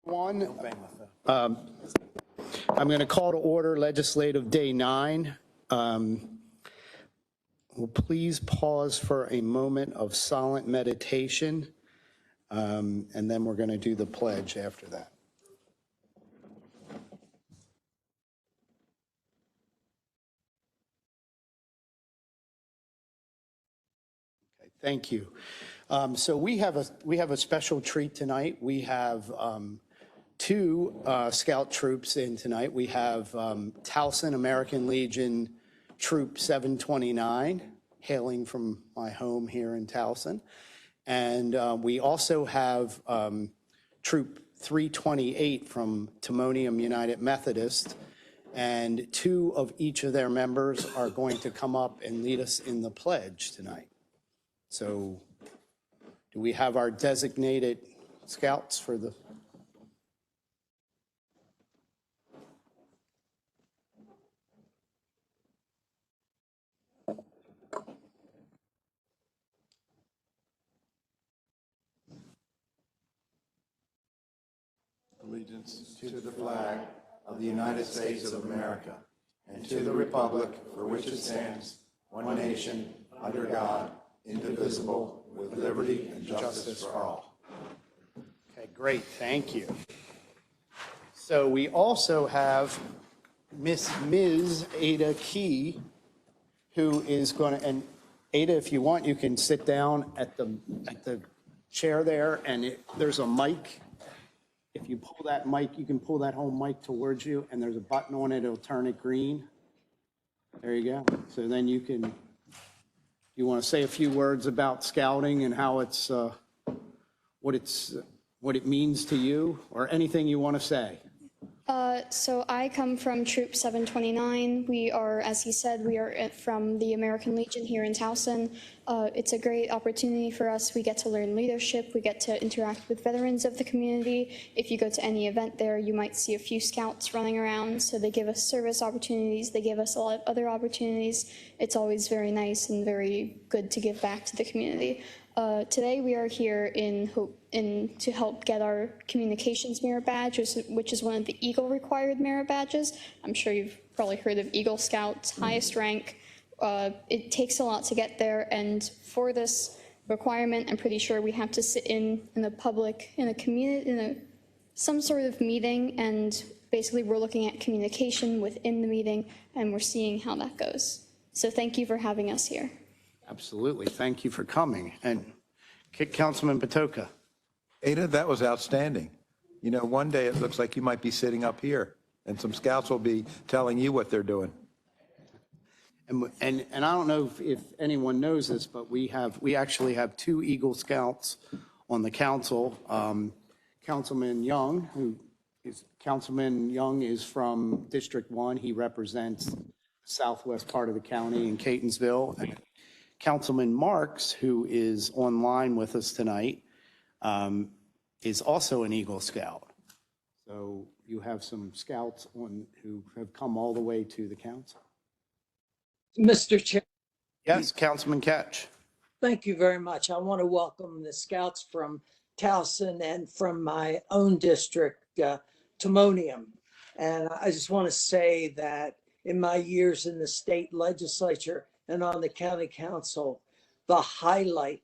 One, I'm going to call to order Legislative Day 9. Will please pause for a moment of silent meditation, and then we're going to do the pledge after that. Okay, thank you. So we have a special treat tonight. We have two Scout troops in tonight. We have Towson American Legion Troop 729, hailing from my home here in Towson. And we also have Troop 328 from Timonium United Methodist. And two of each of their members are going to come up and lead us in the pledge tonight. So do we have our designated scouts for the... Allegiance to the flag of the United States of America and to the republic for which it stands, one nation, under God, indivisible, with liberty and justice for all. Okay, great, thank you. So we also have Ms. Ada Key, who is going to, and Ada, if you want, you can sit down at the chair there, and there's a mic. If you pull that mic, you can pull that whole mic towards you, and there's a button on it, it'll turn it green. There you go. So then you can, you want to say a few words about scouting and how it's, what it means to you, or anything you want to say? So I come from Troop 729. We are, as he said, we are from the American Legion here in Towson. It's a great opportunity for us. We get to learn leadership. We get to interact with veterans of the community. If you go to any event there, you might see a few scouts running around. So they give us service opportunities. They give us a lot of other opportunities. It's always very nice and very good to give back to the community. Today we are here to help get our communications merit badge, which is one of the Eagle required merit badges. I'm sure you've probably heard of Eagle Scouts, highest rank. It takes a lot to get there, and for this requirement, I'm pretty sure we have to sit in a public, in a community, some sort of meeting, and basically we're looking at communication within the meeting, and we're seeing how that goes. So thank you for having us here. Absolutely, thank you for coming. And Councilman Patoka. Ada, that was outstanding. You know, one day it looks like you might be sitting up here and some scouts will be telling you what they're doing. And I don't know if anyone knows this, but we actually have two Eagle Scouts on the council. Councilman Young is from District 1. He represents the southwest part of the county in Catonsville. And Councilman Marks, who is online with us tonight, is also an Eagle Scout. So you have some scouts who have come all the way to the council. Mr. Chair. Yes, Councilman Ketch. Thank you very much. I want to welcome the scouts from Towson and from my own district, Timonium. And I just want to say that in my years in the state legislature and on the county council, the highlight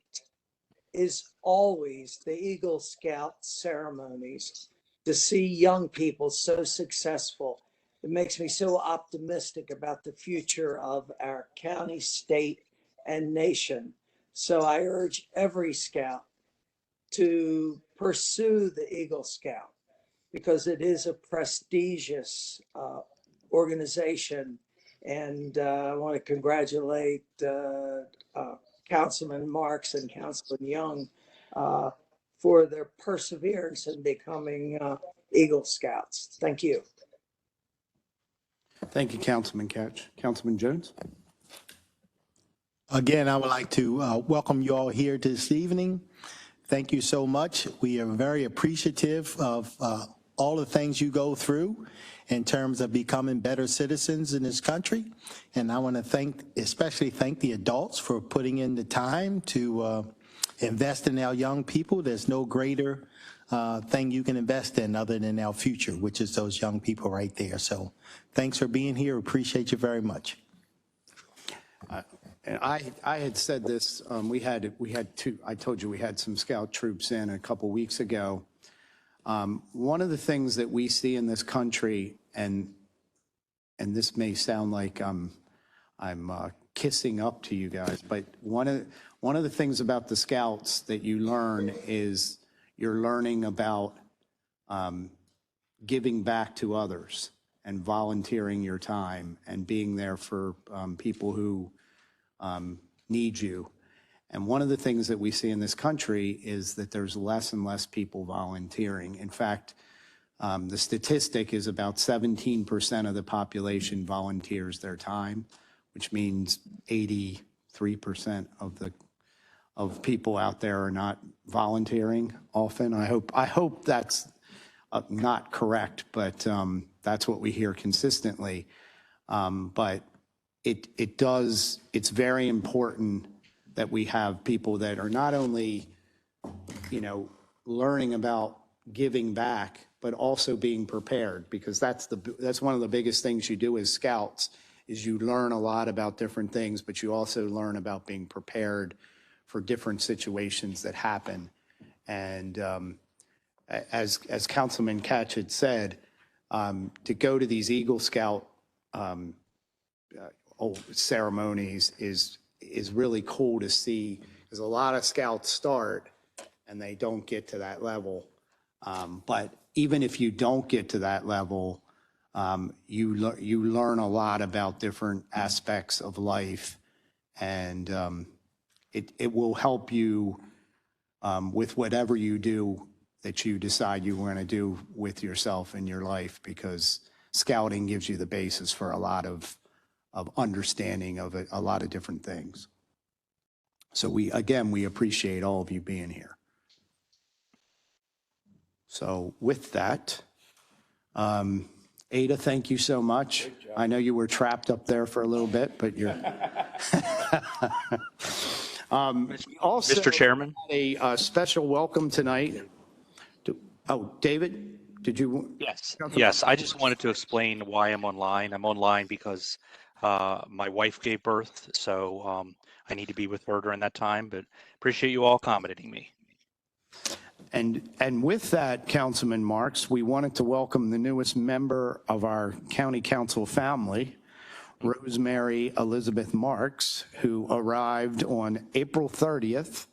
is always the Eagle Scout ceremonies. To see young people so successful, it makes me so optimistic about the future of our county, state, and nation. So I urge every scout to pursue the Eagle Scout because it is a prestigious organization. And I want to congratulate Councilman Marks and Councilman Young for their perseverance in becoming Eagle Scouts. Thank you. Thank you, Councilman Ketch. Councilman Jones. Again, I would like to welcome you all here this evening. Thank you so much. We are very appreciative of all the things you go through in terms of becoming better citizens in this country. And I want to especially thank the adults for putting in the time to invest in our young people. There's no greater thing you can invest in other than our future, which is those young people right there. So thanks for being here. Appreciate you very much. And I had said this, we had two, I told you we had some scout troops in a couple weeks ago. One of the things that we see in this country, and this may sound like I'm kissing up to you guys, but one of the things about the scouts that you learn is you're learning about giving back to others and volunteering your time and being there for people who need you. And one of the things that we see in this country is that there's less and less people volunteering. In fact, the statistic is about 17% of the population volunteers their time, which means 83% of people out there are not volunteering often. I hope that's not correct, but that's what we hear consistently. But it's very important that we have people that are not only, learning about giving back, but also being prepared, because that's one of the biggest things you do as scouts is you learn a lot about different things, but you also learn about being prepared for different situations that happen. And as Councilman Catch had said, to go to these Eagle Scout ceremonies is really cool to see, because a lot of scouts start and they don't get to that level. But even if you don't get to that level, you learn a lot about different aspects of life, and it will help you with whatever you do that you decide you want to do with yourself in your life, because scouting gives you the basis for a lot of understanding of a lot of different things. So we appreciate all of you being here. So with that, Ada, thank you so much. I know you were trapped up there for a little bit, but you're. Also, Mr. Chairman? a special welcome tonight. David, did you? Yes. I just wanted to explain why I'm online. I'm online because my wife gave birth, so I need to be with her during that time, but appreciate you all accommodating me. And with that, Councilman Marks, we wanted to welcome the newest member of our county council family, Rosemary Elizabeth Marks, who arrived on April 30th,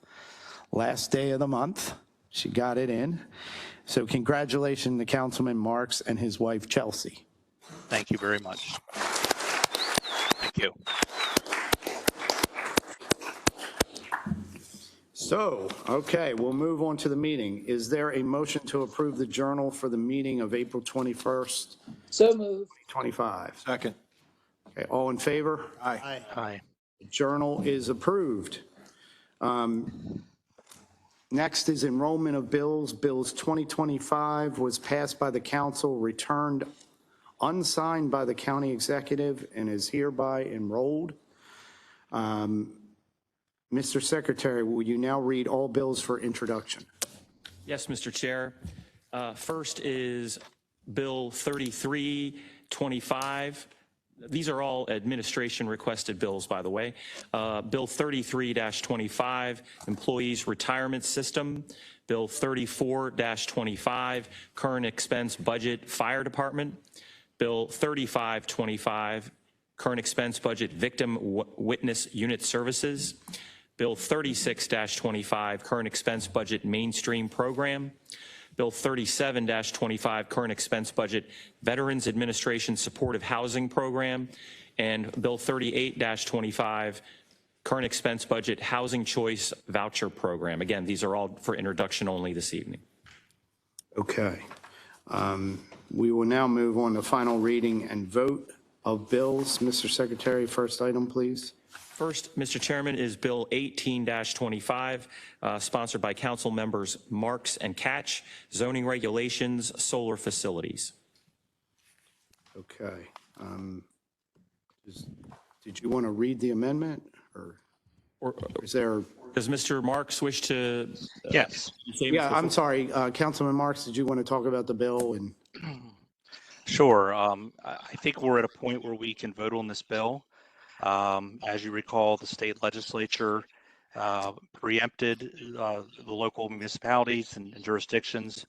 last day of the month. She got it in. So congratulations to Councilman Marks and his wife, Chelsea. Thank you very much. Thank you. So, okay, we'll move on to the meeting. Is there a motion to approve the journal for the meeting of April 21st, So moved. 2025? Second. Okay, all in favor? Aye. Hi. The journal is approved. Next is enrollment of bills. Bills 2025 was passed by the council, returned unsigned by the county executive, and is hereby enrolled. Mr. Secretary, will you now read all bills for introduction? Yes, Mr. Chair. First is Bill 3325. These are all administration requested bills, by the way. Bill 33-25, Employees Retirement System. Bill 34-25, Current Expense Budget Fire Department. Bill 3525, Current Expense Budget Victim Witness Unit Services. Bill 36-25, Current Expense Budget Mainstream Program. Bill 37-25, Current Expense Budget Veterans Administration Supportive Housing Program. And Bill 38-25, Current Expense Budget Housing Choice Voucher Program. Again, these are all for introduction only this evening. Okay. We will now move on to final reading and vote of bills. Mr. Secretary, first item, please. First, Mr. Chairman, is Bill 18-25, sponsored by Council Members Marks and Catch, Zoning Regulations, Solar Facilities. Okay. Did you want to read the amendment, or is there? Does Mr. Marks wish to? Yes. say Yeah, before- I'm sorry, Councilman Marks, did you want to talk about the bill? And Sure. I think we're at a point where we can vote on this bill. As you recall, the state legislature preempted the local municipalities and jurisdictions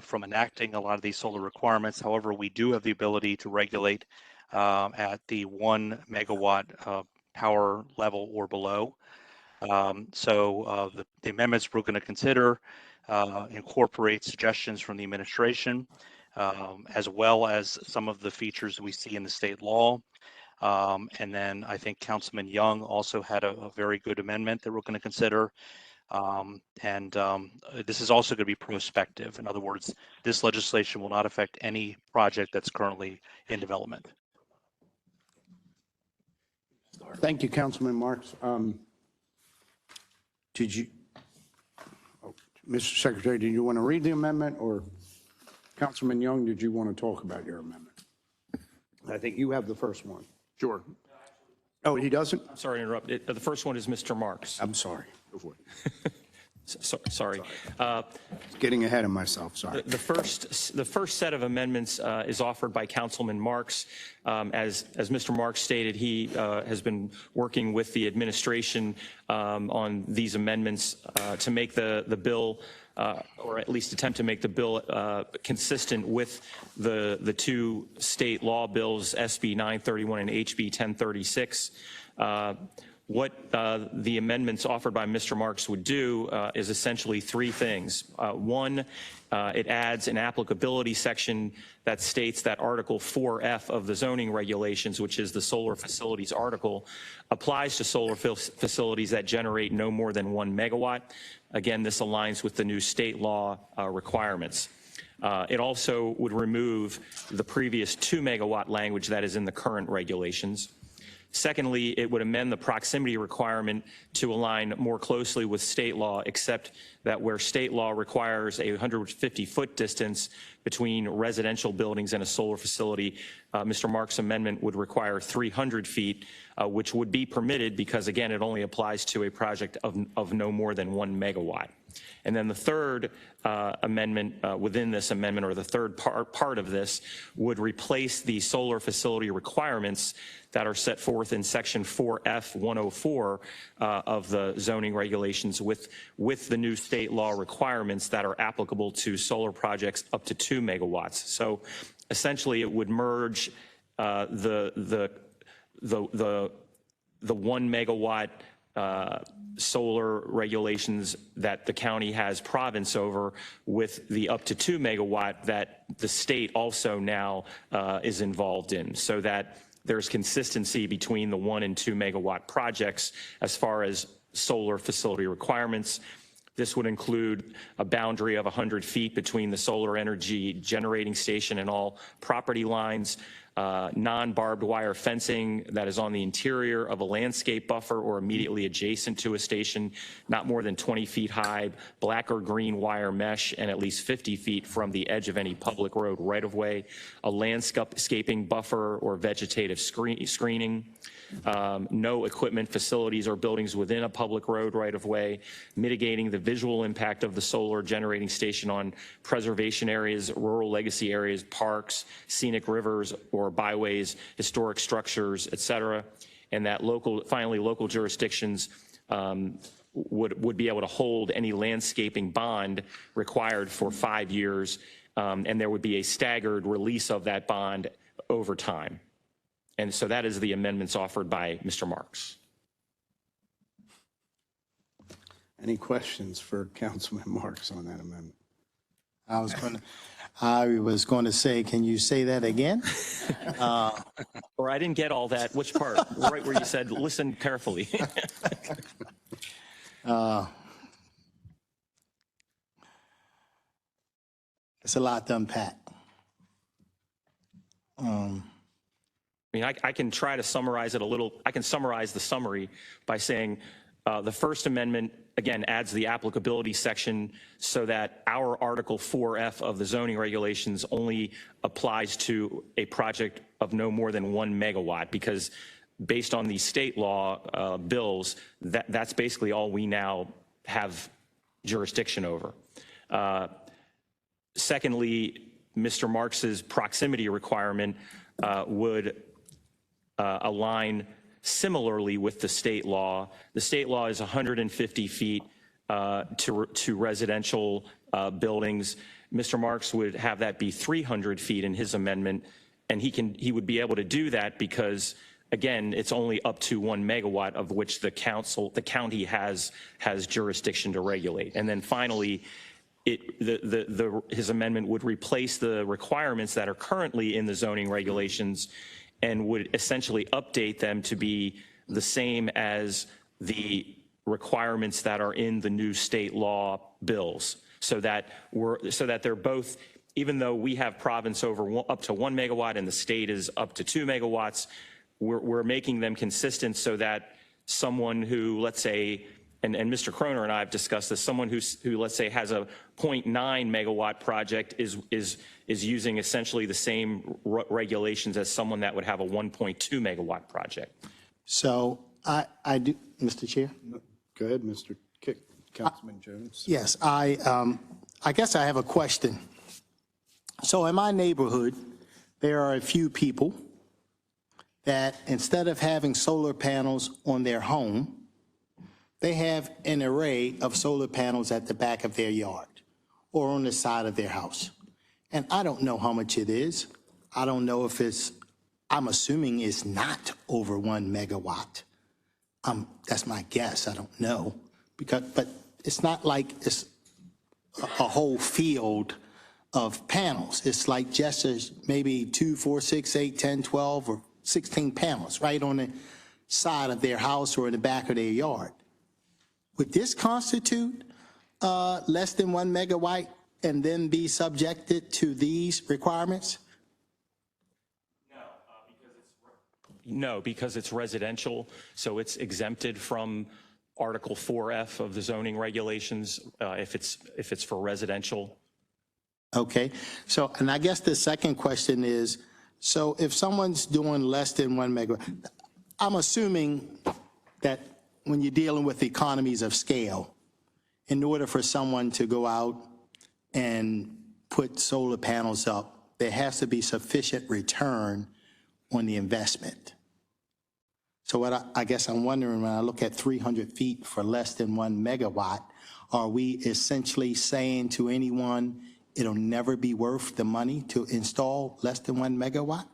from enacting a lot of these solar requirements. However, we do have the ability to regulate at the 1 megawatt power level or below. The amendments we're going to consider incorporate suggestions from the administration, as well as some of the features we see in the state law. And then I think Councilman Young also had a very good amendment that we're going to consider. This is also going to be prospective. In other words, this legislation will not affect any project that's currently in development. thank you, Councilman Marks. Did you, Mr. Secretary, did you want to read the amendment, or Councilman Young, did you want to talk about your amendment? I think you have the first one. Sure. Oh, he doesn't? Sorry to interrupt. The first one is Mr. Marks. I'm sorry. Go for it. Sorry. Getting ahead of myself, sorry. The first set of amendments is offered by Councilman Marks. As Mr. Marks stated, he has been working with the administration on these amendments to make the bill, or at least attempt to make the bill consistent with the two state law bills, SB 931 and HB 1036. What the amendments offered by Mr. Marks would do is essentially three things. One, it adds an applicability section that states that Article 4F of the zoning regulations, which is the solar facilities article, applies to solar facilities that generate no more than 1 megawatt. Again, this aligns with the new state law requirements. It also would remove the previous 2 megawatt language that is in the current regulations. Secondly, it would amend the proximity requirement to align more closely with state law, except that where state law requires a 150-foot distance between residential buildings and a solar facility, Mr. Marks' amendment would require 300 feet, which would be permitted because, again, it only applies to a project of no more than 1 megawatt. And then the third amendment within this amendment, or the third part of this, would replace the solar facility requirements that are set forth in Section 4F 104 of the zoning regulations with the new state law requirements that are applicable to solar projects up to 2 megawatts. So essentially, it would merge the 1 megawatt solar regulations that the county has province over with the up to 2 megawatt that the state also now is involved in, so that there's consistency between the 1 and 2 megawatt projects as far as solar facility requirements. This would include a boundary of 100 feet between the solar energy generating station and all property lines, non-barbed wire fencing that is on the interior of a landscape buffer or immediately adjacent to a station, not more than 20 feet high, black or green wire mesh, and at least 50 feet from the edge of any public road right-of-way, a landscaping buffer or vegetative screening, no equipment, facilities, or buildings within a public road right-of-way, mitigating the visual impact of the solar generating station on preservation areas, rural legacy areas, parks, scenic rivers or byways, historic structures, et cetera, and that finally local jurisdictions would be able to hold any landscaping bond required for 5 years, and there would be a staggered release of that bond over time. And so that is the amendments offered by Mr. Marks. Any questions for Councilman Marks on that amendment? I was going to say, can you say that again? Or I didn't get all that. Which part? Right where you said, listen carefully. It's a lot to unpack. I mean, I can try to summarize it a little. I can summarize the summary by saying the First Amendment, again, adds the applicability section so that our Article 4F of the zoning regulations only applies to a project of no more than 1 megawatt, because based on these state law bills, that's basically all we now have jurisdiction over. Secondly, Mr. Marks's proximity requirement would align similarly with the state law. The state law is 150 feet to residential buildings. Mr. Marks would have that be 300 feet in his amendment, and he would be able to do that because, again, it's only up to 1 megawatt of which the county has jurisdiction to regulate. And then finally, his amendment would replace the requirements that are currently in the zoning regulations and would essentially update them to be the same as the requirements that are in the new state law bills, so that they're both, even though we have province over up to 1 megawatt and the state is up to 2 megawatts, we're making them consistent so that someone who, let's say, and Mr. Croner and I have discussed this, someone who let's say has a 0.9 megawatt project is using essentially the same regulations as someone that would have a 1.2 megawatt project. So I do, Mr. Chair? Go ahead, Mr. Councilman Jones. Yes, I guess I have a question. So in my neighborhood, there are a few people that instead of having solar panels on their home, they have an array of solar panels at the back of their yard or on the side of their house. And I don't know how much it is. I don't know if I'm assuming it's not over 1 megawatt. That's my guess, I don't know. But it's not like it's a whole field of panels. It's like just maybe 2, 4, 6, 8, 10, 12, or 16 panels right on the side of their house or in the back of their yard. Would this constitute less than 1 megawatt and then be subjected to these requirements? No, because it's residential, so it's exempted from Article 4F of the zoning regulations if it's for residential. Okay, so, and I guess the second question is, so if someone's doing less than 1 megawatt, I'm assuming that when you're dealing with economies of scale, in order for someone to go out and put solar panels up, there has to be sufficient return on the investment. So what I guess I'm wondering, when I look at 300 feet for less than 1 megawatt, are we essentially saying to anyone, it'll never be worth the money to install less than 1 megawatt?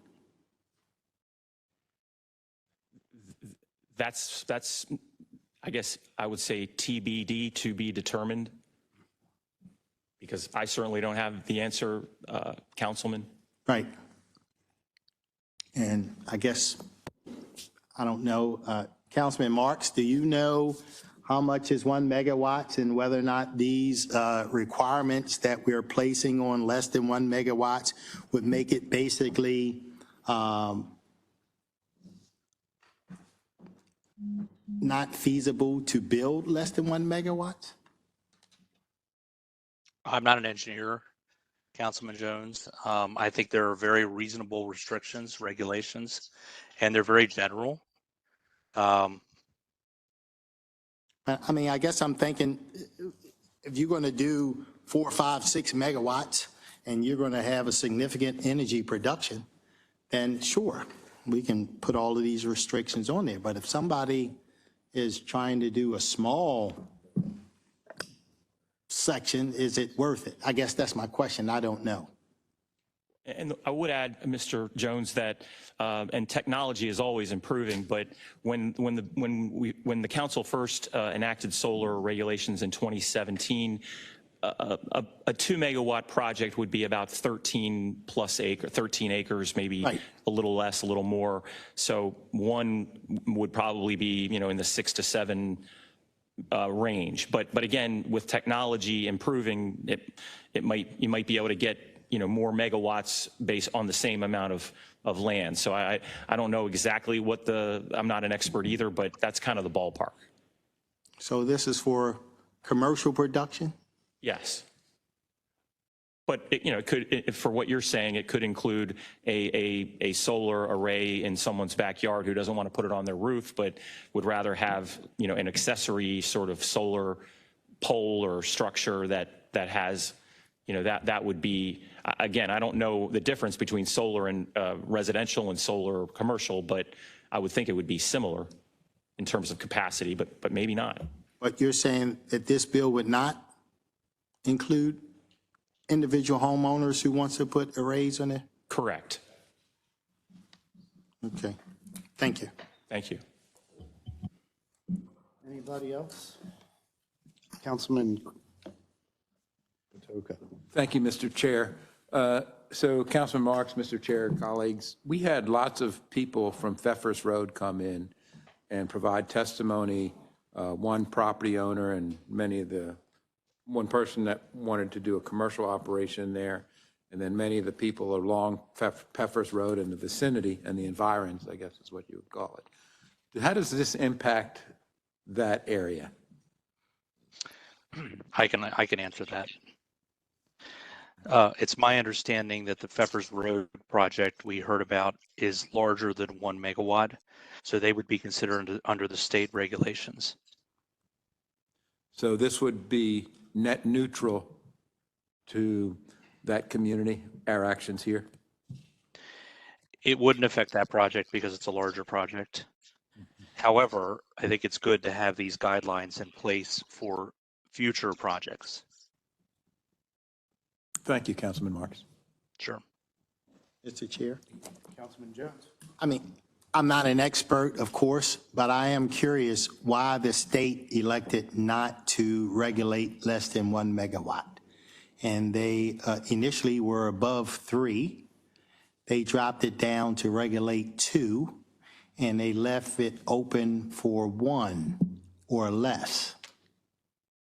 That's I guess I would say TBD, to be determined, because I certainly don't have the answer, Councilman. Right. And I guess, I don't know, Councilman Marks, do you know how much is 1 megawatt and whether or not these requirements that we're placing on less than 1 megawatts would make it basically not feasible to build less than 1 megawatt? I'm not an engineer, Councilman Jones. I think there are very reasonable restrictions, regulations, and they're very general. I mean, I guess I'm thinking if you're going to do 4, 5, 6 megawatts and you're going to have a significant energy production, then sure, we can put all of these restrictions on there. But if somebody is trying to do a small section, is it worth it? I guess that's my question. I don't know. And I would add, Mr. Jones, that and technology is always improving, but when the council first enacted solar regulations in 2017, a 2 megawatt project would be about 13 acres, maybe Right. a little less, a little more. So one would probably be, in the 6 to 7 range. But again, with technology improving, you might be able to get more megawatts based on the same amount of land. So I don't know exactly I'm not an expert either, but that's kind of the ballpark. So this is for commercial production? Yes. But it could, for what you're saying, it could include a solar array in someone's backyard who doesn't want to put it on their roof, but would rather have, an accessory sort of solar pole or structure that has, that would be, again, I don't know the difference between solar and residential and solar commercial, but I would think it would be similar in terms of capacity, but maybe not. But you're saying that this bill would not include individual homeowners who wants to put arrays on it? Correct. Okay, thank you. Thank you. Anybody else? Councilman Patoka. Thank you, Mr. Chair. So Councilman Marks, Mr. Chair, colleagues, we had lots of people from Pfeffers Road come in and provide testimony, one property owner and one person that wanted to do a commercial operation there, and then many of the people along Pfeffers Road in the vicinity and the environs, I guess is what you would call it. How does this impact that area? I can answer that. It's my understanding that the Pfeffers Road project we heard about is larger than 1 megawatt, so they would be considered under the state regulations. So this would be net neutral to that community, our actions here? It wouldn't affect that project because it's a larger project. However, I think it's good to have these guidelines in place for future projects. Thank you, Councilman Marks. Sure. Mr. Chair? Councilman Jones. I mean, I'm not an expert, of course, but I am curious why the state elected not to regulate less than 1 megawatt. And they initially were above 3. They dropped it down to regulate 2, and they left it open for 1 or less.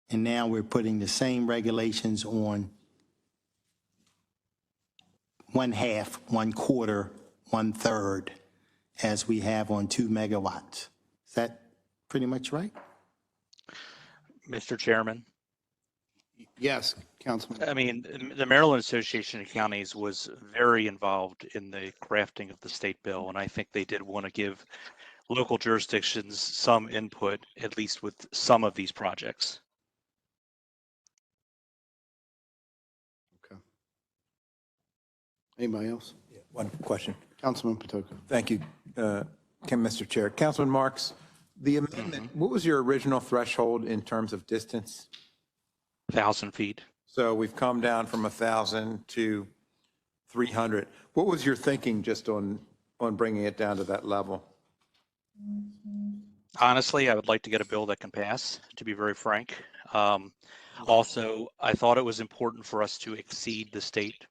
And now we're putting the same regulations on 1/2, 1/4, 1/3 as we have on 2 megawatts. Is that pretty much right? Mr. Chairman, Yes, Councilman. I mean, the Maryland Association of Counties was very involved in the crafting of the state bill, and I think they did want to give local jurisdictions some input, at least with some of these projects. Okay. Anybody else? One question. Councilman Patoka. Thank you, Mr. Chair. Councilman Marks, the amendment, what was your original threshold in terms of distance? 1,000 feet. So we've come down from 1,000 to 300. What was your thinking just on bringing it down to that level? Honestly, I would like to get a bill that can pass, to be very frank. Also, I thought it was important for us to exceed the state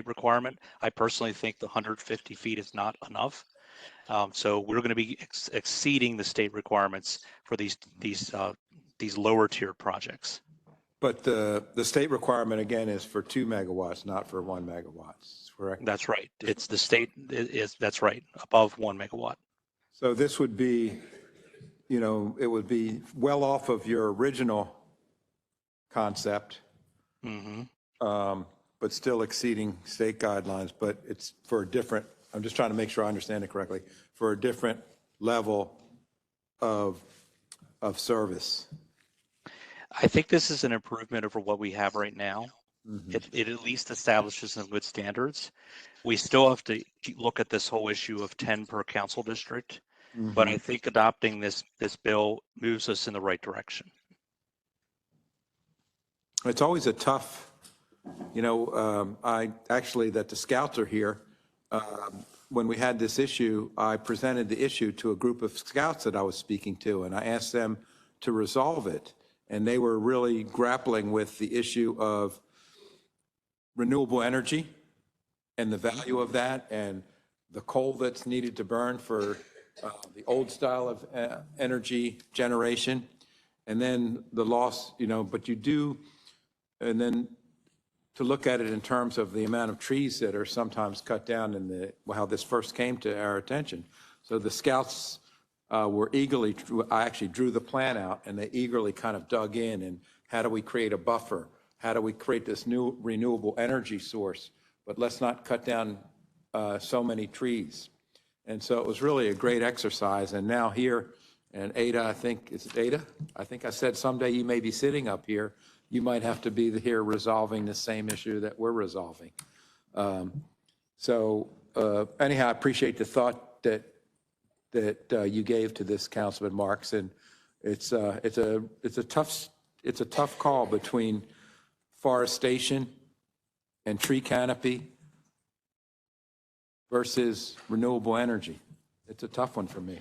requirement. I personally think the 150 feet is not enough. So we're going to be exceeding the state requirements for these lower tier projects. But the state requirement, again, is for 2 megawatts, not for 1 megawatt, correct? That's right. It's the state that's right, above 1 megawatt. So this would be, it would be well off of your original concept, but still exceeding state guidelines, but it's for a different, I'm just trying to make sure I understand it correctly, for a different level of service. I think this is an improvement over what we have right now. It at least establishes some good standards. We still have to look at this whole issue of 10 per council district, but I think adopting this bill moves us in the right direction. It's always a tough, I actually, that the scouts are here. When we had this issue, I presented the issue to a group of scouts that I was speaking to, and I asked them to resolve it. And they were really grappling with the issue of renewable energy and the value of that, and the coal that's needed to burn for the old style of energy generation, and then the loss, but you do, and then to look at it in terms of the amount of trees that are sometimes cut down in how this first came to our attention. So the scouts were I actually drew the plan out, and they eagerly kind of dug in, and how do we create a buffer how do we create this new renewable energy source, but let's not cut down so many trees. And so it was really a great exercise. And now here, and Ada, I think, is it Ada? I think I said someday you may be sitting up here. You might have to be here resolving the same issue that we're resolving. Anyhow, I appreciate the thought that you gave to this, Councilman Marks, and it's a tough call between forestation and tree canopy versus renewable energy. It's a tough one for me.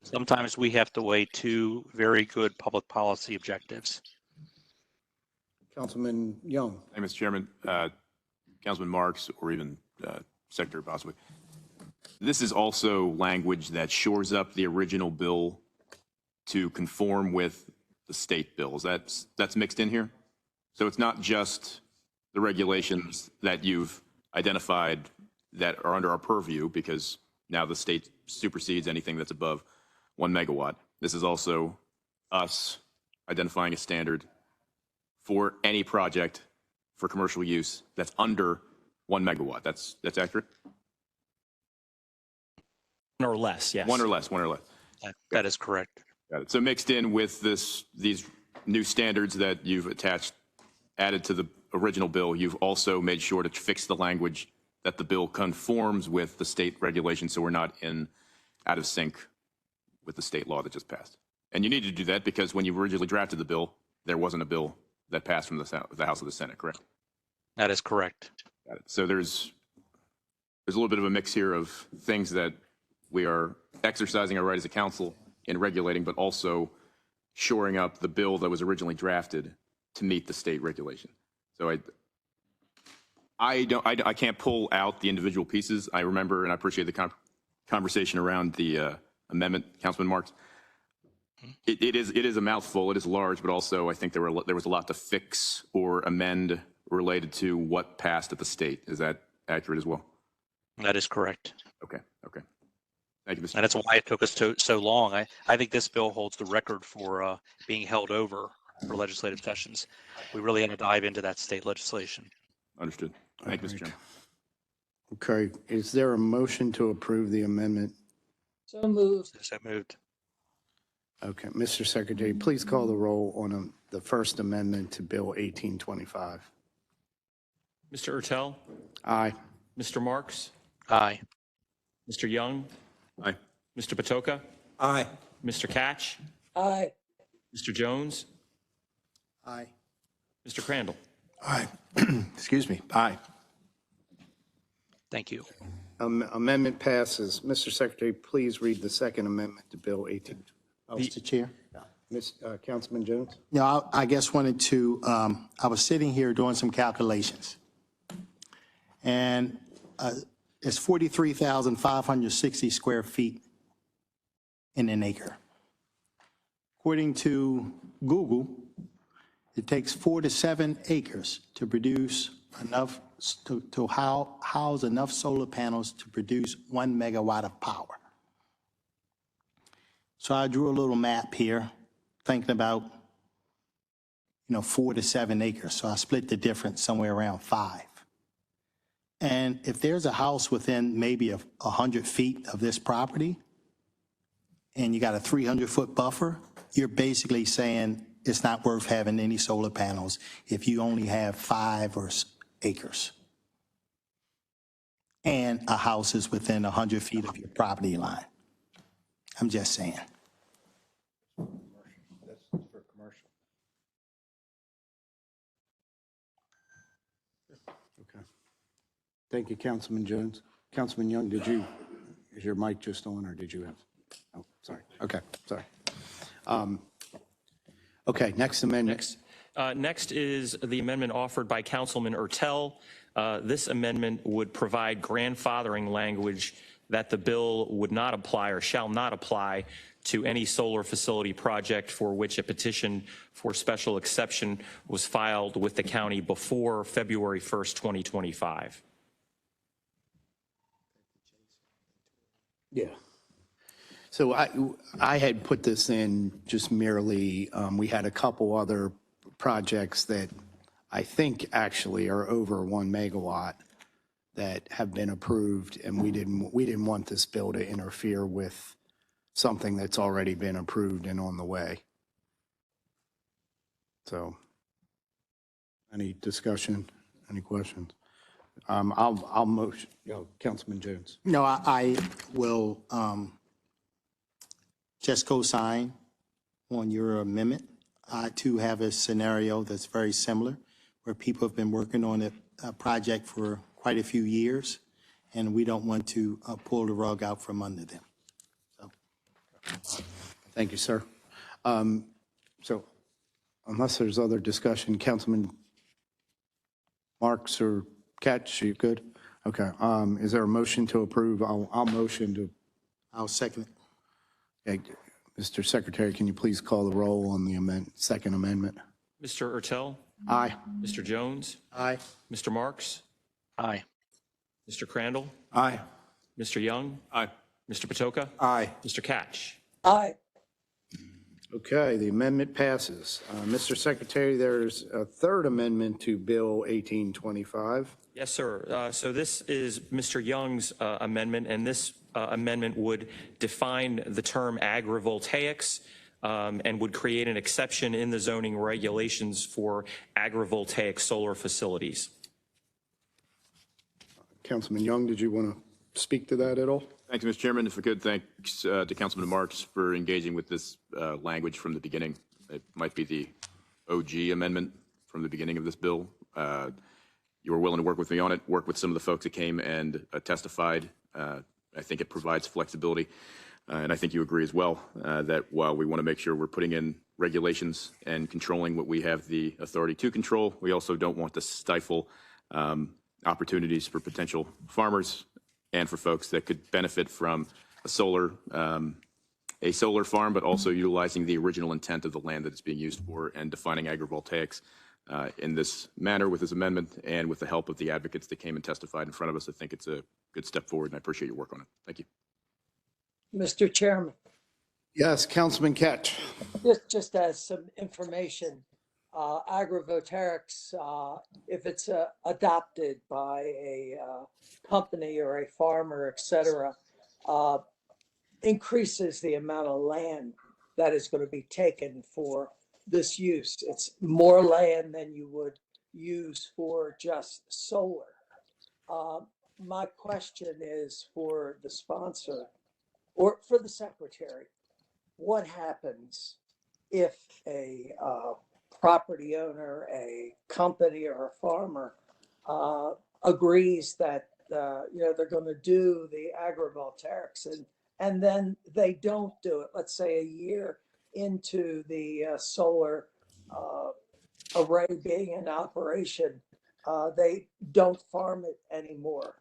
Sometimes we have to weigh two very good public policy objectives. Councilman Young. Hey, Mr. Chairman, Councilman Marks, or even Secretary possibly. This is also language that shores up the original bill to conform with the state bills. That's mixed in here. So it's not just the regulations that you've identified that are under our purview, because now the state supersedes anything that's above 1 megawatt. This is also us identifying a standard for any project for commercial use that's under 1 megawatt. That's accurate? One or less, yes. One or less. That is correct. Got it. So mixed in with these new standards that you've added to the original bill, you've also made sure to fix the language that the bill conforms with the state regulations, so we're not out of sync with the state law that just passed. And you needed to do that because when you originally drafted the bill, there wasn't a bill that passed from the House of the Senate, correct? That is correct. Got it. So there's a little bit of a mix here of things that we are exercising our right as a council in regulating, but also shoring up the bill that was originally drafted to meet the state regulation. So I can't pull out the individual pieces. I remember, and I appreciate the conversation around the amendment, Councilman Marks. It is a mouthful. It is large, but also I think there was a lot to fix or amend related to what passed at the state. Is that accurate as well? That is correct. Okay. Thank you, Mr. And that's why it took us so long. I think this bill holds the record for being held over for legislative sessions. We really had to dive into that state legislation. Understood. Thank you, Mr. Chairman. Okay, is there a motion to approve the amendment? So moved. So moved. Okay, Mr. Secretary, please call the roll on the first amendment to Bill 1825. Mr. Ertel, Aye. Mr. Marks, Aye. Mr. Young, Aye. Mr. Patoka, Aye. Mr. Catch, Aye. Mr. Jones, Aye. Mr. Crandall. Aye. Excuse me. Aye. Thank you. Amendment passes. Mr. Secretary, please read the second amendment to Bill 18. Mr. Chair? Councilman Jones? No, I guess wanted to, I was sitting here doing some calculations. And it's 43,560 square feet in an acre. According to Google, it takes 4 to 7 acres to produce enough, to house enough solar panels to produce 1 megawatt of power. So I drew a little map here, thinking about, 4 to 7 acres. So I split the difference somewhere around 5. And if there's a house within maybe 100 feet of this property, and you got a 300-foot buffer, you're basically saying it's not worth having any solar panels if you only have 5 acres. And a house is within 100 feet of your property line. I'm just saying. That's for commercial. Okay. Thank you, Councilman Jones. Councilman Young, is your mic just on, or did you have? Oh, sorry. Okay, sorry. Okay, next amendment. Next is the amendment offered by Councilman Ertel. This amendment would provide grandfathering language that the bill would not apply or shall not apply to any solar facility project for which a petition for special exception was filed with the county before February 1st, 2025. Yeah. So I had put this in just merely, we had a couple other projects that I think actually are over 1 megawatt that have been approved, and we didn't want this bill to interfere with something that's already been approved and on the way. So, any discussion, any questions? I'll motion, Councilman Jones. No, I will just co-sign on your amendment. I too have a scenario that's very similar, where people have been working on a project for quite a few years, and we don't want to pull the rug out from under them. So, Thank you, sir. So unless there's other discussion, Councilman Marks or Ketch, you good? Okay. Is there a motion to approve? I'll motion to. I'll second it. Okay. Mr. Secretary, can you please call the roll on the second amendment? Mr. Ertel, Aye. Mr. Jones, Aye. Mr. Marks, Aye. Mr. Crandall, Aye. Mr. Young, Aye. Mr. Patoka, Aye. Mr. Catch. Aye. Okay, the amendment passes. Mr. Secretary, there's a third amendment to Bill 1825. Yes, sir. So this is Mr. Young's amendment, and this amendment would define the term agrivoltaics and would create an exception in the zoning regulations for agrivoltaic solar facilities. Councilman Young, did you want to speak to that at all? Thank you, Mr. Chairman. If I could, thanks to Councilman Marks for engaging with this language from the beginning. It might be the OG amendment from the beginning of this bill. You were willing to work with me on it, work with some of the folks that came and testified. I think it provides flexibility. And I think you agree as well that while we want to make sure we're putting in regulations and controlling what we have the authority to control, we also don't want to stifle opportunities for potential farmers and for folks that could benefit from a solar farm, but also utilizing the original intent of the land that it's being used for and defining agrivoltaics in this manner with this amendment and with the help of the advocates that came and testified in front of us. I think it's a good step forward, and I appreciate your work on it. Thank you. Mr. Chairman, Yes, Councilman Ketch. just as some information, agrivoltaics, if it's adopted by a company or a farmer, et cetera, increases the amount of land that is going to be taken for this use. It's more land than you would use for just solar. My question is for the sponsor or for the secretary, what happens if a property owner, a company, or a farmer agrees that they're going to do the agrivoltaics and then they don't do it? Let's say a year into the solar array being in operation, they don't farm it anymore.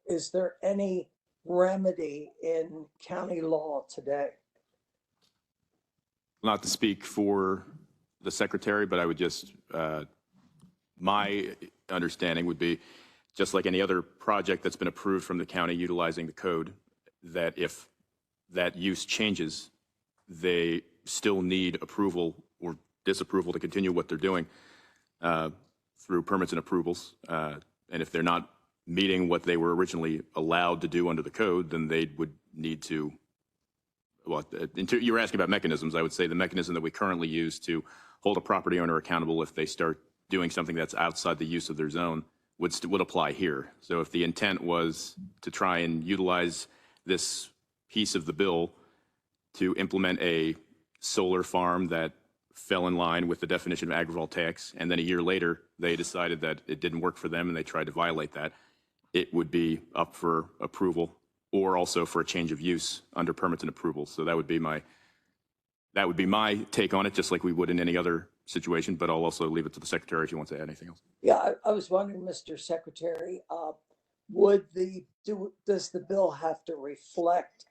Is there any remedy in county law today? Not to speak for the secretary, but I would just, my understanding would be, just like any other project that's been approved from the county utilizing the code, that if that use changes, they still need approval or disapproval to continue what they're doing through permits and approvals. And if they're not meeting what they were originally allowed to do under the code, then they would need to, well, you were asking about mechanisms. I would say the mechanism that we currently use to hold a property owner accountable if they start doing something that's outside the use of their zone would apply here. So if the intent was to try and utilize this piece of the bill to implement a solar farm that fell in line with the definition of agrivoltaics, and then a year later they decided that it didn't work for them and they tried to violate that, it would be up for approval or also for a change of use under permits and approvals. So that would be my take on it, just like we would in any other situation, but I'll also leave it to the secretary if you want to add anything else. Yeah, I was wondering, Mr. Secretary, does the bill have to reflect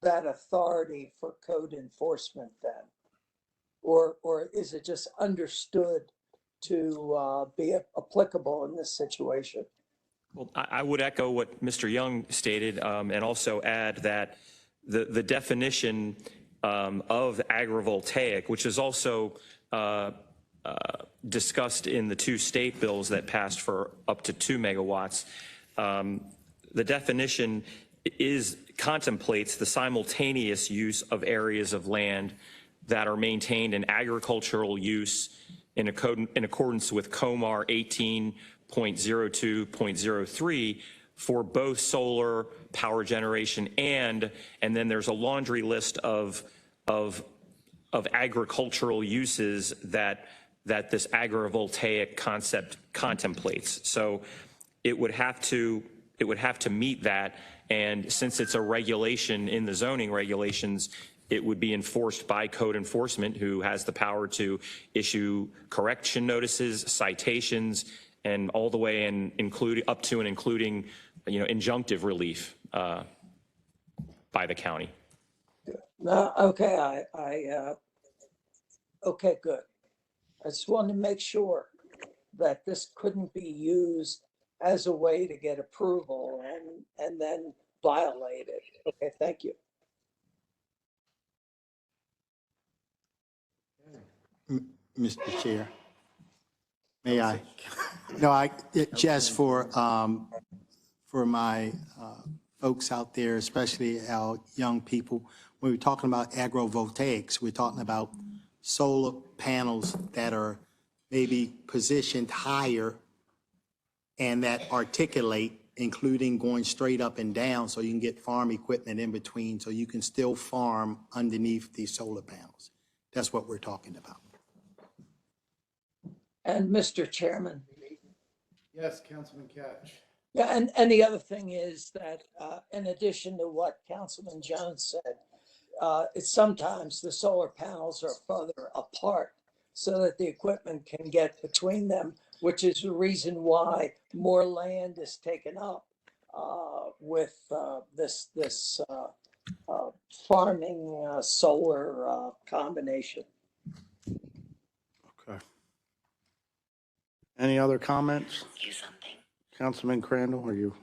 that authority for code enforcement then? Or is it just understood to be applicable in this situation? Well, I would echo what Mr. Young stated and also add that the definition of agrivoltaic, which is also discussed in the two state bills that passed for up to 2 megawatts, the definition contemplates the simultaneous use of areas of land that are maintained in agricultural use in accordance with COMAR 18.02.03 for both solar power generation and then there's a laundry list of agricultural uses that this agrivoltaic concept contemplates. So it would have to meet that, and since it's a regulation in the zoning regulations, it would be enforced by code enforcement, who has the power to issue correction notices, citations, and all the way and up to and including, injunctive relief by the county. No, okay, okay, good. I just wanted to make sure that this couldn't be used as a way to get approval and then violate it. Okay, thank you. Mr. Chair, may I? No, just for my folks out there, especially our young people, when we're talking about agrivoltaics, we're talking about solar panels that are maybe positioned higher and that articulate, including going straight up and down, so you can get farm equipment in between, so you can still farm underneath these solar panels. That's what we're talking about. And Mr. Chairman. Yes, Councilman Catch. Yeah, and the other thing is that in addition to what Councilman Jones said, it's sometimes the solar panels are further apart so that the equipment can get between them, which is the reason why more land is taken up with this farming solar combination. Okay. Any other comments? Councilman Crandall, are you?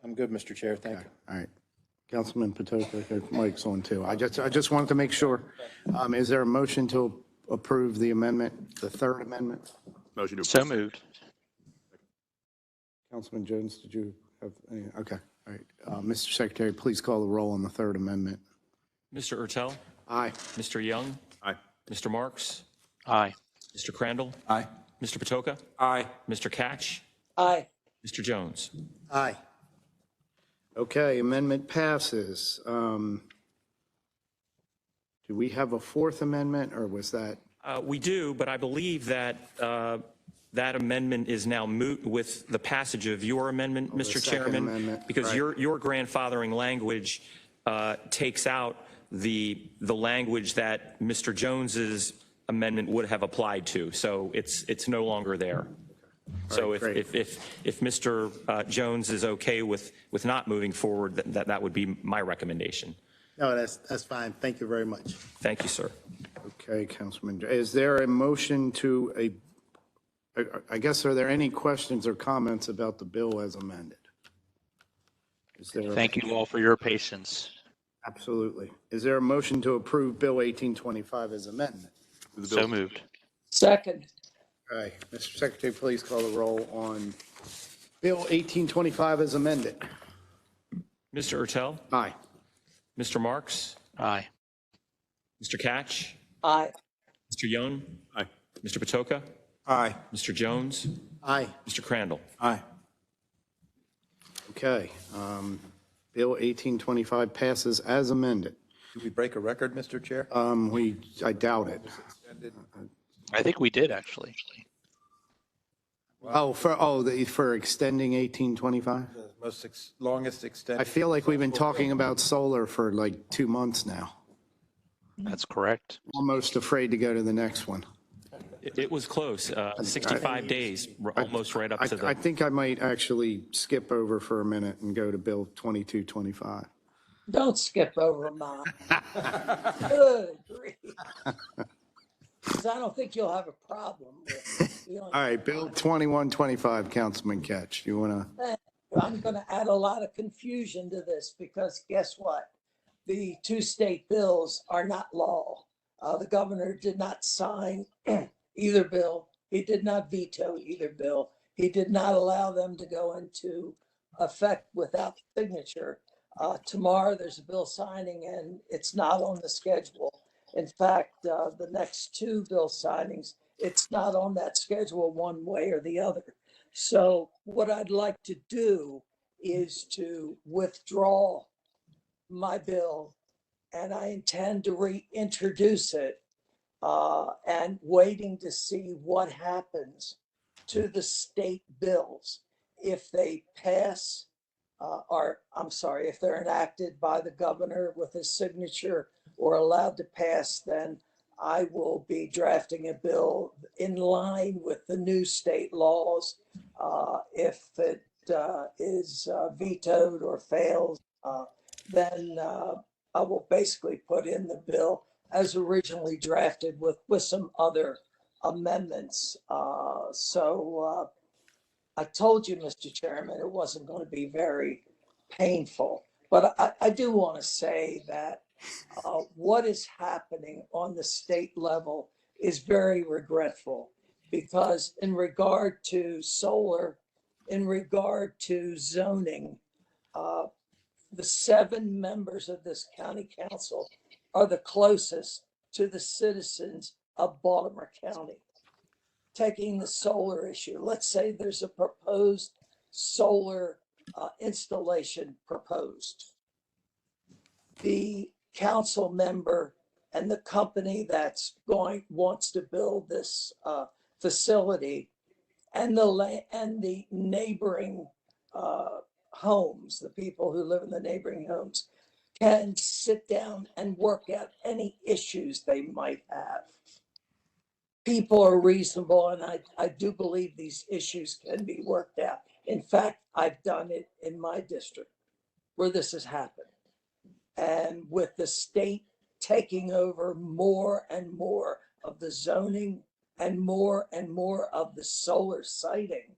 I'm good, Mr. Chair. Thank you. All right. Councilman Patoka, Mike's on too. I just wanted to make sure. Is there a motion to approve the amendment, the third amendment? Motion to So approve. moved. Councilman Jones, did you have any? Okay. All right. Mr. Secretary, please call the roll on the third amendment. Mr. Ertel, Aye. Mr. Young, Aye. Mr. Marks, Aye. Mr. Crandall, Aye. Mr. Patoka, Aye. Mr. Catch, Aye. Mr. Jones. Aye. Okay, amendment passes. Do we have a fourth amendment, or was that? We do, but I believe that that amendment is now moot with the passage of your amendment, the Mr. second Chairman, amendment, because right. your grandfathering language takes out the language that Mr. Jones's amendment would have applied to. So it's no longer there. So right, if Mr. Jones is okay with not moving forward, that would be my recommendation. No, that's fine. Thank you very much. Thank you, sir. Okay, Councilman, is there a motion to I guess, are there any questions or comments about the bill as amended? Is there? Thank you all for your patience. Absolutely. Is there a motion to approve Bill 1825 as amendment? So moved. Second. All right, Mr. Secretary, please call the roll on Bill 1825 as amended. Mr. Ertel, Aye. Mr. Marks, Aye. Mr. Catch, Aye. Mr. Young, Aye. Mr. Patoka, Aye. Mr. Jones, Aye. Mr. Crandall. Aye. Okay. Bill 1825 passes as amended. Did we break a record, Mr. Chair? I doubt it. I think we did, actually. For extending 1825? The longest extension. I feel like we've been talking about solar for like 2 months now. That's correct. Almost afraid to go to the next one. It was close, 65 days, almost right up to I the, think I might actually skip over for a minute and go to Bill 2225. Don't skip over mine. Good grief. 'Cause I don't think you'll have a problem with All right, Bill 2125, Councilman Catch. You want to? I'm going to add a lot of confusion to this because guess what? The two state bills are not law. The governor did not sign either bill. He did not veto either bill. He did not allow them to go into effect without signature. Tomorrow, there's a bill signing and it's not on the schedule. In fact, the next two bill signings, it's not on that schedule one way or the other. So what I'd like to do is to withdraw my bill, and I intend to reintroduce it, and waiting to see what happens to the state bills. If they pass, or I'm sorry, if they're enacted by the governor with his signature or allowed to pass, then I will be drafting a bill in line with the new state laws. If it is vetoed or fails, then I will basically put in the bill as originally drafted with some other amendments. I told you, Mr. Chairman, it wasn't going to be very painful. But I do want to say that what is happening on the state level is very regretful, because in regard to solar, in regard to zoning, the 7 members of this county council are the closest to the citizens of Baltimore County. Taking the solar issue, let's say there's a proposed solar installation proposed. The council member and the company that's wants to build this facility, and the neighboring homes, the people who live in the neighboring homes, can sit down and work out any issues they might have. People are reasonable, and I do believe these issues can be worked out. In fact, I've done it in my district where this has happened. And with the state taking over more and more of the zoning and more of the solar siting,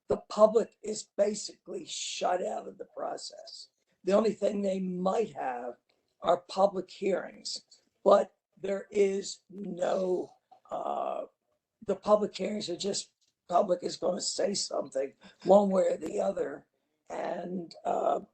the public is basically shut out of the process. The only thing they might have are public hearings, but there is no, the public hearings are just, public is going to say something one way or the other. And,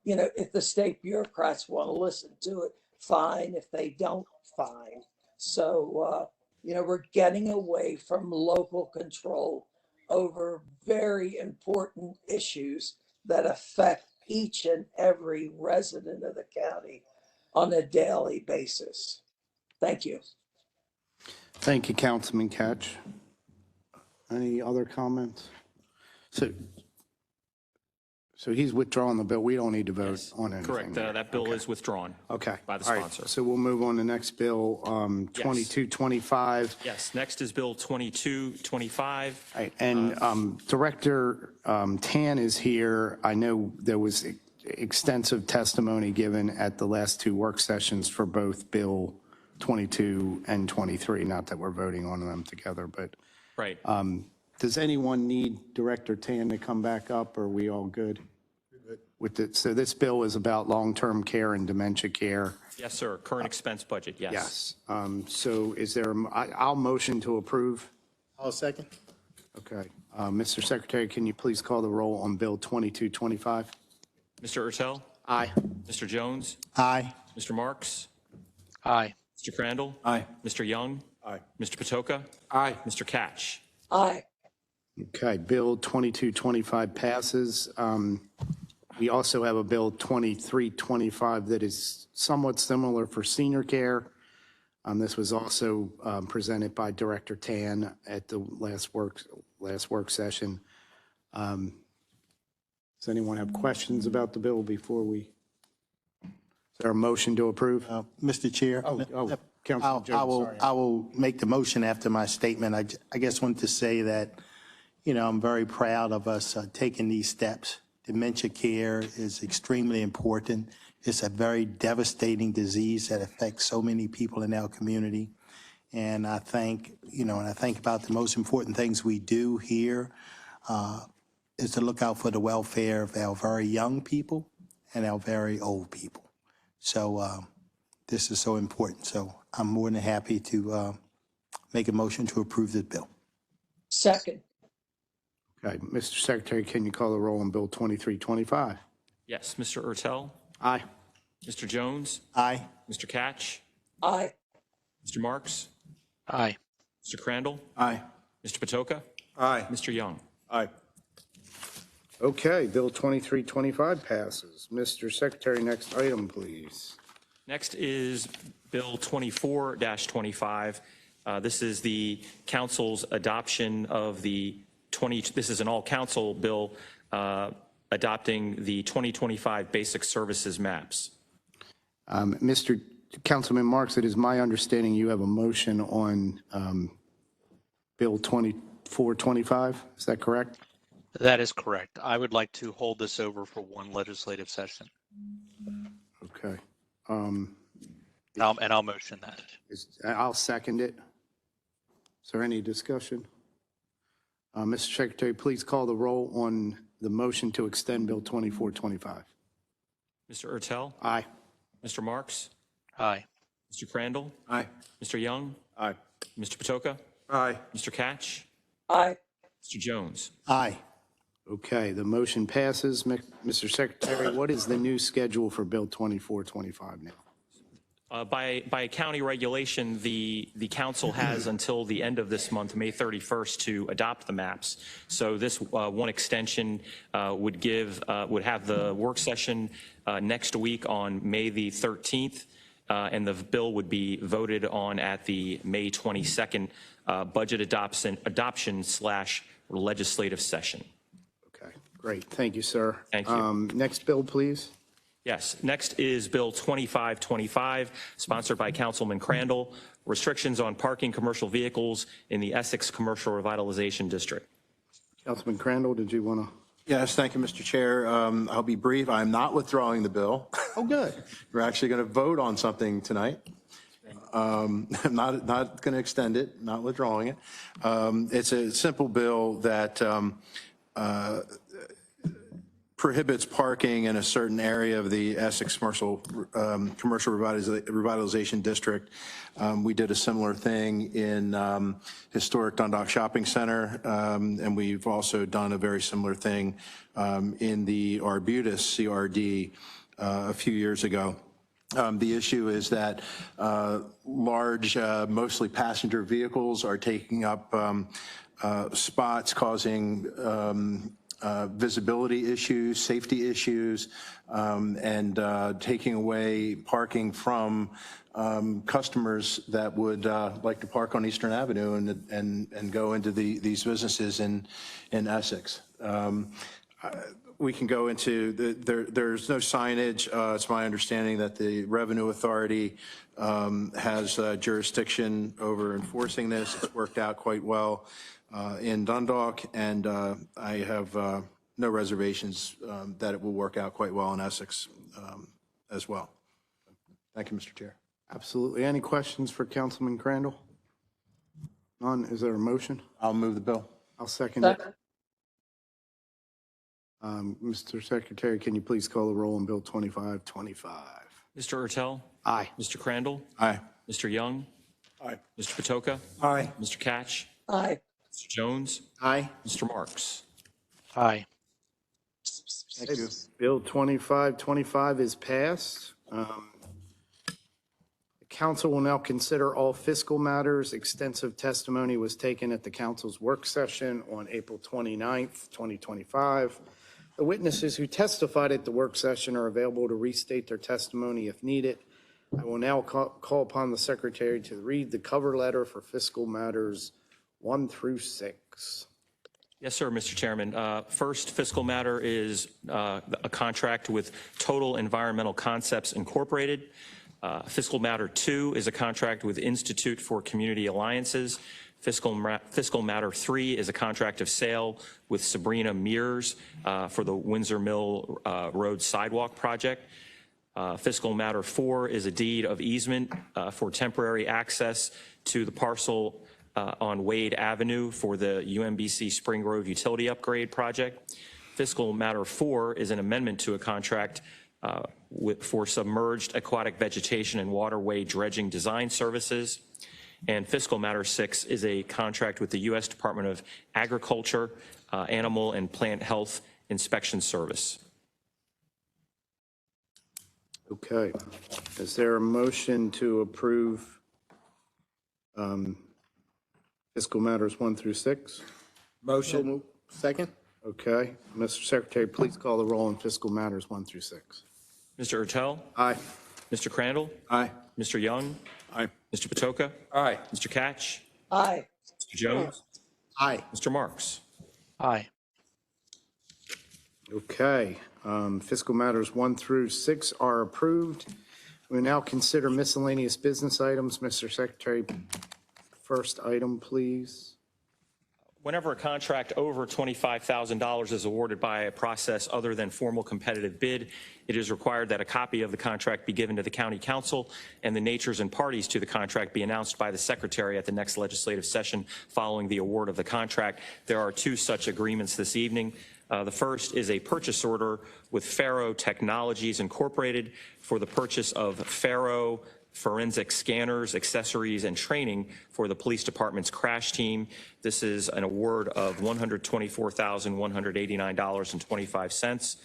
if the state bureaucrats want to listen to it, fine. If they don't, fine. So, we're getting away from local control over very important issues that affect each and every resident of the county on a daily basis. Thank you. Thank you, Councilman Catch. Any other comments? So he's withdrawing the bill. We don't need to vote on anything. Correct. there. That bill is withdrawn. Okay. By the All right. sponsor. So we'll move on to the next bill, 2225. Yes, next is Bill 2225. Right, and Director Tan is here. I know there was extensive testimony given at the last 2 work sessions for both Bill 22 and 23, not that we're voting on them together, but Right. does anyone need Director Tan to come back up, or are we all good? With it? So this bill is about long-term care and dementia care. Yes, sir. Current expense budget, yes. Yes. So is there, I'll motion to approve. I'll second. Okay. Mr. Secretary, can you please call the roll on Bill 2225? Mr. Ertel? Aye. Mr. Jones? Aye. Mr. Marks? Aye. Mr. Crandall? Aye. Mr. Young? Aye. Mr. Patoka? Aye. Mr. Catch? Aye. Okay, Bill 2225 passes. We also have a Bill 2325 that is somewhat similar for senior care. This was also presented by Director Tan at the last work session. Does anyone have questions about the bill before we? Is there a motion to approve? Mr. Chair. Councilman Jones, sorry. I will make the motion after my statement. I just want to say that, I'm very proud of us taking these steps. Dementia care is extremely important. It's a very devastating disease that affects so many people in our community. And I think, about the most important things we do here is to look out for the welfare of our very young people and our very old people. So this is so important. So I'm more than happy to make a motion to approve this bill. Second. Okay, Mr. Secretary, can you call the roll on Bill 2325? Yes, Mr. Ertel, Aye. Mr. Jones, Aye. Mr. Catch, Aye. Mr. Marks, Aye. Mr. Crandall, Aye. Mr. Patoka, Aye. Mr. Young. Aye. Okay, Bill 2325 passes. Mr. Secretary, next item, please. Next is Bill 24-25. This is the council's adoption of this is an all-council bill adopting the 2025 basic services maps. Mr. Councilman Marks, it is my understanding you have a motion on Bill 2425. Is that correct? That is correct. I would like to hold this over for one legislative session. Okay. And I'll motion that. I'll second it. Is there any discussion? Mr. Secretary, please call the roll on the motion to extend Bill 2425. Mr. Ertel, Aye. Mr. Marks, Aye. Mr. Crandall, Aye. Mr. Young, Aye. Mr. Patoka, Aye. Mr. Catch, Aye. Mr. Jones. Aye. Okay, the motion passes. Mr. Secretary, what is the new schedule for Bill 2425 now? By county regulation, the council has until the end of this month, May 31st, to adopt the maps. So this one extension would have the work session next week on May the 13th, and the bill would be voted on at the May 22nd budget adoption/legislative session. Okay, great. Thank you, sir. Thank you. Next bill, please. Yes, next is Bill 2525, sponsored by Councilman Crandall, restrictions on parking commercial vehicles in the Essex Commercial Revitalization District. Councilman Crandall, did you want to? Yes, thank you, Mr. Chair. I'll be brief. I'm not withdrawing the bill. Oh, good. We're actually going to vote on something tonight. I'm not going to extend it, not withdrawing it. It's a simple bill that prohibits parking in a certain area of the Essex Commercial Revitalization District. We did a similar thing in historic Dundalk Shopping Center, and we've also done a very similar thing in the Arbutus CRD a few years ago. The issue is that large, mostly passenger vehicles are taking up spots, causing visibility issues, safety issues, and taking away parking from customers that would like to park on Eastern Avenue and go into these businesses in Essex. We can go into, there's no signage. It's my understanding that the Revenue Authority has jurisdiction over enforcing this. It's worked out quite well in Dundalk, and I have no reservations that it will work out quite well in Essex as well. Thank you, Mr. Chair. Absolutely. Any questions for Councilman Crandall? None. Is there a motion? I'll move the bill. I'll second it. Second. Mr. Secretary, can you please call the roll on Bill 2525? Mr. Ertel, Aye. Mr. Crandall, Aye. Mr. Young, Aye. Mr. Patoka, Aye. Mr. Catch, Aye. Mr. Jones, Aye. Mr. Marks. Aye. Thank you. Bill 2525 is passed. The council will now consider all fiscal matters. Extensive testimony was taken at the council's work session on April 29th, 2025. The witnesses who testified at the work session are available to restate their testimony if needed. I will now call upon the secretary to read the cover letter for fiscal matters 1 through 6. Yes, sir, Mr. Chairman. First fiscal matter is a contract with Total Environmental Concepts Incorporated. Fiscal matter 2 is a contract with Institute for Community Alliances. Fiscal matter 3 is a contract of sale with Sabrina Mears for the Windsor Mill Road Sidewalk Project. Fiscal matter 4 is a deed of easement for temporary access to the parcel on Wade Avenue for the UMBC Spring Grove Utility Upgrade Project. Fiscal matter 4 is an amendment to a contract for submerged aquatic vegetation and waterway dredging design services. And Fiscal Matter 6 is a contract with the U.S. Department of Agriculture, Animal and Plant Health Inspection Service. Okay. Is there a motion to approve fiscal matters 1 through 6? Motion. Second? Okay. Mr. Secretary, please call the roll on fiscal matters 1 through 6. Mr. Ertel, Aye. Mr. Crandall, Aye. Mr. Young, Aye. Mr. Patoka, Aye. Mr. Catch, Aye. Mr. Jones, Aye. Mr. Marks. Aye. Okay. Fiscal matters 1 through 6 are approved. We now consider miscellaneous business items. Mr. Secretary, first item, please. Whenever a contract over $25,000 is awarded by a process other than formal competitive bid, it is required that a copy of the contract be given to the county council and the natures and parties to the contract be announced by the secretary at the next legislative session following the award of the contract. There are 2 such agreements this evening. The first is a purchase order with Faro Technologies Incorporated for the purchase of Faro forensic scanners, accessories, and training for the police department's crash team. This is an award of $124,189.25.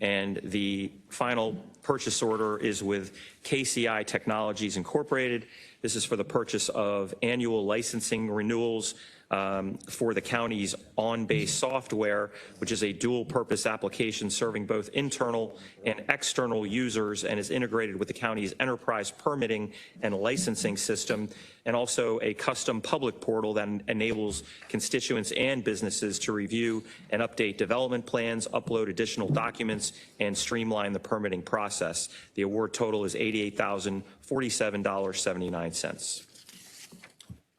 And the final purchase order is with KCI Technologies Incorporated. This is for the purchase of annual licensing renewals for the county's on-base software, which is a dual-purpose application serving both internal and external users and is integrated with the county's enterprise permitting and licensing system, and also a custom public portal that enables constituents and businesses to review and update development plans, upload additional documents, and streamline the permitting process. The award total is $88,047.79.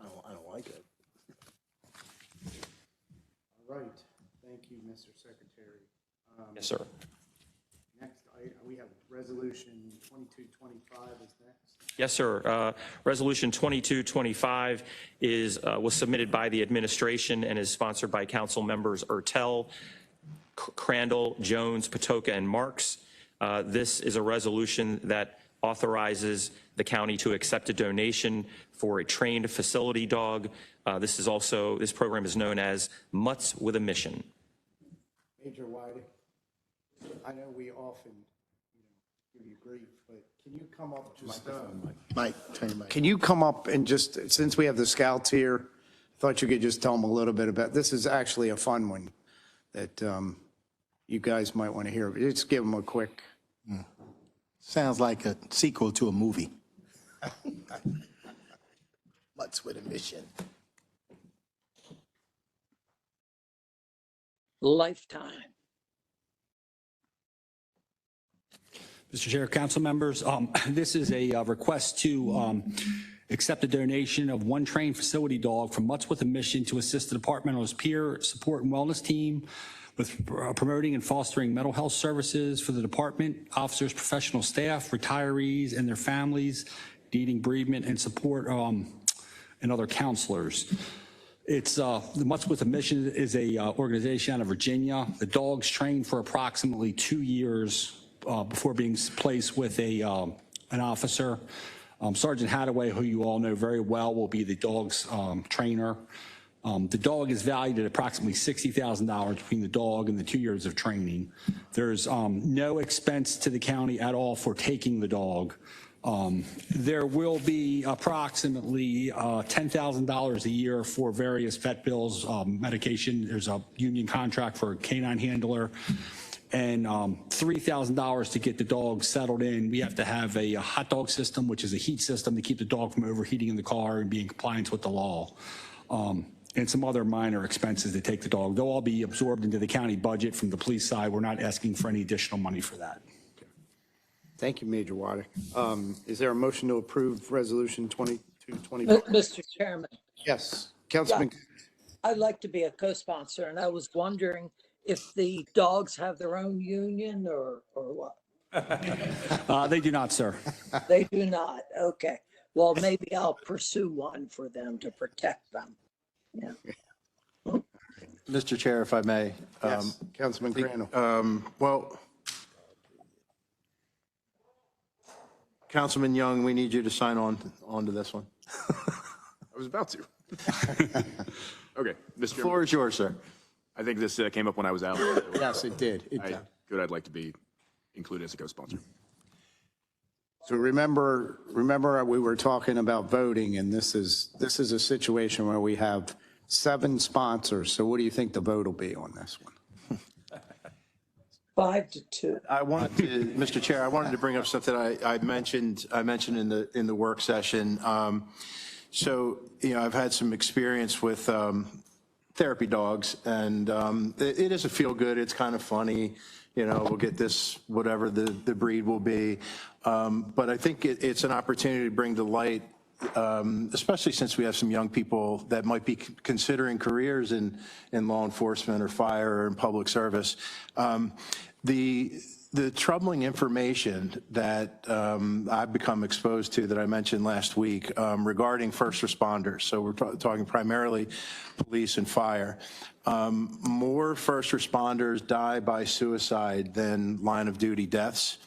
I don't like it. All right. Thank you, Mr. Secretary. Yes, sir. Next, we have Resolution 2225 is next. Yes, sir. Resolution 2225 was submitted by the administration and is sponsored by council members Ertel, Crandall, Jones, Patoka, and Marks. This is a resolution that authorizes the county to accept a donation for a trained facility dog. This program is known as Mutts with a Mission. Major Whiting, I know we often give you grief, but can you come up just, Mike, turn your mic. can you come up and just, since we have the scouts here, thought you could just tell them a little bit about, this is actually a fun one that you guys might want to hear. Just give them a quick. Sounds like a sequel to a movie. Mutts with a Mission. Lifetime. Mr. Chair, council members, this is a request to accept a donation of 1 trained facility dog from Mutts with a Mission to assist the department on its peer support and wellness team with promoting and fostering mental health services for the department, officers, professional staff, retirees, and their families needing bereavement and support, and other counselors. It's the Mutts with a Mission is a organization out of Virginia. The dog's trained for approximately 2 years before being placed with an officer. Sergeant Hadaway, who you all know very well, will be the dog's trainer. The dog is valued at approximately $60,000 between the dog and the 2 years of training. There's no expense to the county at all for taking the dog. There will be approximately $10,000 a year for various vet bills, medication. There's a union contract for a canine handler, and $3,000 to get the dog settled in. We have to have a hot dog system, which is a heat system to keep the dog from overheating in the car and be in compliance with the law. And some other minor expenses to take the dog. They'll all be absorbed into the county budget from the police side. We're not asking for any additional money for that. Thank you, Major Whiting. Is there a motion to approve Resolution 2225? Mr. Chairman, Yes, Councilman. I'd like to be a co-sponsor, and I was wondering if the dogs have their own union or what? They do not, sir. They do not. Okay. Well, maybe I'll pursue one for them to protect them. Yeah. Mr. Chair, if I may. Yes, Councilman Crandall. Well, Councilman Young, we need you to sign on to this one. I was about to. Okay, Mr. The Chairman, floor is yours, sir. I think this came up when I was out. Yes, it did. It did. Good, I'd like to be included as a co-sponsor. So remember, we were talking about voting, and this is a situation where we have 7 sponsors. So what do you think the vote will be on this one? 5-2. I wanted to, Mr. Chair, I wanted to bring up something I mentioned in the work session. So, I've had some experience with therapy dogs, and it doesn't feel good. It's kind of funny. We'll get this, whatever the breed will be. But I think it's an opportunity to bring to light, especially since we have some young people that might be considering careers in law enforcement or fire or in public service. The troubling information that I've become exposed to that I mentioned last week regarding first responders, so we're talking primarily police and fire, more first responders die by suicide than line of duty deaths.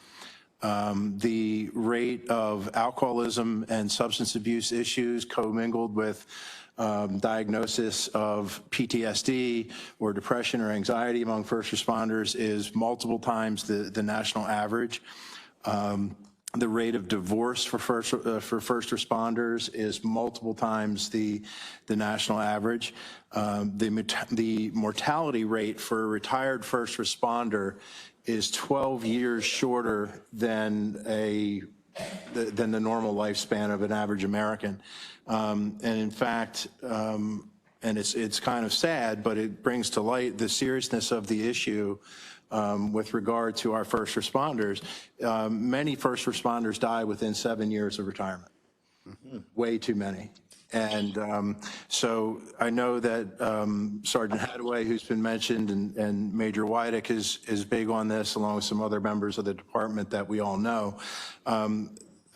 The rate of alcoholism and substance abuse issues commingled with diagnosis of PTSD or depression or anxiety among first responders is multiple times the national average. The rate of divorce for first responders is multiple times the national average. The mortality rate for a retired first responder is 12 years shorter than the normal lifespan of an average American. And in fact, and it's kind of sad, but it brings to light the seriousness of the issue with regard to our first responders. Many first responders die within 7 years of retirement. Way too many. And so I know that Sergeant Hadaway, who's been mentioned, and Major Wydick is big on this, along with some other members of the department that we all know.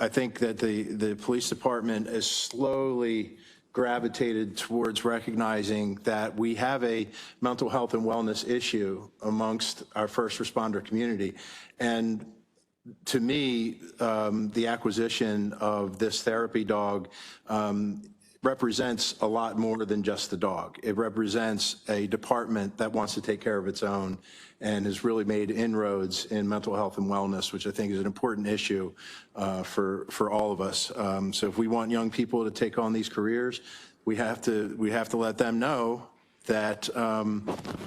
I think that the police department is slowly gravitated towards recognizing that we have a mental health and wellness issue amongst our first responder community. And to me, the acquisition of this therapy dog represents a lot more than just the dog. It represents a department that wants to take care of its own and has really made inroads in mental health and wellness, which I think is an important issue for all of us. So if we want young people to take on these careers, we have to let them know that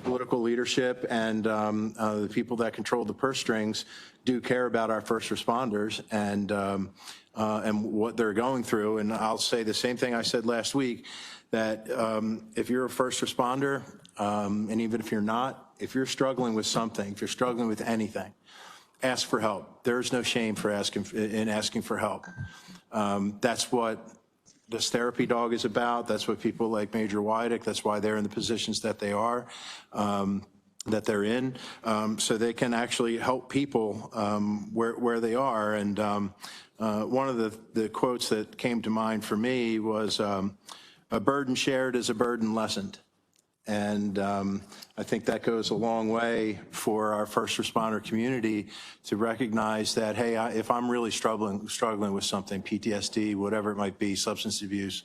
political leadership and the people that control the purse strings do care about our first responders and what they're going through. And I'll say the same thing I said last week, that if you're a first responder, and even if you're not, if you're struggling with something, if you're struggling with anything, ask for help. There's no shame for asking for help. That's what this therapy dog is about. That's what people like Major Wydick, that's why they're in the positions that they are, that they're in, so they can actually help people where they are. And one of the quotes that came to mind for me was, a burden shared is a burden lessened. And I think that goes a long way for our first responder community to recognize that, hey, if I'm really struggling with something, PTSD, whatever it might be, substance abuse,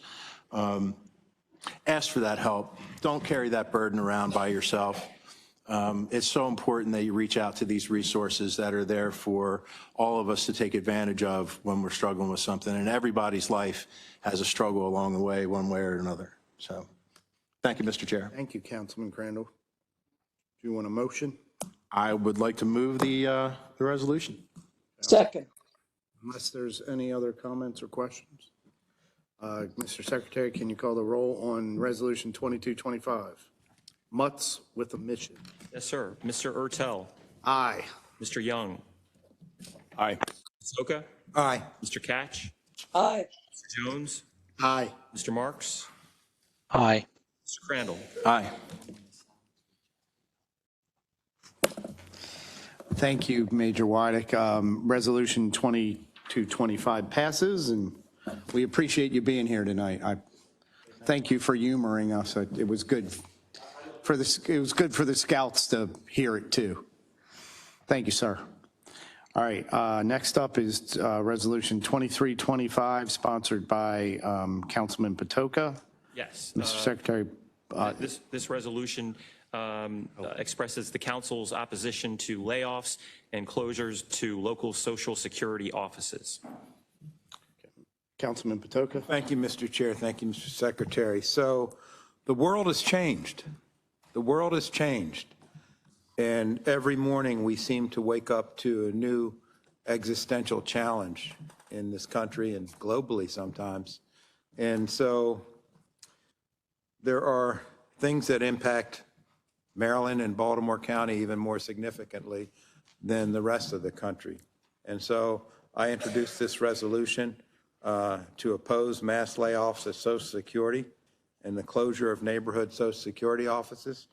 ask for that help. Don't carry that burden around by yourself. It's so important that you reach out to these resources that are there for all of us to take advantage of when we're struggling with something. And everybody's life has a struggle along the way, one way or another. So thank you, Mr. Chair. Thank you, Councilman Crandall. Do you want a motion? I would like to move the resolution. Second. Unless there's any other comments or questions. Mr. Secretary, can you call the roll on Resolution 2225? Mutz with a mission. Yes, sir. Mr. Ertel. Aye. Mr. Young. Aye. Soka. Aye. Mr. Catch. Aye. Mr. Jones. Aye. Mr. Marks. Aye. Mr. Crandall. Aye. Thank you, Major Wydick. Resolution 2225 passes, and we appreciate you being here tonight. I thank you for humoring us. It was good for the scouts to hear it too. Thank you, sir. All right, next up is Resolution 2325, sponsored by Councilman Patoka. Yes. Mr. Secretary. This resolution expresses the council's opposition to layoffs and closures to local social security offices. Councilman Patoka. Thank you, Mr. Chair. Thank you, Mr. Secretary. So the world has changed. The world has changed. And every morning we seem to wake up to a new existential challenge in this country and globally sometimes. And so there are things that impact Maryland and Baltimore County even more significantly than the rest of the country. And so I introduced this resolution to oppose mass layoffs at Social Security and the closure of neighborhood Social Security offices.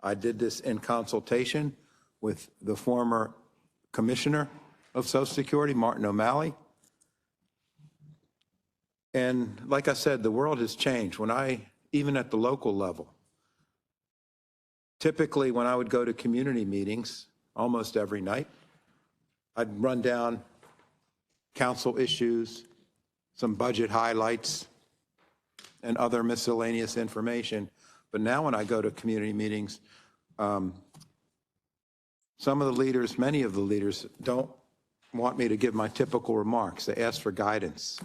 I did this in consultation with the former Commissioner of Social Security, Martin O'Malley. And like I said, the world has changed. Even at the local level, typically when I would go to community meetings, almost every night, I'd run down council issues, some budget highlights, and other miscellaneous information. But now when I go to community meetings, some of the leaders, many of the leaders, don't want me to give my typical remarks. They ask for guidance.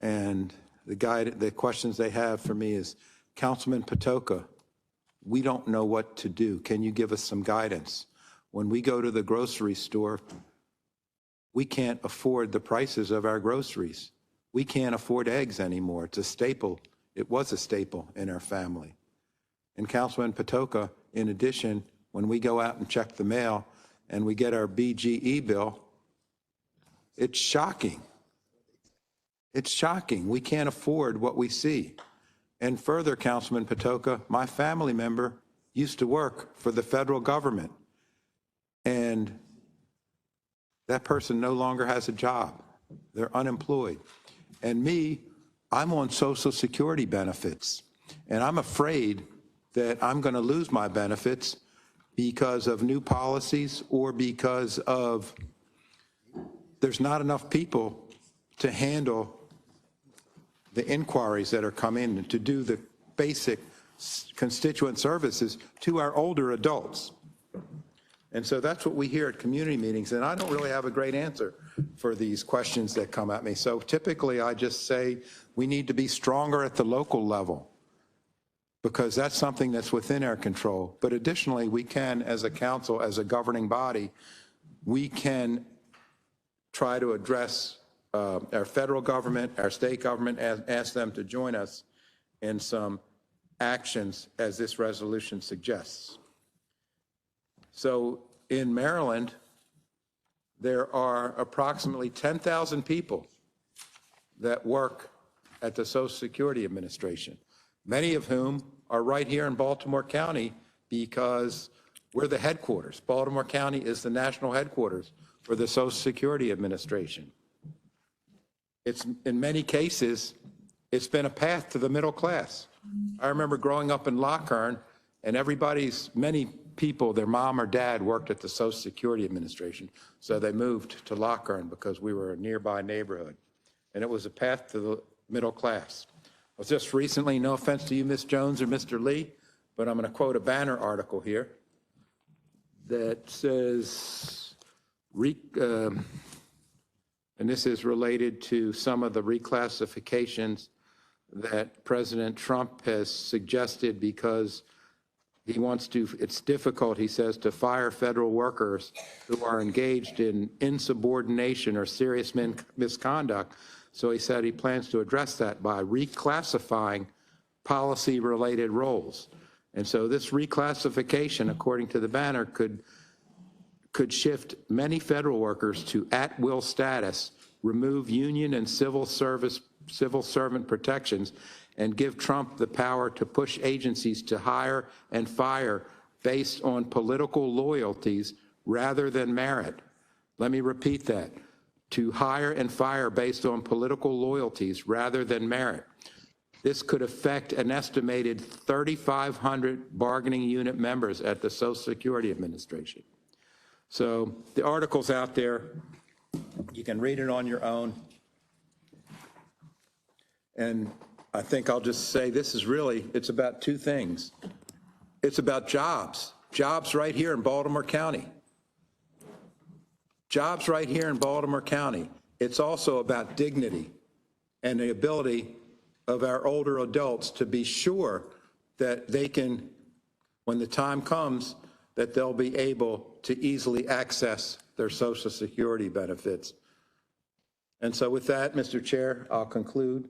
And the questions they have for me is, Councilman Patoka, we don't know what to do. Can you give us some guidance? When we go to the grocery store, we can't afford the prices of our groceries. We can't afford eggs anymore. It's a staple. It was a staple in our family. And Councilman Patoka, in addition, when we go out and check the mail and we get our BGE bill, it's shocking. It's shocking. We can't afford what we see. And further, Councilman Patoka, my family member used to work for the federal government. And that person no longer has a job. They're unemployed. And me, I'm on Social Security benefits. And I'm afraid that I'm going to lose my benefits because of new policies or because of there's not enough people to handle the inquiries that are coming in to do the basic constituent services to our older adults. And so that's what we hear at community meetings, and I don't really have a great answer for these questions that come at me. So typically I just say we need to be stronger at the local level because that's something that's within our control. But additionally, we can, as a council, as a governing body, we can try to address our federal government, our state government, ask them to join us in some actions as this resolution suggests. So in Maryland, there are approximately 10,000 people that work at the Social Security Administration, many of whom are right here in Baltimore County because we're the headquarters. Baltimore County is the national headquarters for the Social Security Administration. It's, in many cases, it's been a path to the middle class. I remember growing up in Lockern, and many people, their mom or dad worked at the Social Security Administration, so they moved to Lockern because we were a nearby neighborhood. And it was a path to the middle class. I was just recently, no offense to you, Ms. Jones or Mr. Lee, but I'm going to quote a Banner article here that says, and this is related to some of the reclassifications that President Trump has suggested because he wants to, it's difficult, he says, to fire federal workers who are engaged in insubordination or serious misconduct. So he said he plans to address that by reclassifying policy-related roles. And so this reclassification, according to the Banner, could shift many federal workers to at-will status, remove union and civil servant protections, and give Trump the power to push agencies to hire and fire based on political loyalties rather than merit. Let me repeat that. To hire and fire based on political loyalties rather than merit. This could affect an estimated 3,500 bargaining unit members at the Social Security Administration. So the article's out there. You can read it on your own. And I think I'll just say this is really, it's about two things. It's about jobs, jobs right here in Baltimore County. Jobs right here in Baltimore County. It's also about dignity and the ability of our older adults to be sure that they can, when the time comes, that they'll be able to easily access their Social Security benefits. And so with that, Mr. Chair, I'll conclude.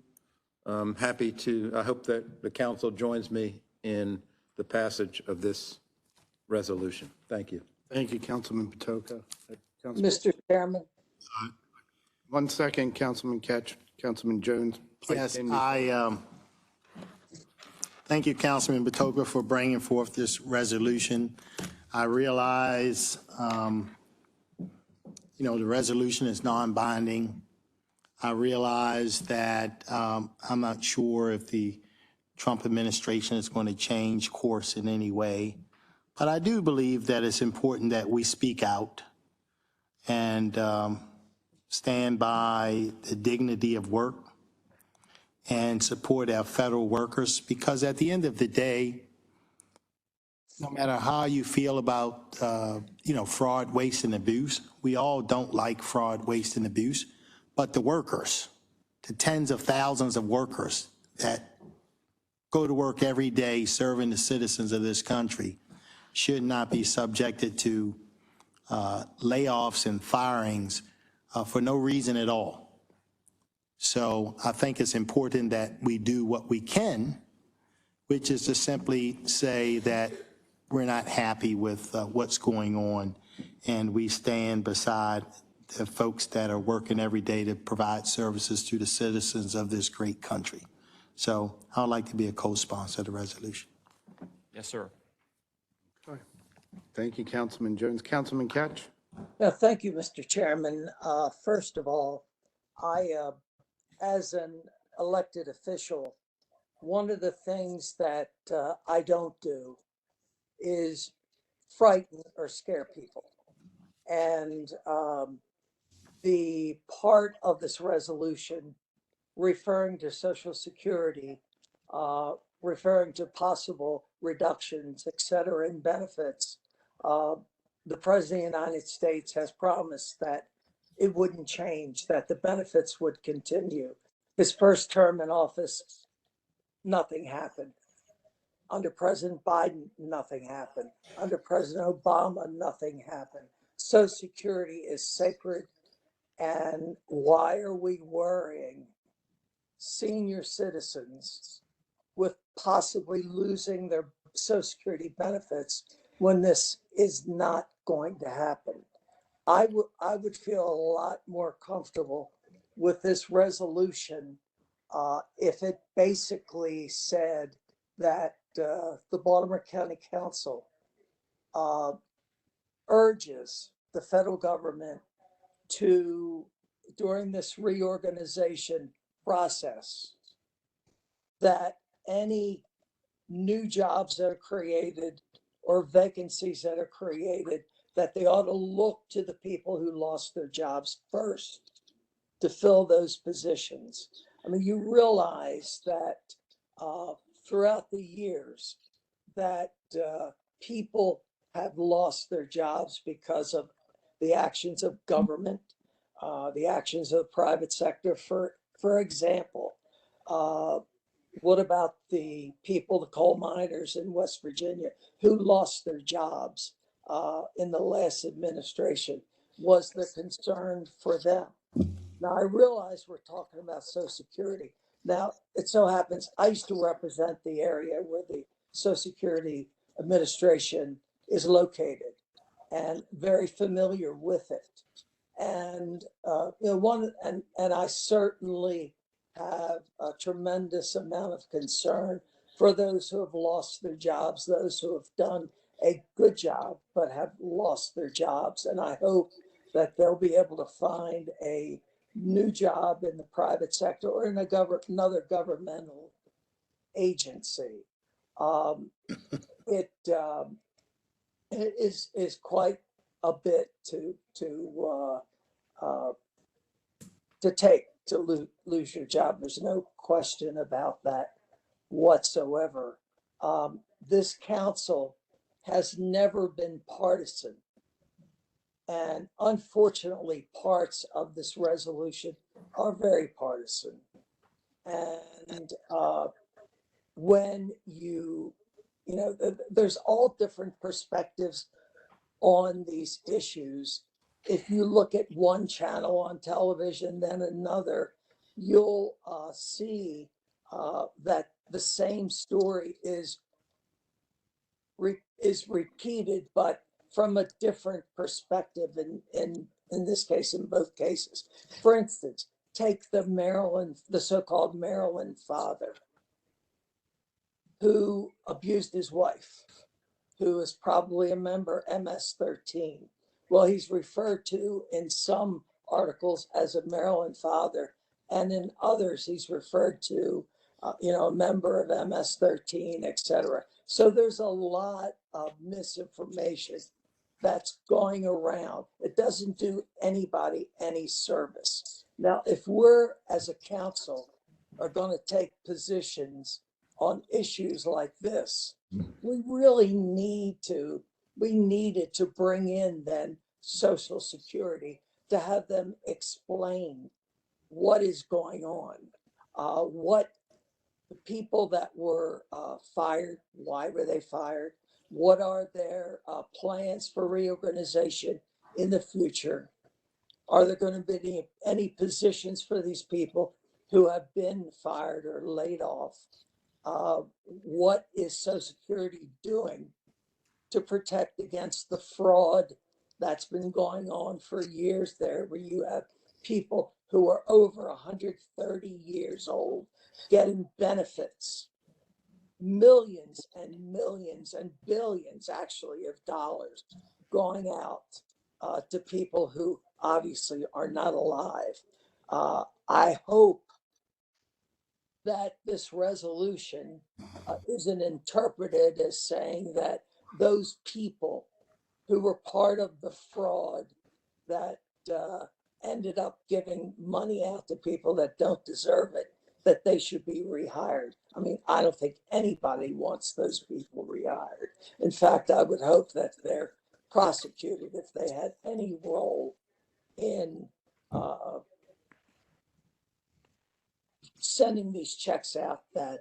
I'm happy to, I hope that the council joins me in the passage of this resolution. Thank you. Thank you, Councilman Patoka. Mr. Chairman, 1 second, Councilman Ketch, Councilman Jones. Yes, thank you, Councilman Batoga, for bringing forth this resolution. I realize, the resolution is non-binding. I realize that I'm not sure if the Trump administration is going to change course in any way, but I do believe that it's important that we speak out and stand by the dignity of work and support our federal workers, because at the end of the day, no matter how you feel about, fraud, waste, and abuse, we all don't like fraud, waste, and abuse, but the workers, the tens of thousands of workers that go to work every day serving the citizens of this country should not be subjected to layoffs and firings for no reason at all. So I think it's important that we do what we can, which is to simply say that we're not happy with what's going on, and we stand beside the folks that are working every day to provide services to the citizens of this great country. So I'd like to be a co-sponsor of the resolution. Yes, sir. Thank you, Councilman Jones. Councilman Ketch? thank you, Mr. Chairman. First of all, as an elected official, one of the things that I don't do is frighten or scare people. And the part of this resolution referring to Social Security, referring to possible reductions, et cetera, in benefits, the President of the United States has promised that it wouldn't change, that the benefits would continue. His first term in office, nothing happened. Under President Biden, nothing happened. Under President Obama, nothing happened. Social Security is sacred. And why are we worrying senior citizens with possibly losing their Social Security benefits when this is not going to happen? I would feel a lot more comfortable with this resolution if it basically said that the Baltimore County Council urges the federal government to, during this reorganization process, that any new jobs that are created or vacancies that are created, that they ought to look to the people who lost their jobs first to fill those positions. I mean, you realize that throughout the years that people have lost their jobs because of the actions of government, the actions of the private sector. For example, what about the people, the coal miners in West Virginia who lost their jobs in the last administration? Was the concern for them? Now, I realize we're talking about Social Security. Now, it so happens I used to represent the area where the Social Security Administration is located and very familiar with it. And, and I certainly have a tremendous amount of concern for those who have lost their jobs, those who have done a good job but have lost their jobs. And I hope that they'll be able to find a new job in the private sector or in another governmental agency. It is quite a bit to take to lose your job. There's no question about that whatsoever. This council has never been partisan. And unfortunately, parts of this resolution are very partisan. And when there's all different perspectives on these issues. If you look at one channel on television, then another, you'll see that the same story is repeated, but from a different perspective. In this case, in both cases, for instance, take the so-called Maryland father who abused his wife, who is probably a member MS-13. Well, he's referred to in some articles as a Maryland father, and in others he's referred to, a member of MS-13, et cetera. So there's a lot of misinformation that's going around. It doesn't do anybody any service. Now, if we're, as a council, are going to take positions on issues like this, we really needed to bring in then Social Security to have them explain what is going on, what the people that were fired, why were they fired, what are their plans for reorganization in the future, are there going to be any positions for these people who have been fired or laid off? What is Social Security doing to protect against the fraud that's been going on for years there, where you have people who are over 130 years old getting benefits, millions and millions and billions actually of dollars going out to people who obviously are not alive. I hope that this resolution isn't interpreted as saying that those people who were part of the fraud that ended up giving money out to people that don't deserve it, that they should be rehired. I mean, I don't think anybody wants those people rehired. In fact, I would hope that they're prosecuted if they had any role in sending these checks out that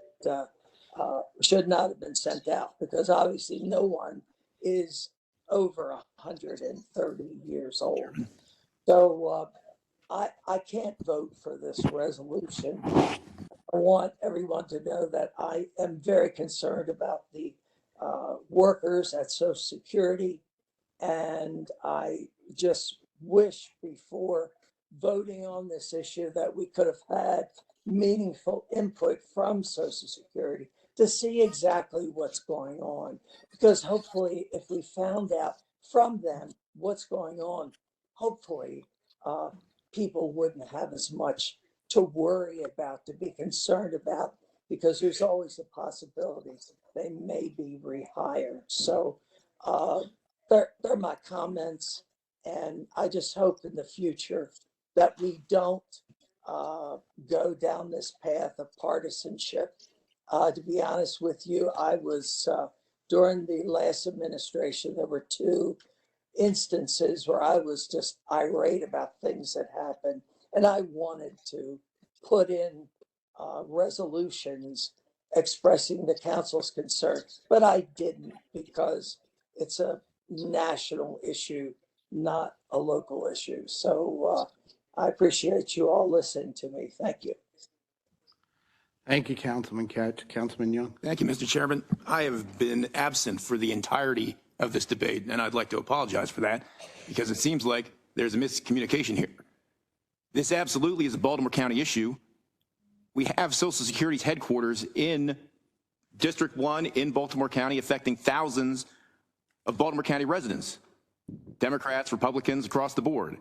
should not have been sent out, because obviously no one is over 130 years old. So I can't vote for this resolution. I want everyone to know that I am very concerned about the workers at Social Security, and I just wish before voting on this issue that we could have had meaningful input from Social Security to see exactly what's going on. Because hopefully, if we found out from them what's going on, hopefully people wouldn't have as much to worry about, to be concerned about, because there's always a possibility they may be rehired. So they're my comments, and I just hope in the future that we don't go down this path of partisanship. To be honest with you, I was, during the last administration, there were 2 instances where I was just irate about things that happened, and I wanted to put in resolutions expressing the council's concern, but I didn't, because it's a national issue, not a local issue. So I appreciate you all listening to me. Thank you. Thank you, Councilman Katz. Councilman Young. Thank you, Mr. Chairman. I have been absent for the entirety of this debate, and I'd like to apologize for that, because it seems like there's a miscommunication here. This absolutely is a Baltimore County issue. We have Social Security's headquarters in District 1 in Baltimore County, affecting thousands of Baltimore County residents, Democrats, Republicans, across the board.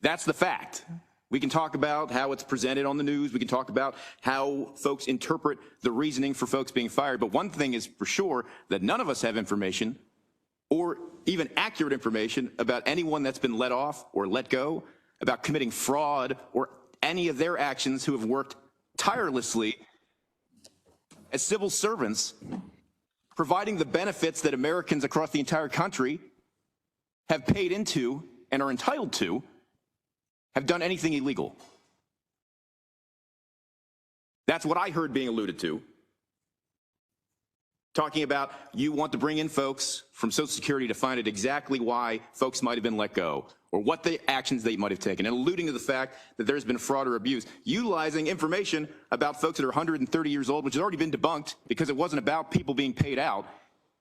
That's the fact. We can talk about how it's presented on the news. We can talk about how folks interpret the reasoning for folks being fired. But one thing is for sure, that none of us have information or even accurate information about anyone that's been let off or let go, about committing fraud or any of their actions who have worked tirelessly as civil servants, providing the benefits that Americans across the entire country have paid into and are entitled to, have done anything illegal. That's what I heard being alluded to. Talking about you want to bring in folks from Social Security to find out exactly why folks might have been let go or what the actions they might have taken, and alluding to the fact that there's been fraud or abuse, utilizing information about folks that are 130 years old, which has already been debunked because it wasn't about people being paid out.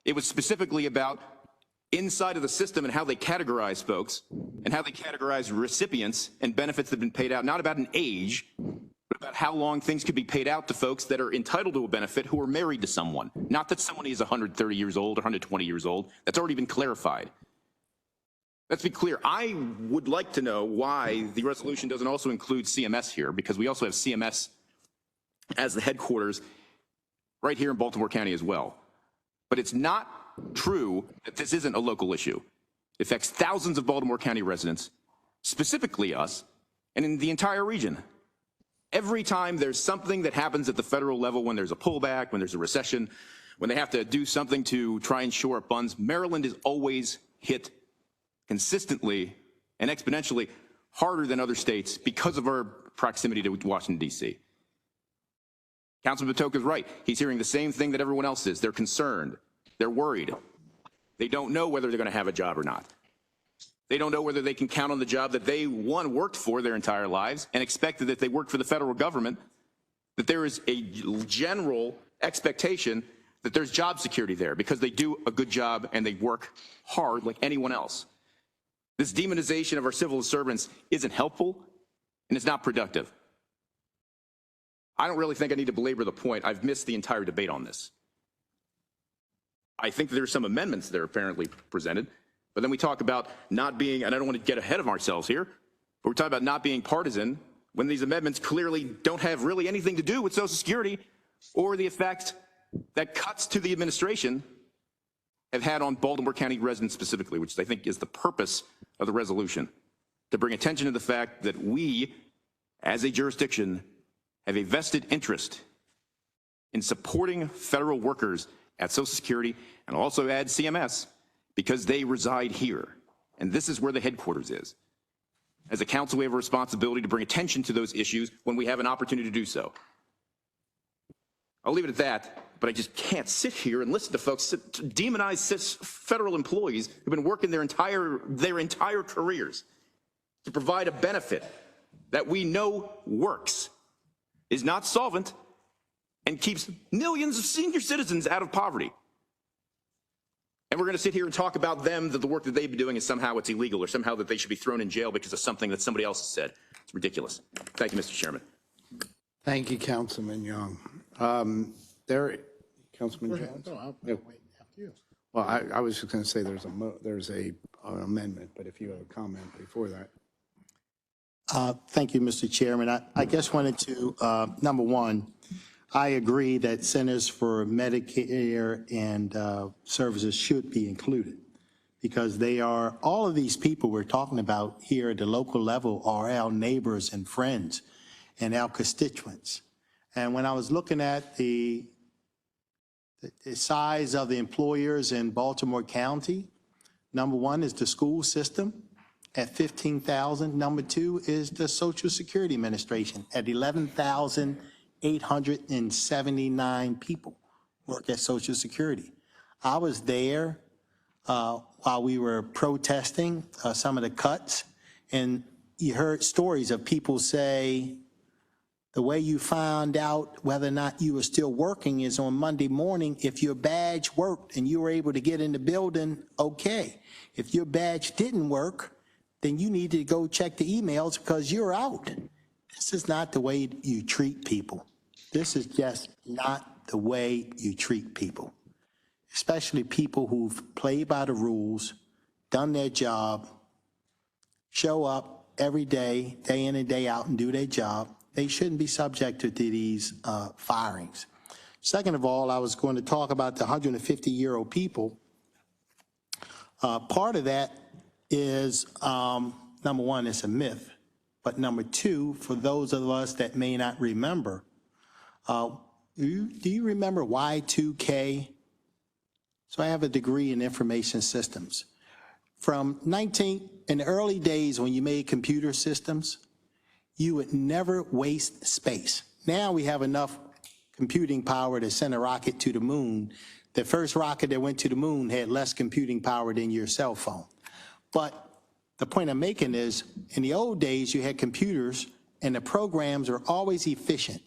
It was specifically about inside of the system and how they categorize folks and how they categorize recipients and benefits that have been paid out, not about an age, but about how long things could be paid out to folks that are entitled to a benefit who are married to someone. Not that someone is 130 years old or 120 years old. That's already been clarified. Let's be clear. I would like to know why the resolution doesn't also include CMS here, because we also have CMS as the headquarters right here in Baltimore County as well. But it's not true that this isn't a local issue. It affects thousands of Baltimore County residents, specifically us, and in the entire region. Every time there's something that happens at the federal level, when there's a pullback, when there's a recession, when they have to do something to try and shore up funds, Maryland is always hit consistently and exponentially harder than other states because of our proximity to Washington, D.C. Councilman Patoka is right. He's hearing the same thing that everyone else is. They're concerned. They're worried. They don't know whether they're going to have a job or not. They don't know whether they can count on the job that they, one, worked for their entire lives and expected that they worked for the federal government, that there is a general expectation that there's job security there because they do a good job and they work hard like anyone else. This demonization of our civil servants isn't helpful and it's not productive. I don't really think I need to belabor the point. I've missed the entire debate on this. I think there's some amendments that are apparently presented, but then we talk about not being, and I don't want to get ahead of ourselves here, but we're talking about not being partisan when these amendments clearly don't have really anything to do with Social Security or the effect that cuts to the administration have had on Baltimore County residents specifically, which I think is the purpose of the resolution, to bring attention to the fact that we, as a jurisdiction, have a vested interest in supporting federal workers at Social Security and also add CMS because they reside here. And this is where the headquarters is. As a council, we have a responsibility to bring attention to those issues when we have an opportunity to do so. I'll leave it at that, but I just can't sit here and listen to folks demonize federal employees who've been working their entire careers to provide a benefit that we know works, is not solvent, and keeps millions of senior citizens out of poverty. And we're going to sit here and talk about them, that the work that they've been doing is somehow it's illegal or somehow that they should be thrown in jail because of something that somebody else has said. It's ridiculous. Thank you, Mr. Chairman. Thank you, Councilman Young. Councilman Jones? No, No. wait after you. Well, I was just going to say there's an amendment, but if you have a comment before that. Thank you, Mr. Chairman. I just wanted to, number one, I agree that Centers for Medicare and Services should be included because they are, all of these people we're talking about here at the local level are our neighbors and friends and our constituents. And when I was looking at the size of the employers in Baltimore County, number one is the school system at 15,000. Number two is the Social Security Administration at 11,879 people work at Social Security. I was there while we were protesting some of the cuts, and you heard stories of people say, the way you found out whether or not you were still working is on Monday morning. If your badge worked and you were able to get in the building, okay. If your badge didn't work, then you need to go check the emails because you're out. This is not the way you treat people. This is just not the way you treat people, especially people who've played by the rules, done their job, show up every day, day in and day out, and do their job. They shouldn't be subjected to these firings. Second of all, I was going to talk about the 150-year-old people Part of that is, number one, it's a myth. But number two, for those of us that may not remember, do you remember Y2K? So I have a degree in information systems. In the early days when you made computer systems, you would never waste space. Now we have enough computing power to send a rocket to the moon. The first rocket that went to the moon had less computing power than your cell phone. But the point I'm making is, in the old days, you had computers and the programs are always efficient.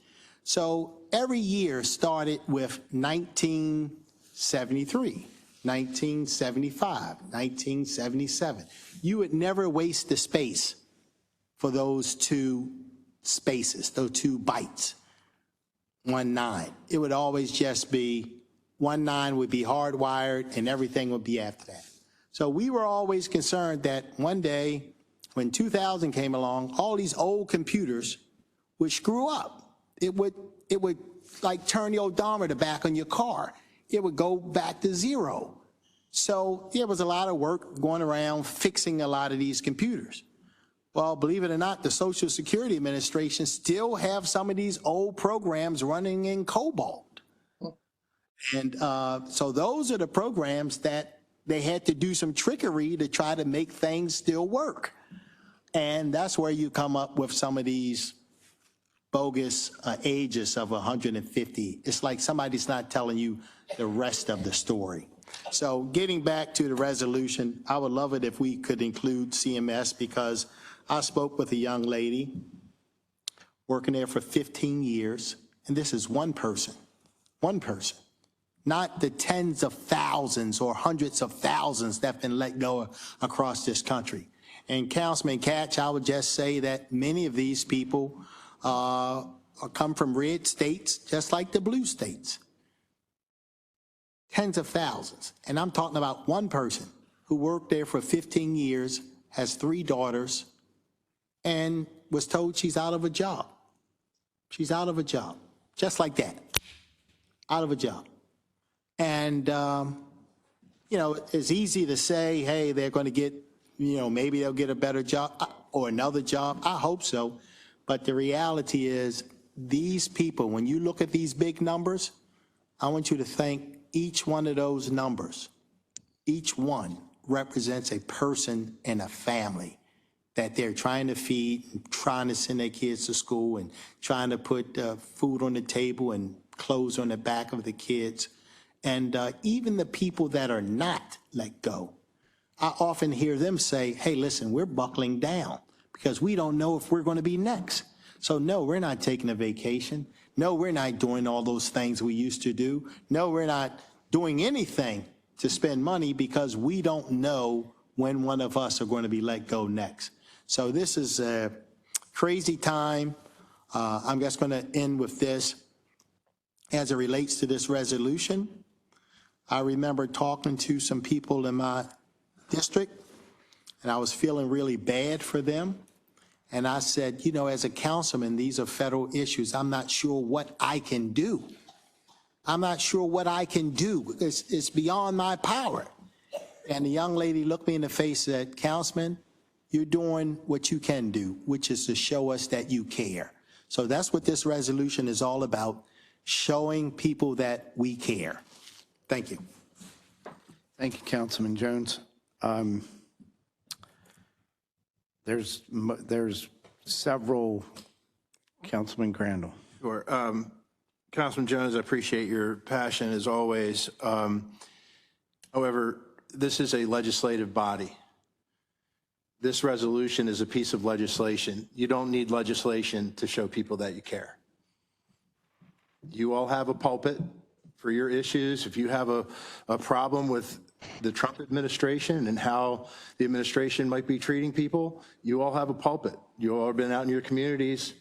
So every year started with 1973, 1975, 1977. You would never waste the space for those two spaces, those 2 bytes, 19. It would always just be 19 would be hardwired and everything would be after that. So we were always concerned that one day when 2000 came along, all these old computers would screw up. It would like turn the odometer back on your car. It would go back to 0. So there was a lot of work going around fixing a lot of these computers. Well, believe it or not, the Social Security Administration still have some of these old programs running in COBOL. And so those are the programs that they had to do some trickery to try to make things still work. And that's where you come up with some of these bogus ages of 150. It's like somebody's not telling you the rest of the story. So getting back to the resolution, I would love it if we could include CMS, because I spoke with a young lady working there for 15 years, and this is one person, not the tens of thousands or hundreds of thousands that have been let go across this country. And Councilman Katz, I would just say that many of these people come from red states, just like the blue states. Tens of thousands. And I'm talking about one person who worked there for 15 years, has 3 daughters, and was told she's out of a job. She's out of a job, just like that, out of a job. And, you know, it's easy to say, hey, they're going to get, you know, maybe they'll get a better job or another job. I hope so. But the reality is, these people, when you look at these big numbers, I want you to think each one of those numbers, each one represents a person and a family that they're trying to feed, and trying to send their kids to school, and trying to put food on the table and clothes on the back of the kids. And even the people that are not let go, I often hear them say, hey, listen, we're buckling down because we don't know if we're going to be next. So no, we're not taking a vacation. No, we're not doing all those things we used to do. No, we're not doing anything to spend money because we don't know when one of us are going to be let go next. So this is a crazy time. I'm just going to end with this. As it relates to this resolution, I remember talking to some people in my district, and I was feeling really bad for them. And I said, you know, as a councilman, these are federal issues. I'm not sure what I can do. I'm not sure what I can do. It's beyond my power. And the young lady looked me in the face and said, Councilman, you're doing what you can do, which is to show us that you care. So that's what this resolution is all about, showing people that we care. Thank you. Thank you, Councilman Jones. There's several. Councilman Crandall. Sure. Councilman Jones, I appreciate your passion as always. However, this is a legislative body. This resolution is a piece of legislation. You don't need legislation to show people that you care. You all have a pulpit for your issues. If you have a problem with the Trump administration and how the administration might be treating people, you all have a pulpit. You all have been out in your communities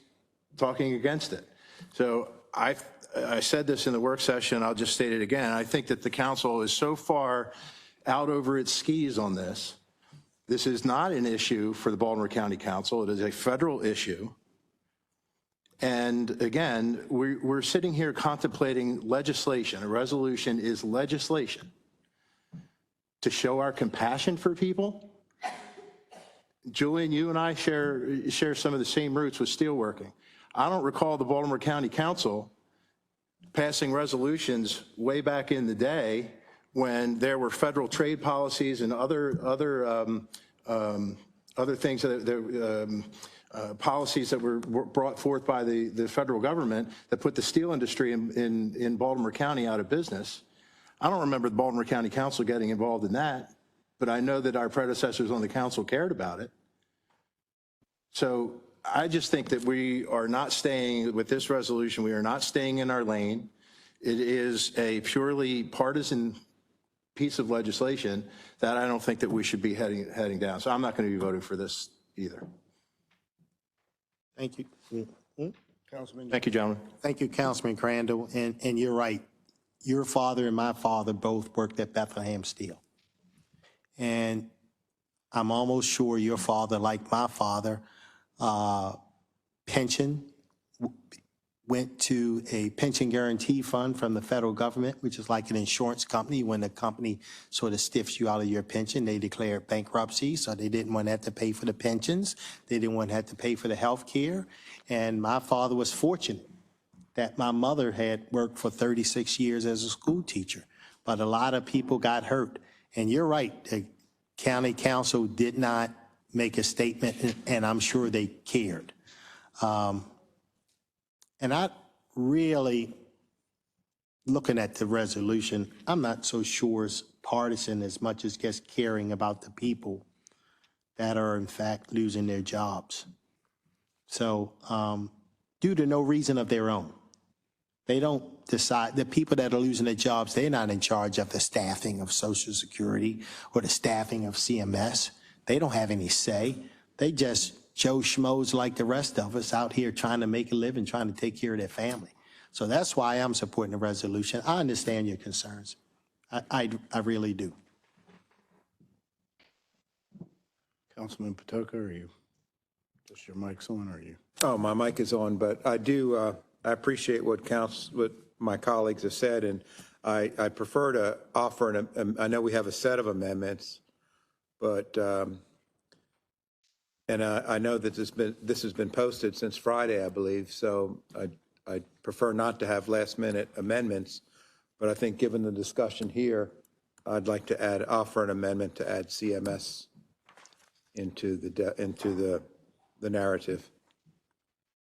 talking against it. So I said this in the work session, I'll just state it again. I think that the council is so far out over its skis on this. This is not an issue for the Baltimore County Council. It is a federal issue. And again, we're sitting here contemplating legislation. A resolution is legislation to show our compassion for people. Julian, you and I share some of the same roots with steelworking. I don't recall the Baltimore County Council passing resolutions way back in the day when there were federal trade policies and other things policies that were brought forth by the federal government that put the steel industry in Baltimore County out of business. I don't remember the Baltimore County Council getting involved in that, but I know that our predecessors on the council cared about it. So I just think that we are not staying with this resolution. We are not staying in our lane. It is a purely partisan piece of legislation that I don't think that we should be heading down. So I'm not going to be voting for this either. Thank you. Councilman. Thank you, gentlemen. Thank you, Councilman Crandall. And you're right. Your father and my father both worked at Bethlehem Steel. And I'm almost sure your father, like my father, pension went to a pension guarantee fund from the federal government, which is like an insurance company. When the company sort of stiffs you out of your pension, they declared bankruptcy, so they didn't want to have to pay for the pensions. They didn't want to have to pay for the health care. And my father was fortunate that my mother had worked for 36 years as a school teacher, but a lot of people got hurt. And you're right, the county council did not make a statement, and I'm sure they cared. And I really, looking at the resolution, I'm not so sure it's partisan as much as just caring about the people that are in fact losing their jobs. So due to no reason of their own, they don't decide, the people that are losing their jobs, they're not in charge of the staffing of Social Security or the staffing of CMS. They don't have any say. They just Joe Schmoes like the rest of us out here trying to make a living, trying to take care of their family. So that's why I'm supporting the resolution. I understand your concerns. I really do. Councilman Patoka, are you, just your mic's on, or are you? Oh, my mic is on, but I do, I appreciate what my colleagues have said, and I prefer to offer, I know we have a set of amendments, but, and I know that this has been posted since Friday, I believe, so I prefer not to have last-minute amendments, but I think given the discussion here, I'd like to offer an amendment to add CMS into the narrative.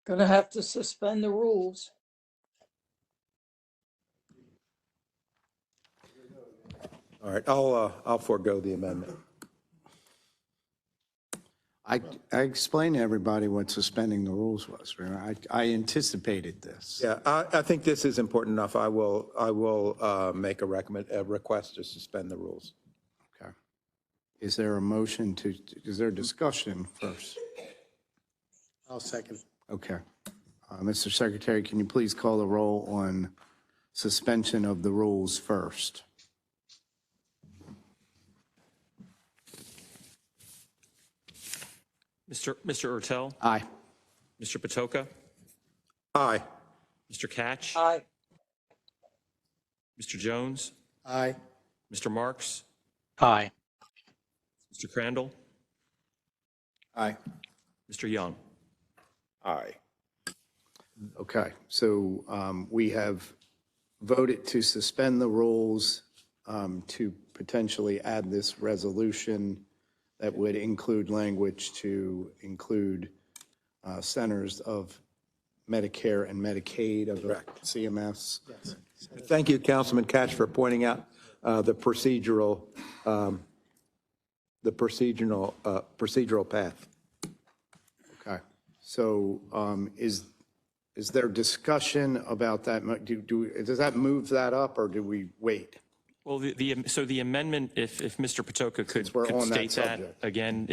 Gonna have to suspend the rules. All right, I'll forego the amendment. I explained to everybody what suspending the rules was. I anticipated this. Yeah, I think this is important enough. I will make a request to suspend the rules. Okay. Is there a motion is there discussion first? I'll second. Okay. Mr. Secretary, can you please call the roll on suspension of the rules first? Mr. Ertel, Aye. Mr. Patoka, Aye. Mr. Catch, Aye. Mr. Jones, Aye. Mr. Marks, Aye. Mr. Crandall, Aye. Mr. Young. Aye. Okay, so we have voted to suspend the rules to potentially add this resolution that would include language to include centers of Medicare and Medicaid of the CMS. Yes. Thank you, Councilman Catch, for pointing out the procedural path. Okay, so is there discussion about that? Does that move that up, or do we wait? Well, so the amendment, if Mr. Patoka could on that state that subject. again,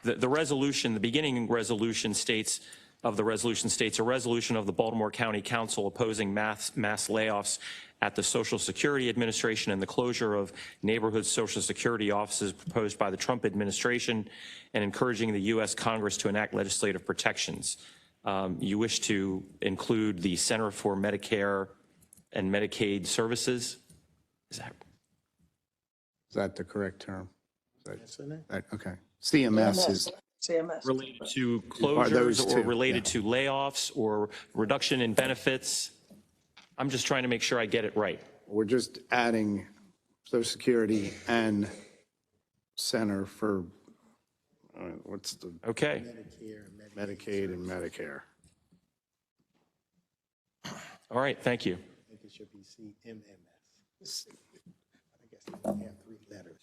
the resolution, the beginning resolution states, a resolution of the Baltimore County Council opposing mass layoffs at the Social Security Administration and the closure of neighborhood Social Security offices proposed by the Trump administration, and encouraging the U.S. Congress to enact legislative protections. You wish to include the Center for Medicare and Medicaid Services? Is that the correct term? Okay. CMS is, CMS. Related to those closures two, or related to layoffs or reduction in benefits? I'm just trying to make sure I get it right. we're just adding Social Security and Center for, what's the, Okay. Medicaid and Medicare. All right. Thank you. I think it should be CMMS. I guess you have 3 letters.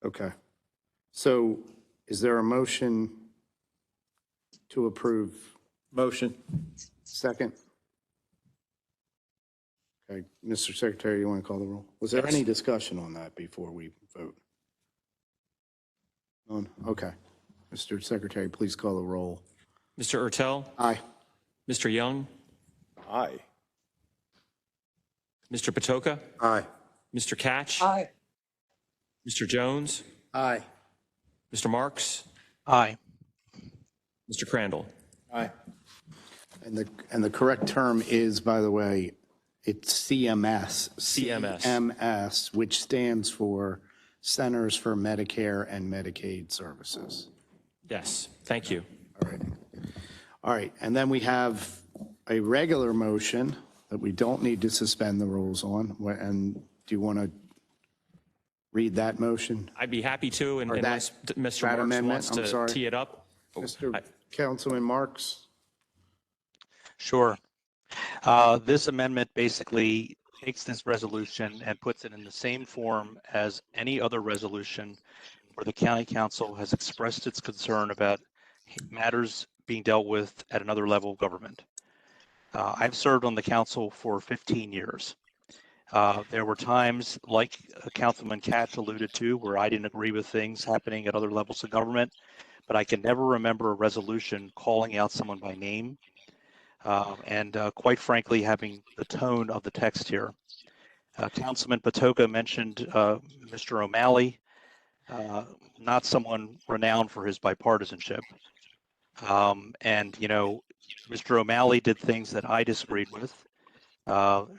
Okay. So is there a motion to approve? Motion. Second? Okay, Mr. Secretary, you want to call the roll? Was there Yes. any discussion on that before we vote? None? Okay. Mr. Secretary, please call the roll. Mr. Ertel, Aye. Mr. Young, Aye. Mr. Patoka, Aye. Mr. Catch, Aye. Mr. Jones, Aye. Mr. Marks, Aye. Mr. Crandall. Aye. And the correct term is, by the way, it's CMS. CMS. CMS, which stands for Centers for Medicare and Medicaid Services. Yes. Thank you. All right. All right, and then we have a regular motion that we don't need to suspend the rules on. And do you want to read that motion? I'd be happy to, and Or that- unless Mr. that Marks amendment, wants I'm to sorry. tee it up. Mr. Councilman Marks? Sure. This amendment basically takes this resolution and puts it in the same form as any other resolution where the county council has expressed its concern about matters being dealt with at another level of government. I've served on the council for 15 years. There were times, like Councilman Katz alluded to, where I didn't agree with things happening at other levels of government, but I can never remember a resolution calling out someone by name. And quite frankly, having the tone of the text here. Councilman Patoka mentioned Mr. O'Malley, not someone renowned for his bipartisanship. And, you know, Mr. O'Malley did things that I disagreed with,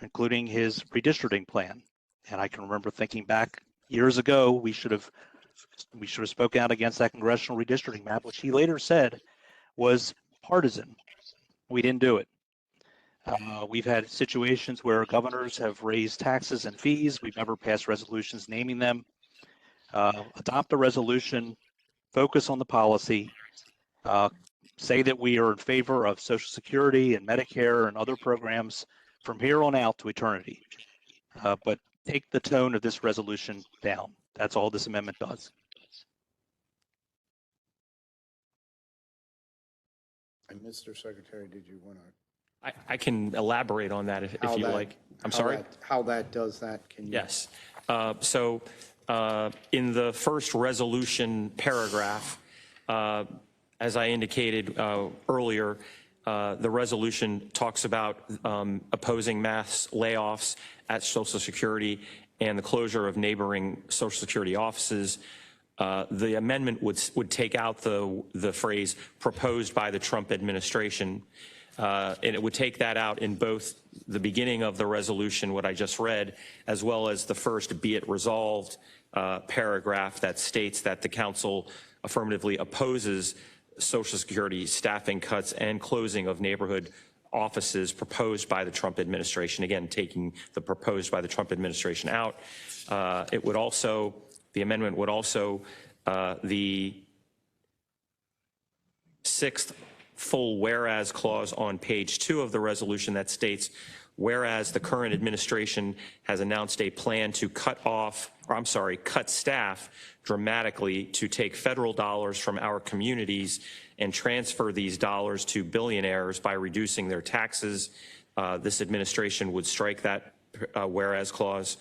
including his redistricting plan. And I can remember thinking back years ago, we should have spoken out against that congressional redistricting map, which he later said was partisan. We didn't do it. We've had situations where governors have raised taxes and fees. We've never passed resolutions naming them. Adopt a resolution, focus on the policy, say that we are in favor of Social Security and Medicare and other programs from here on out to eternity. But take the tone of this resolution down. That's all this amendment does. And Mr. Secretary, did you want to? I can elaborate on that if you like. I'm sorry? How that does that, can you? Yes. So in the first resolution paragraph, as I indicated earlier, the resolution talks about opposing mass layoffs at Social Security and the closure of neighboring Social Security offices. The amendment would take out the phrase proposed by the Trump administration. And it would take that out in both the beginning of the resolution, what I just read, as well as the first be it resolved paragraph that states that the council affirmatively opposes Social Security staffing cuts and closing of neighborhood offices proposed by the Trump administration. Again, taking the proposed by the Trump administration out. It would also, the amendment would also, the sixth full whereas clause on page 2 of the resolution that states, whereas the current administration has announced a plan to cut staff dramatically to take federal dollars from our communities and transfer these dollars to billionaires by reducing their taxes. This administration would strike that whereas clause.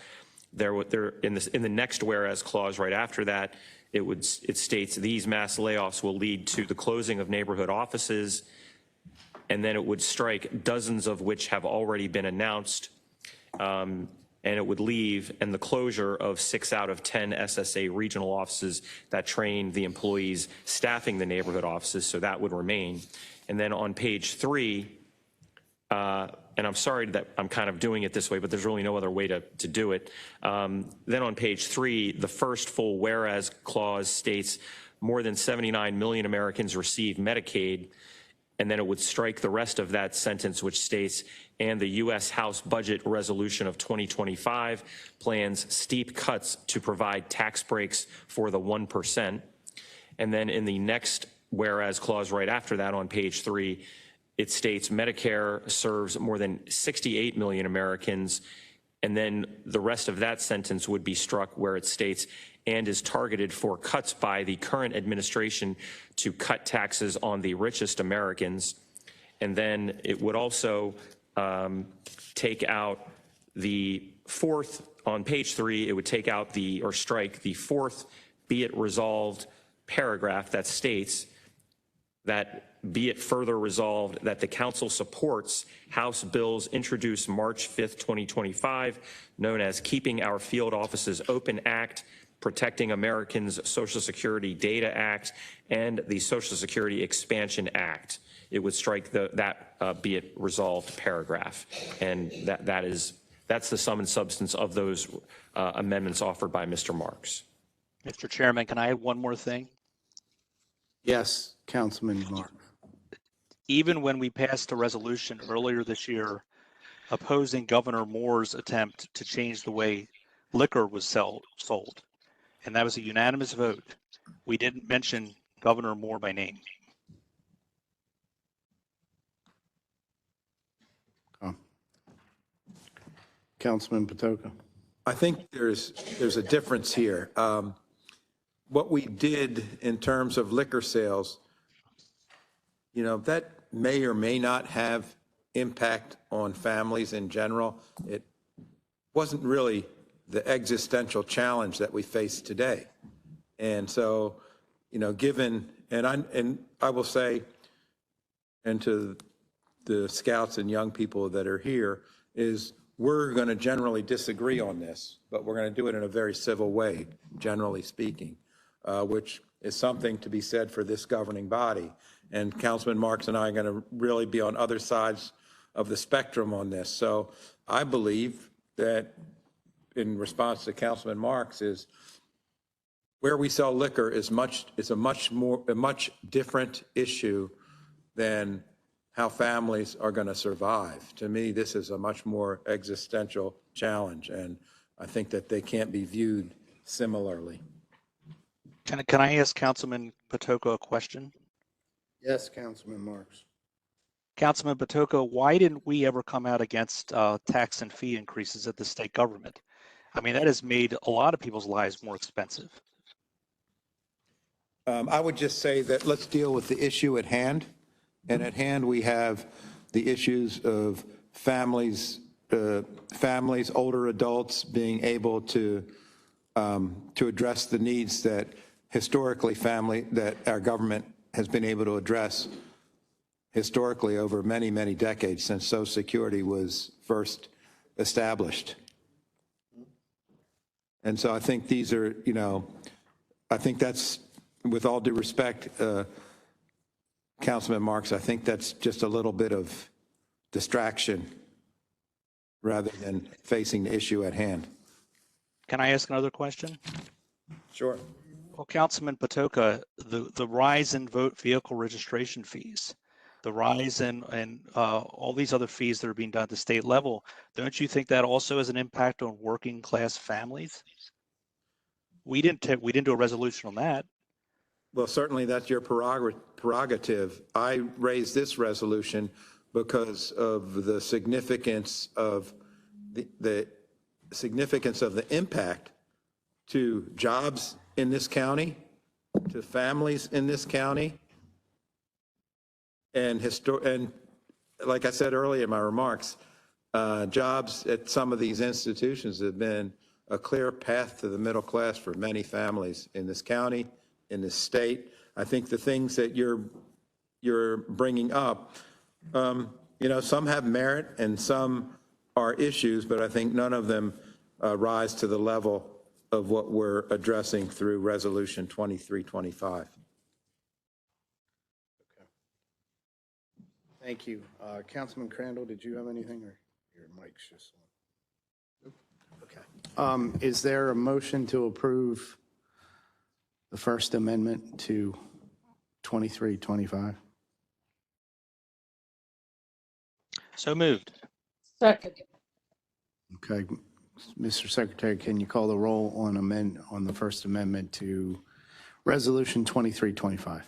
In the next whereas clause right after that, it states these mass layoffs will lead to the closing of neighborhood offices, and then it would strike dozens of which have already been announced, and it would leave and the closure of 6 out of 10 SSA regional offices that train the employees staffing the neighborhood offices, so that would remain. And then on page 3, and I'm sorry that I'm kind of doing it this way, but there's really no other way to do it. Then on page 3, the first full whereas clause states more than 79 million Americans receive Medicaid, and then it would strike the rest of that sentence, which states, and the U.S. House Budget Resolution of 2025 plans steep cuts to provide tax breaks for the 1%. And then in the next whereas clause right after that on page 3, it states Medicare serves more than 68 million Americans, and then the rest of that sentence would be struck where it states, and is targeted for cuts by the current administration to cut taxes on the richest Americans. And then it would also take out the fourth, on page 3, it would take out the, or strike the fourth be it resolved paragraph that states that be it further resolved that the council supports House bills introduced March 5th, 2025, known as Keeping Our Field Offices Open Act, Protecting Americans Social Security Data Act, and the Social Security Expansion Act. It would strike that be it resolved paragraph. And that's the sum and substance of those amendments offered by Mr. Marks. Mr. Chairman, can I add one more thing? Yes, Councilman Marks. Even when we passed a resolution earlier this year opposing Governor Moore's attempt to change the way liquor was sold, and that was a unanimous vote, we didn't mention Governor Moore by name. Councilman Patoka. I think there's a difference here. What we did in terms of liquor sales, you know, that may or may not have impact on families in general. It wasn't really the existential challenge that we face today. And so, you know, given, and I will say, and to the scouts and young people that are here, is we're going to generally disagree on this, but we're going to do it in a very civil way, generally speaking, which is something to be said for this governing body. And Councilman Marks and I are going to really be on other sides of the spectrum on this. So I believe that, in response to Councilman Marks, is where we sell liquor is a much different issue than how families are going to survive. To me, this is a much more existential challenge, and I think that they can't be viewed similarly. Can I ask Councilman Patoka a question? Yes, Councilman Marks. Councilman Patoka, why didn't we ever come out against tax and fee increases at the state government? I mean, that has made a lot of people's lives more expensive. I would just say that let's deal with the issue at hand. And at hand, we have the issues of families, older adults being able to address the needs that historically that our government has been able to address historically over many, many decades since Social Security was first established. And so I think these are, you know, I think that's, with all due respect, Councilman Marks, I think that's just a little bit of distraction rather than facing the issue at hand. Can I ask another question? Sure. Well, Councilman Patoka, the rise in vehicle registration fees, the rise in all these other fees that are being done at the state level, don't you think that also has an impact on working class families? We didn't do a resolution on that. Well, certainly that's your prerogative. I raised this resolution because of the significance of the significance of the impact to jobs in this county, to families in this county, and like I said earlier in my remarks, jobs at some of these institutions have been a clear path to the middle class for many families in this county, in this state. I think the things that you're bringing up, you know, some have merit and some are issues, but I think none of them rise to the level of what we're addressing through Resolution 2325. Thank you. Councilman Crandall, did you have anything, or your mic's just on? Okay. Is there a motion to approve the First Amendment to 2325? So moved. Second. Okay. Mr. Secretary, can you call the roll on the First Amendment to Resolution 2325?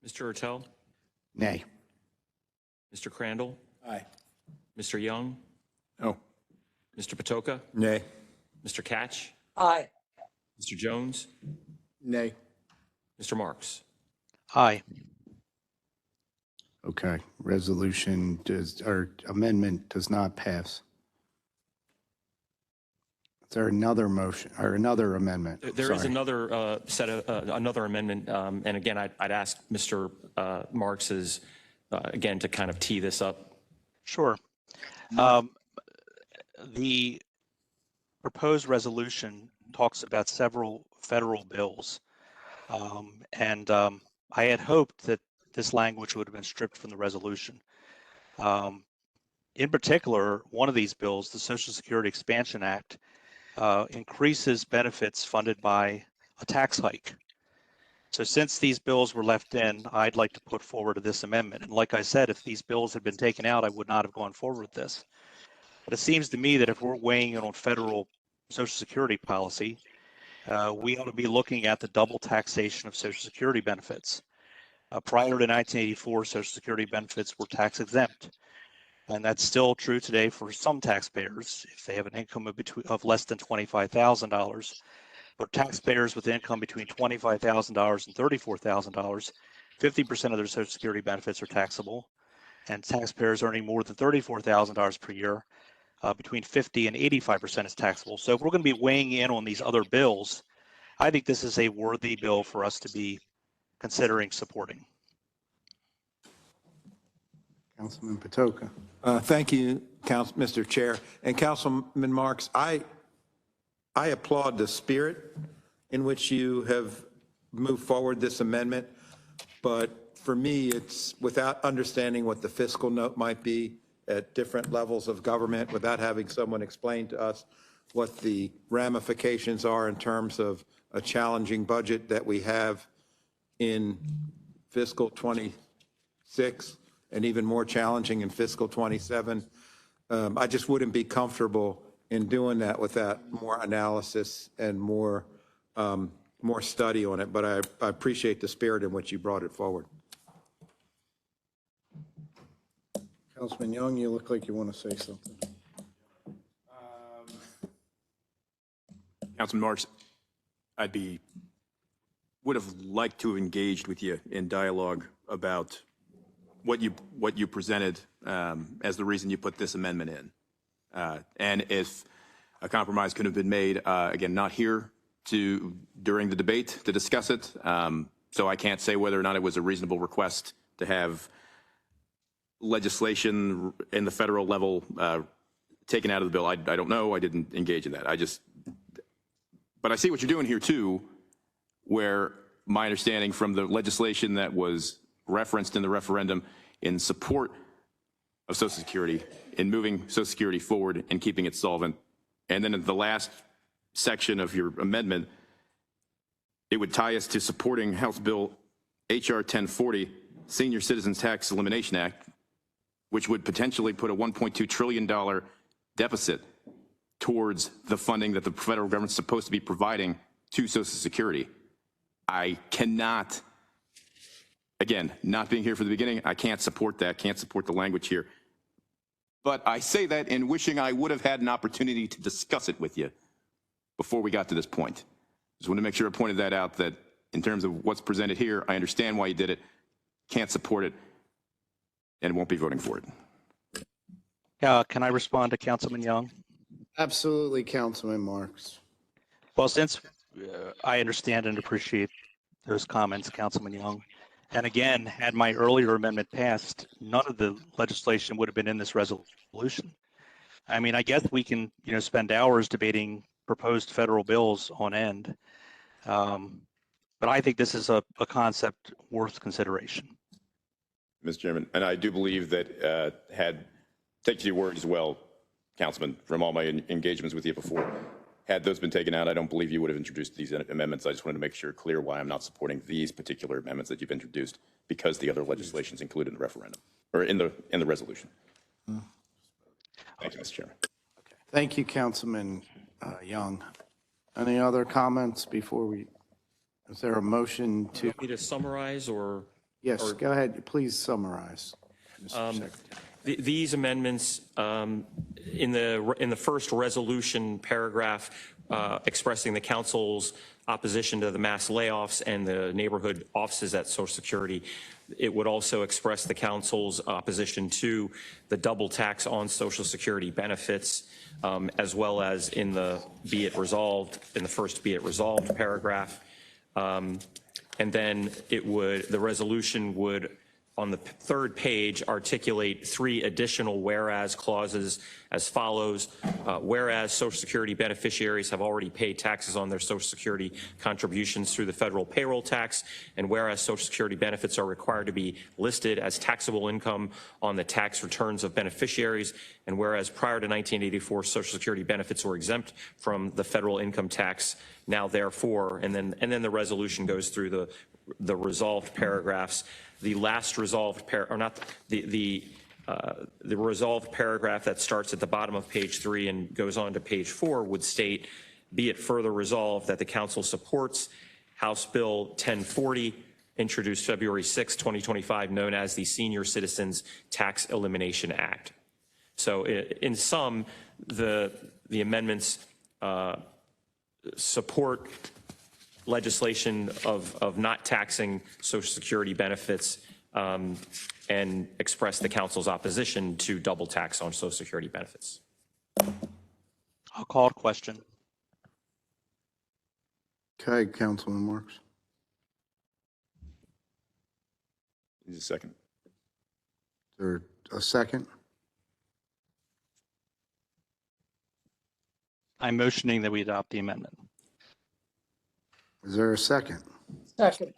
Mr. Ertel, Nay. Mr. Crandall, Aye. Mr. Young, No. Mr. Patoka, Nay. Mr. Catch, Aye. Mr. Jones, Nay. Mr. Marks. Aye. Okay. Resolution or amendment does not pass. Is there another motion or another amendment? There is Sorry. another another amendment, and again, I'd ask Mr. Marks again to kind of tee this up. Sure. The proposed resolution talks about several federal bills. I had hoped that this language would have been stripped from the resolution. In particular, one of these bills, the Social Security Expansion Act, increases benefits funded by a tax hike. So since these bills were left in, I'd like to put forward this amendment. And like I said, if these bills had been taken out, I would not have gone forward with this. But it seems to me that if we're weighing in on federal Social Security policy, we ought to be looking at the double taxation of Social Security benefits. Prior to 1984, Social Security benefits were tax exempt. And that's still true today for some taxpayers if they have an income of less than $25,000. For taxpayers with income between $25,000 and $34,000, 50% of their Social Security benefits are taxable. And taxpayers earning more than $34,000 per year, between 50 and 85% is taxable. So if we're going to be weighing in on these other bills, I think this is a worthy bill for us to be considering supporting. Councilman Patoka. Thank you, Mr. Chair. And Councilman Marks, I applaud the spirit in which you have moved forward this amendment. But for me, it's without understanding what the fiscal note might be at different levels of government, without having someone explain to us what the ramifications are in terms of a challenging budget that we have in fiscal 26 and even more challenging in fiscal 27. I just wouldn't be comfortable in doing that without more analysis and more study on it, but I appreciate the spirit in which you brought it forward. Councilman Young, you look like you want to say something. Councilman Marks, would have liked to have engaged with you in dialogue about what you presented as the reason you put this amendment in. And if a compromise could have been made, again, not here during the debate to discuss it. So I can't say whether or not it was a reasonable request to have legislation in the federal level taken out of the bill. I don't know. I didn't engage in that. But I see what you're doing here too, where my understanding from the legislation that was referenced in the referendum in support of Social Security, in moving Social Security forward and keeping it solvent. And then in the last section of your amendment, it would tie us to supporting House Bill HR 1040, Senior Citizens Tax Elimination Act, which would potentially put a $1.2 trillion deficit towards the funding that the federal government's supposed to be providing to Social Security. I cannot, again, not being here for the beginning, I can't support that, can't support the language here. But I say that in wishing I would have had an opportunity to discuss it with you before we got to this point. Just want to make sure I pointed that out, that in terms of what's presented here, I understand why you did it, can't support it, and won't be voting for it. Can I respond to Councilman Young? Absolutely, Councilman Marks. Well, since I understand and appreciate those comments, Councilman Young, and again, had my earlier amendment passed, none of the legislation would have been in this resolution. I mean, I guess we can, spend hours debating proposed federal bills on end, but I think this is a concept worth consideration. Mr. Chairman, and I do believe that take your word as well, Councilman, from all my engagements with you before, had those been taken out, I don't believe you would have introduced these amendments. I just wanted to make sure clear why I'm not supporting these particular amendments that you've introduced, because the other legislation is included in the referendum, or in the resolution. Thank you, Mr. Chairman. Thank you, Councilman Young. Any other comments before is there a motion to? Want me to summarize or? Yes, go ahead. Please summarize, Mr. Secretary. These amendments in the first resolution paragraph expressing the council's opposition to the mass layoffs and the neighborhood offices at Social Security, it would also express the council's opposition to the double tax on Social Security benefits, as well as in the first be it resolved paragraph. And then the resolution would, on the third page, articulate 3 additional whereas clauses as follows. Whereas Social Security beneficiaries have already paid taxes on their Social Security contributions through the federal payroll tax, and whereas Social Security benefits are required to be listed as taxable income on the tax returns of beneficiaries, and whereas prior to 1984, Social Security benefits were exempt from the federal income tax, now therefore, and then the resolution goes through the resolved paragraphs. The last resolved the resolved paragraph that starts at the bottom of page 3 and goes on to page 4 would state, be it further resolved that the council supports House Bill 1040, introduced February 6, 2025, known as the Senior Citizens Tax Elimination Act. So in sum, the amendments support legislation of not taxing Social Security benefits and express the council's opposition to double tax on Social Security benefits. I'll call a question. Okay, Councilman Marks. Need a second. Is there a second? I'm motioning that we adopt the amendment. Is there a second? Second.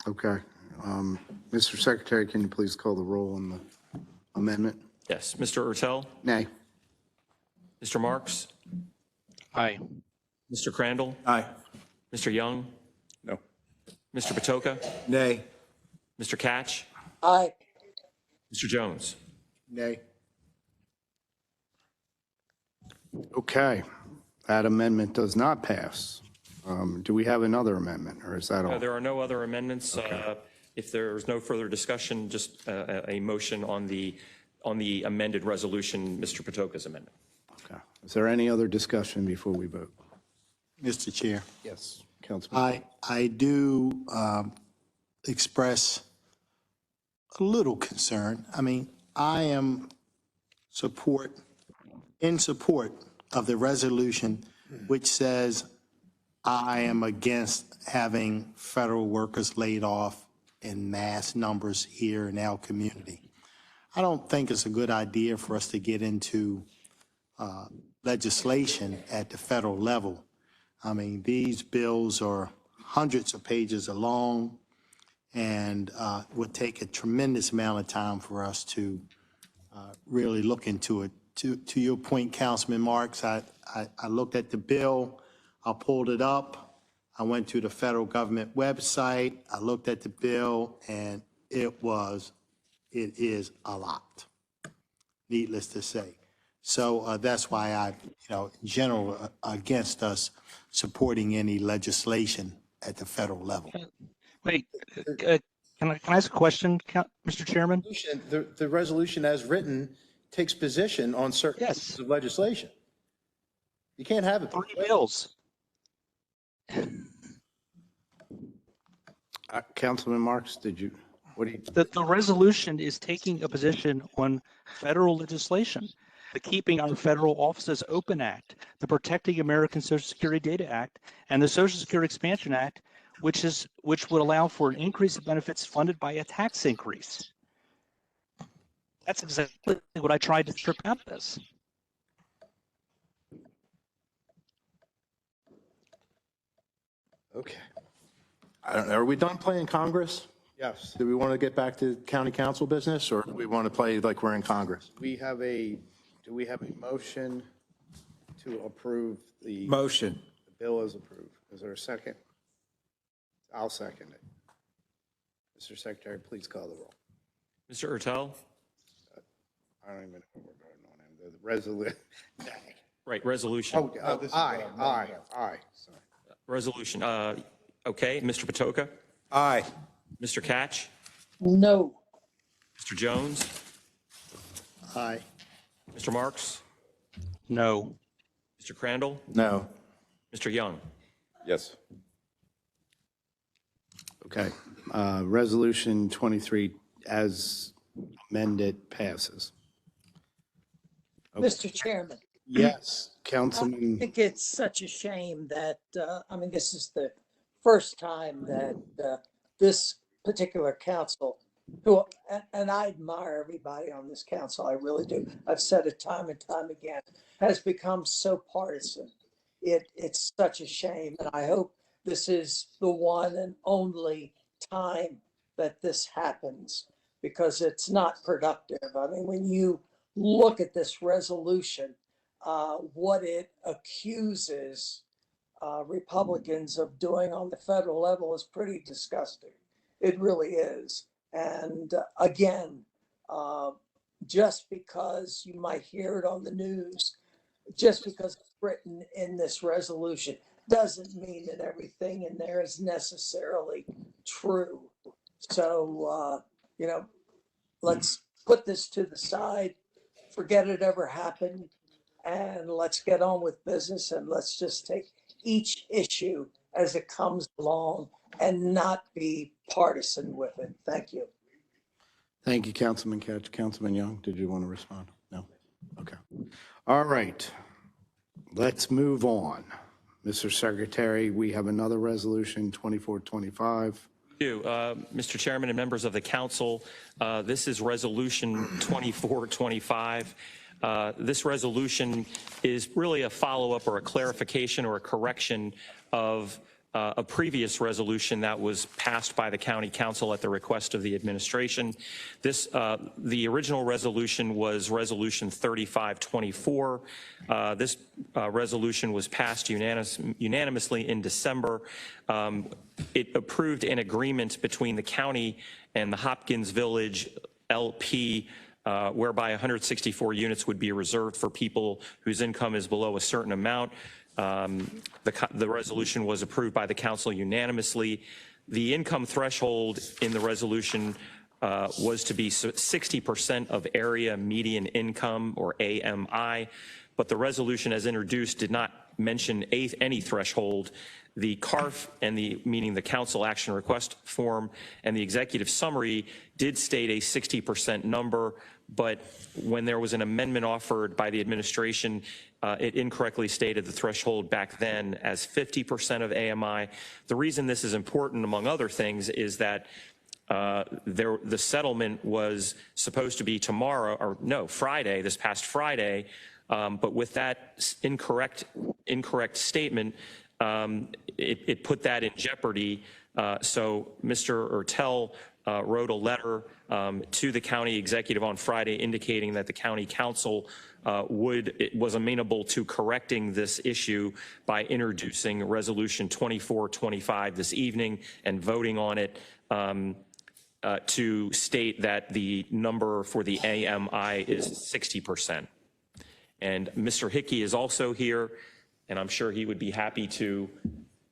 Okay. Mr. Secretary, can you please call the roll on the amendment? Yes, Mr. Ertel, Nay. Mr. Marks, Aye. Mr. Crandall, Aye. Mr. Young, No. Mr. Patoka, Nay. Mr. Catch, Aye. Mr. Jones. Nay. Okay. That amendment does not pass. Do we have another amendment, or is that all? There are no other amendments. If there's no further discussion, just a motion on the amended resolution, Mr. Patoka's amendment. Okay. Is there any other discussion before we vote? Mr. Chair. Yes, Councilman. I do express a little concern. I mean, I am in support of the resolution which says I am against having federal workers laid off in mass numbers here in our community. I don't think it's a good idea for us to get into legislation at the federal level. I mean, these bills are hundreds of pages long and would take a tremendous amount of time for us to really look into it. To your point, Councilman Marks, I looked at the bill, I pulled it up, I went to the federal government website, I looked at the bill, and it is a lot, needless to say. So that's why I, in general, against us supporting any legislation at the federal level. Wait, can I ask a question, Mr. Chairman? The resolution as written takes position on certain pieces of legislation. You can't have it. 3 bills. Councilman Marks, The resolution is taking a position on federal legislation, the Keeping Our Federal Offices Open Act, the Protecting American Social Security Data Act, and the Social Security Expansion Act, which would allow for an increase in benefits funded by a tax increase. That's exactly what I tried to strip out of this. Okay. I don't know. Are we done playing Congress? Yes. Do we want to get back to county council business, or do we want to play like we're in Congress? Do we have a motion to approve the Motion. bill as approved? Is there a second? I'll second it. Mr. Secretary, please call the roll. Mr. Ertel? I don't even know what we're going on. The resolution. Right, resolution. Aye. Sorry. Resolution. Okay, Mr. Patoka? Aye. Mr. Catch? No. Mr. Jones? Aye. Mr. Marks? No. Mr. Crandall? No. Mr. Young? Yes. Okay. Resolution 23 as amended passes. Mr. Chairman. Yes, I Councilman. think it's such a shame that, this is the first time that this particular council, and I admire everybody on this council, I really do. I've said it time and time again, has become so partisan. It's such a shame, and I hope this is the one and only time that this happens, because it's not productive. I mean, when you look at this resolution, what it accuses Republicans of doing on the federal level is pretty disgusting. It really is. And again, just because you might hear it on the news, just because it's written in this resolution, doesn't mean that everything in there is necessarily true. So, let's put this to the side, forget it ever happened, and let's get on with business, and let's just take each issue as it comes along and not be partisan with it. Thank you. Thank you, Councilman Catch. Councilman Young, did you want to respond? No? Okay. All right. Let's move on. Mr. Secretary, we have another resolution, 2425. Mr. Chairman and members of the council, this is resolution 2425. This resolution is really a follow-up or a clarification or a correction of a previous resolution that was passed by the county council at the request of the administration. The original resolution was resolution 3524. This resolution was passed unanimously in December. It approved an agreement between the county and the Hopkins Village LP, whereby 164 units would be reserved for people whose income is below a certain amount. The resolution was approved by the council unanimously. The income threshold in the resolution was to be 60% of area median income, or AMI, but the resolution as introduced did not mention any threshold. The CARF, meaning the council action request form, and the executive summary did state a 60% number, but when there was an amendment offered by the administration, it incorrectly stated the threshold back then as 50% of AMI. The reason this is important, among other things, is that the settlement was supposed to be Friday, this past Friday, but with that incorrect statement, it put that in jeopardy. So Mr. Ertel wrote a letter to the county executive on Friday indicating that the county council was amenable to correcting this issue by introducing resolution 2425 this evening and voting on it to state that the number for the AMI is 60%. And Mr. Hickey is also here, and I'm sure he would be happy to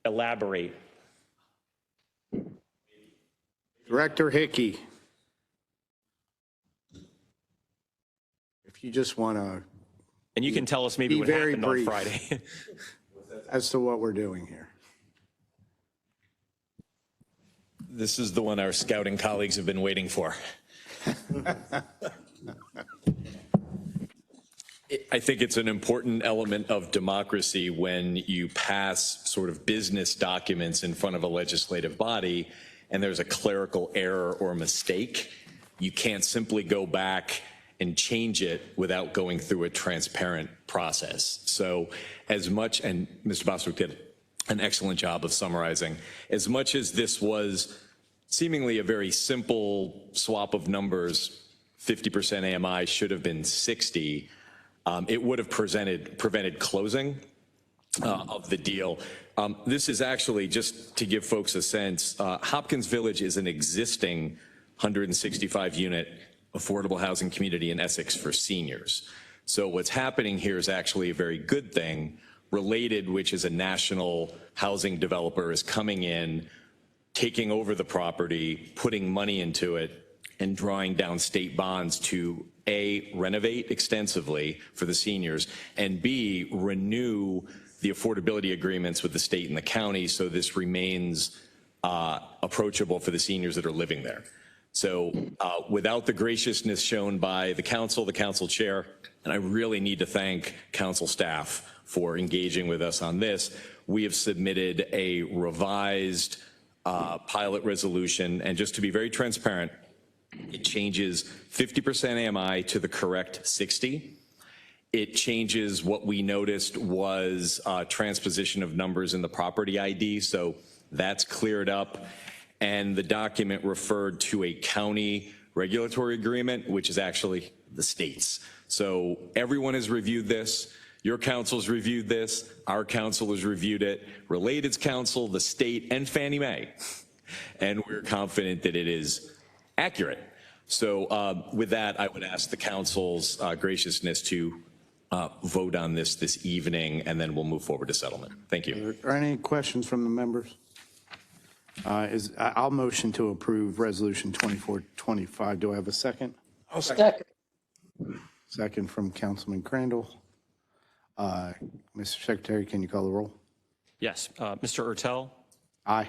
elaborate. Director Hickey. If you just want to. And you can tell us maybe what happened on Friday. As to what we're doing here. This is the one our scouting colleagues have been waiting for. I think it's an important element of democracy when you pass sort of business documents in front of a legislative body and there's a clerical error or mistake. You can't simply go back and change it without going through a transparent process. So as much, and Mr. Bostwick did an excellent job of summarizing, as much as this was seemingly a very simple swap of numbers, 50% AMI should have been 60, it would have prevented closing of the deal. This is actually, just to give folks a sense, Hopkins Village is an existing 165-unit affordable housing community in Essex for seniors. So what's happening here is actually a very good thing. Related, which is a national housing developer, is coming in, taking over the property, putting money into it, and drawing down state bonds to A, renovate extensively for the seniors, and B, renew the affordability agreements with the state and the county so this remains approachable for the seniors that are living there. So without the graciousness shown by the council chair, and I really need to thank council staff for engaging with us on this, we have submitted a revised pilot resolution, and just to be very transparent, it changes 50% AMI to the correct 60. It changes what we noticed was transposition of numbers in the property ID, so that's cleared up. And the document referred to a county regulatory agreement, which is actually the state's. So everyone has reviewed this. Your council's reviewed this. Our council has reviewed it. Related's council, the state, and Fannie Mae. And we're confident that it is accurate. So with that, I would ask the council's graciousness to vote on this evening, and then we'll move forward to settlement. Thank you. Are there any questions from the members? I'll motion to approve Resolution 2425. Do I have a second? I'll second. Second from Councilman Crandall. Mr. Secretary, can you call the roll? Yes. Mr. Ertel, Aye.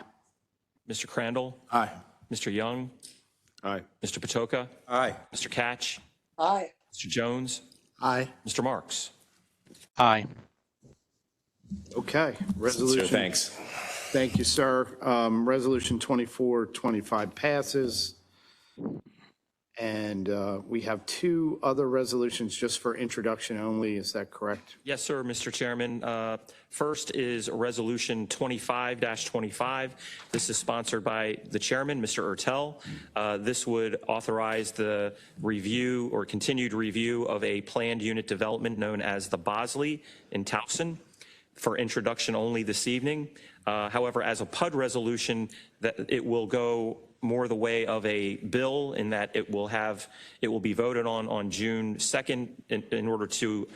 Mr. Crandall, Aye. Mr. Young, Aye. Mr. Patoka, Aye. Mr. Catch, Aye. Mr. Jones, Aye. Mr. Marks. Aye. Okay. Sure, Resolution. thanks. Thank you, sir. Resolution 2425 passes. And we have two other resolutions just for introduction only. Is that correct? Yes, sir, Mr. Chairman. First is Resolution 25-25. This is sponsored by the chairman, Mr. Ertel. This would authorize the review or continued review of a planned unit development known as the Bosley in Towson for introduction only this evening. However, as a PUD resolution, that it will go more the way of a bill in that it will be voted on June 2nd in order to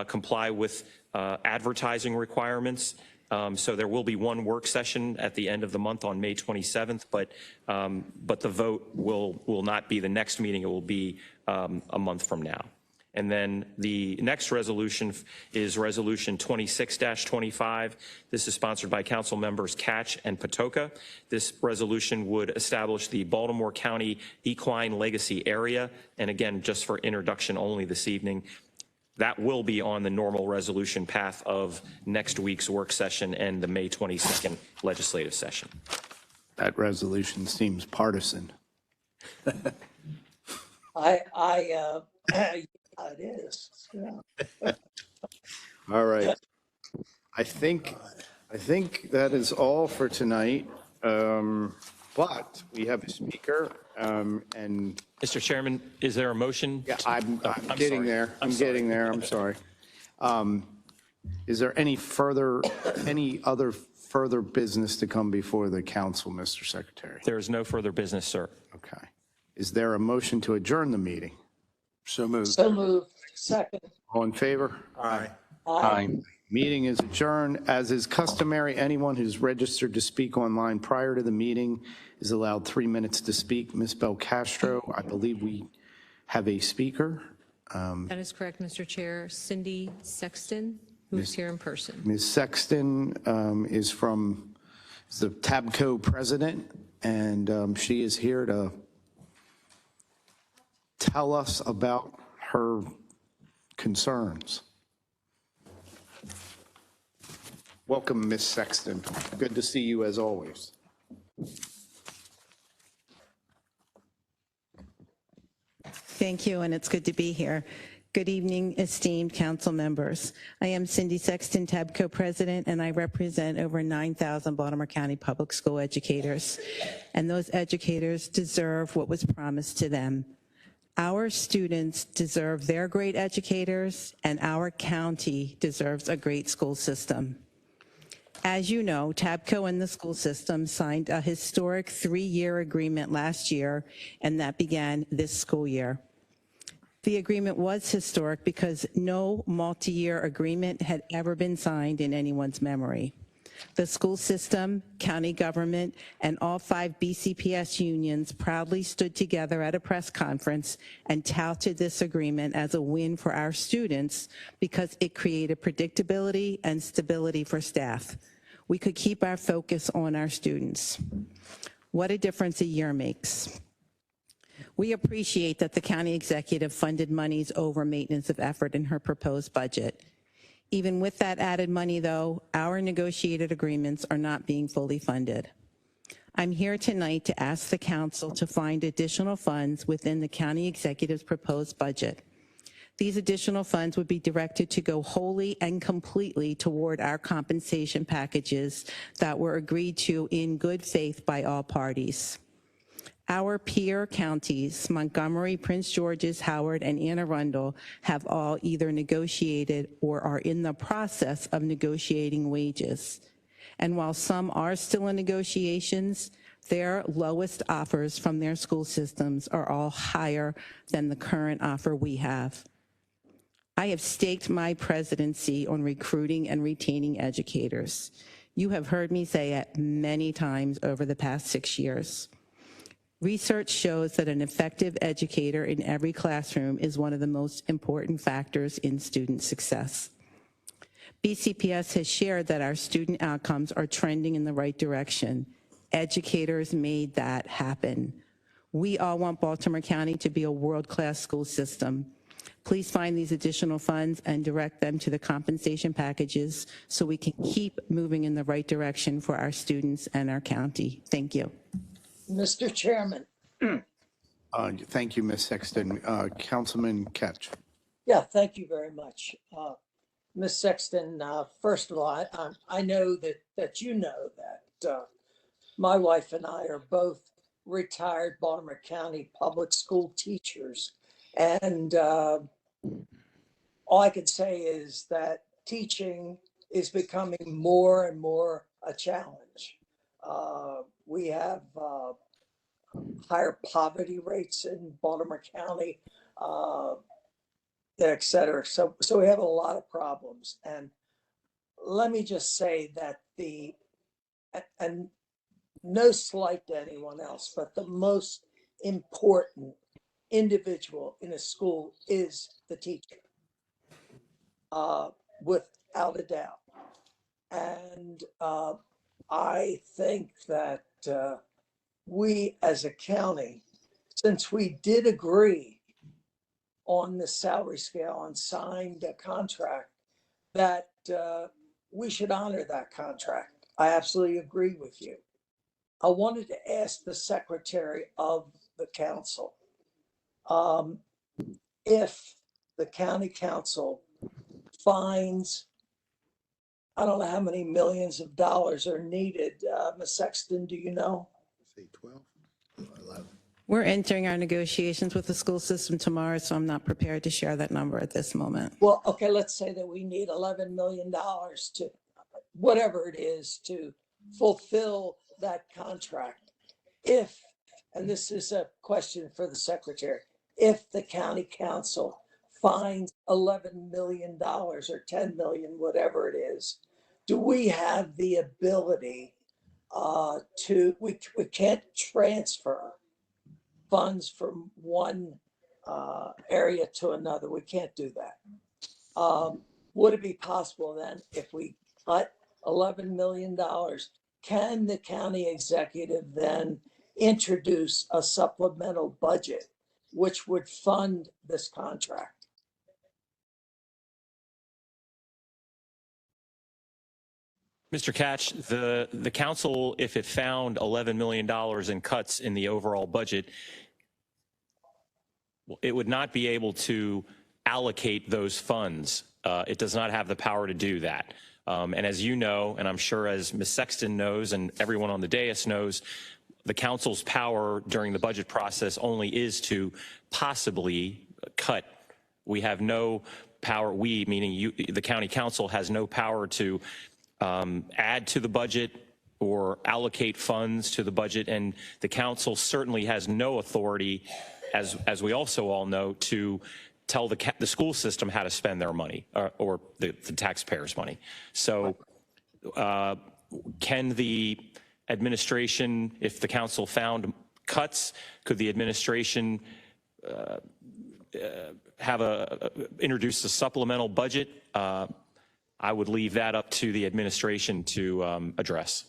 comply with advertising requirements. So there will be one work session at the end of the month on May 27th, but the vote will not be the next meeting. It will be a month from now. And then the next resolution is Resolution 26-25. This is sponsored by Council members Catch and Patoka. This resolution would establish the Baltimore County Equine Legacy Area. And again, just for introduction only this evening, that will be on the normal resolution path of next week's work session and the May 22nd legislative session. That resolution seems partisan. It is. Yeah. All right. I think that is all for tonight. But we have a speaker, and Mr. Chairman, is there a motion? yeah, I'm getting sorry. there. I'm getting there. I'm sorry. Is there any other further business to come before the council, Mr. Secretary? There is no further business, sir. Okay. Is there a motion to adjourn the meeting? So moved. So moved. Second. All in favor? Aye. Aye. Meeting is adjourned. As is customary, anyone who's registered to speak online prior to the meeting is allowed 3 minutes to speak. Ms. Belcastro, I believe we have a speaker. That is correct, Mr. Chair. Cindy Sexton, who's here in person. Ms. Sexton is the TABCO president, and she is here to tell us about her concerns. Welcome, Ms. Sexton. Good to see you as always. Thank you, and it's good to be here. Good evening, esteemed council members. I am Cindy Sexton, TABCO president, and I represent over 9,000 Baltimore County public school educators. And those educators deserve what was promised to them. Our students deserve their great educators, and our county deserves a great school system. As you know, TABCO and the school system signed a historic 3-year agreement last year, and that began this school year. The agreement was historic because no multi-year agreement had ever been signed in anyone's memory. The school system, county government, and all 5 BCPS unions proudly stood together at a press conference and touted this agreement as a win for our students because it created predictability and stability for staff. We could keep our focus on our students. What a difference a year makes. We appreciate that the county executive funded monies over maintenance of effort in her proposed budget. Even with that added money, though, our negotiated agreements are not being fully funded. I'm here tonight to ask the council to find additional funds within the county executive's proposed budget. These additional funds would be directed to go wholly and completely toward our compensation packages that were agreed to in good faith by all parties. Our peer counties, Montgomery, Prince George's, Howard, and Anne Arundel, have all either negotiated or are in the process of negotiating wages. And while some are still in negotiations, their lowest offers from their school systems are all higher than the current offer we have. I have staked my presidency on recruiting and retaining educators. You have heard me say it many times over the past 6 years. Research shows that an effective educator in every classroom is one of the most important factors in student success. BCPS has shared that our student outcomes are trending in the right direction. Educators made that happen. We all want Baltimore County to be a world-class school system. Please find these additional funds and direct them to the compensation packages so we can keep moving in the right direction for our students and our county. Thank you. Mr. Chairman. Thank you, Ms. Sexton. Councilman Ketch. Yeah, thank you very much. Ms. Sexton, first of all, I know that you know that my wife and I are both retired Baltimore County public school teachers. And all I can say is that teaching is becoming more and more a challenge. We have higher poverty rates in Baltimore County, et cetera. So we have a lot of problems. And let me just say that and no slight to anyone else, but the most important individual in a school is the teacher, without a doubt. And I think that we as a county, since we did agree on the salary scale and signed a contract, that we should honor that contract. I absolutely agree with you. I wanted to ask the secretary of the council if the county council finds, I don't know how many millions of dollars are needed. Ms. Sexton, do you know? Say 12 or 11. We're entering our negotiations with the school system tomorrow, so I'm not prepared to share that number at this moment. Well, okay, let's say that we need $11 million to, whatever it is, to fulfill that contract. If, and this is a question for the secretary, if the county council finds $11 million or 10 million, whatever it is, do we have the ability we can't transfer funds from one area to another. We can't do that. Would it be possible then, if we cut $11 million, can the county executive then introduce a supplemental budget which would fund this contract? Mr. Catch, the council, if it found $11 million in cuts in the overall budget, it would not be able to allocate those funds. It does not have the power to do that. And as you know, and I'm sure as Ms. Sexton knows and everyone on the dais knows, the council's power during the budget process only is to possibly cut. We have no power, we, meaning you, the county council, has no power to add to the budget or allocate funds to the budget, and the council certainly has no authority, as we also all know, to tell the school system how to spend their money or the taxpayers' money. So can the administration, if the council found cuts, could the administration introduce a supplemental budget? I would leave that up to the administration to address.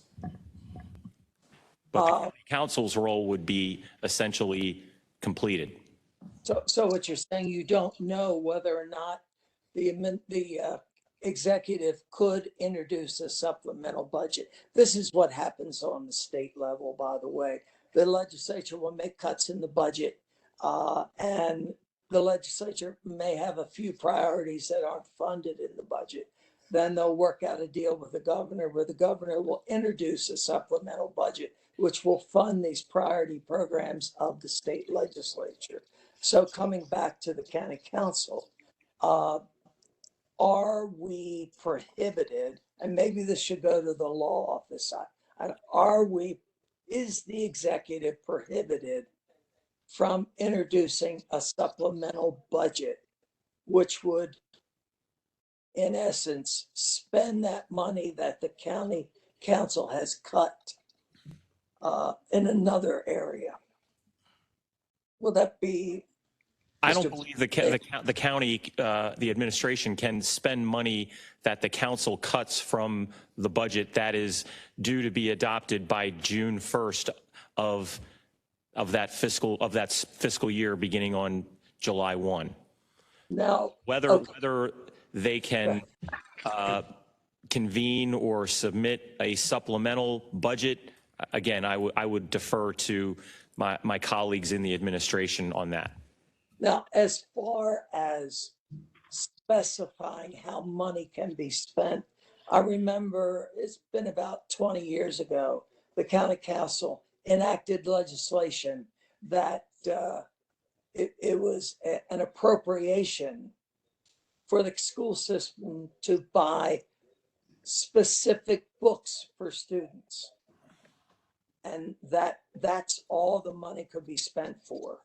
But the council's role would be essentially completed. So what you're saying, you don't know whether or not the executive could introduce a supplemental budget. This is what happens on the state level, by the way. The legislature will make cuts in the budget, and the legislature may have a few priorities that aren't funded in the budget. Then they'll work out a deal with the governor where the governor will introduce a supplemental budget, which will fund these priority programs of the state legislature. So coming back to the county council, are we prohibited, and maybe this should go to the law office, is the executive prohibited from introducing a supplemental budget, which would, in essence, spend that money that the county council has cut in another area? Will that be? I don't believe the county, the administration can spend money that the council cuts from the budget that is due to be adopted by June 1st of that fiscal year beginning on July 1. Now, whether they can convene or submit a supplemental budget, again, I would defer to my colleagues in the administration on that. Now, as far as specifying how money can be spent, I remember it's been about 20 years ago, the county council enacted legislation that it was an appropriation for the school system to buy specific books for students. And that's all the money could be spent for.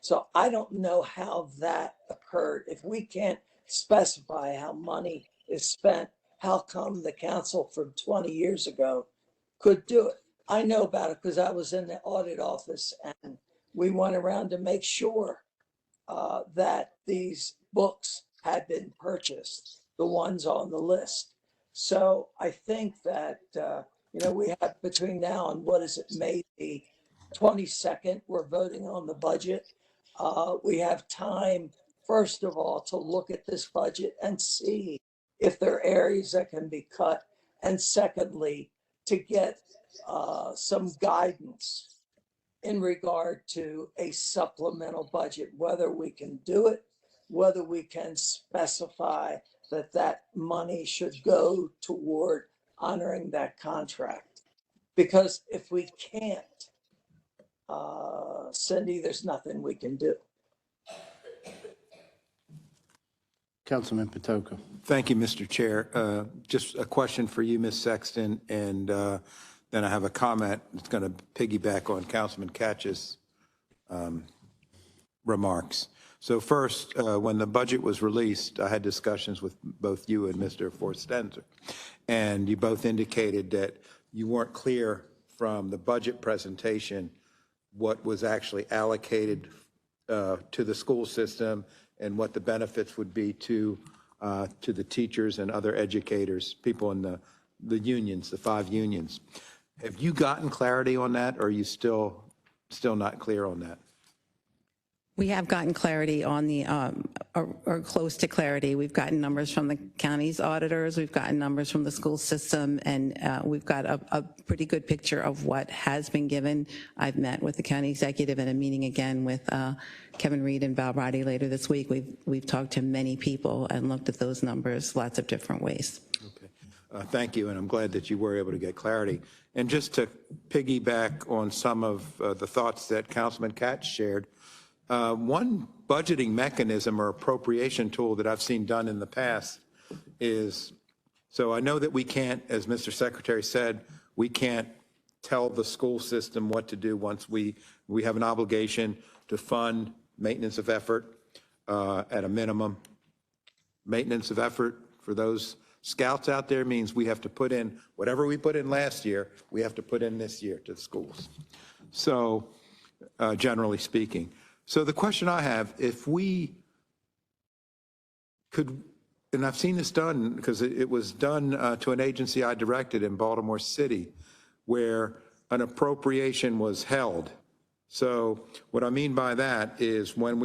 So I don't know how that occurred. If we can't specify how money is spent, how come the council from 20 years ago could do it? I know about it because I was in the audit office and we went around to make sure that these books had been purchased, the ones on the list. So I think that, we have between now and May the 22nd, we're voting on the budget. We have time, first of all, to look at this budget and see if there are areas that can be cut. And secondly, to get some guidance in regard to a supplemental budget, whether we can do it, whether we can specify that money should go toward honoring that contract. Because if we can't, Cindy, there's nothing we can do. Councilman Patoka. Thank you, Mr. Chair. Just a question for you, Ms. Sexton, and then I have a comment that's going to piggyback on Councilman Catch's remarks. So first, when the budget was released, I had discussions with both you and Mr. Forstenser, and you both indicated that you weren't clear from the budget presentation what was actually allocated to the school system and what the benefits would be to the teachers and other educators, people in the unions, the 5 unions. Have you gotten clarity on that, or are you still not clear on that? We have gotten clarity on the, or close to clarity. We've gotten numbers from the county's auditors, we've gotten numbers from the school system, and we've got a pretty good picture of what has been given. I've met with the county executive and a meeting again with Kevin Reed and Val Roddy later this week. We've talked to many people and looked at those numbers lots of different ways. Okay. Thank you, and I'm glad that you were able to get clarity. And just to piggyback on some of the thoughts that Councilman Katz shared, one budgeting mechanism or appropriation tool that I've seen done in the past is, so I know that we can't, as Mr. Secretary said, we can't tell the school system what to do once we have an obligation to fund maintenance of effort at a minimum. Maintenance of effort for those scouts out there means we have to put in whatever we put in last year, we have to put in this year to the schools. So generally speaking. So the question I have, if we could, and I've seen this done because it was done to an agency I directed in Baltimore City where an appropriation was held. So what I mean by that is when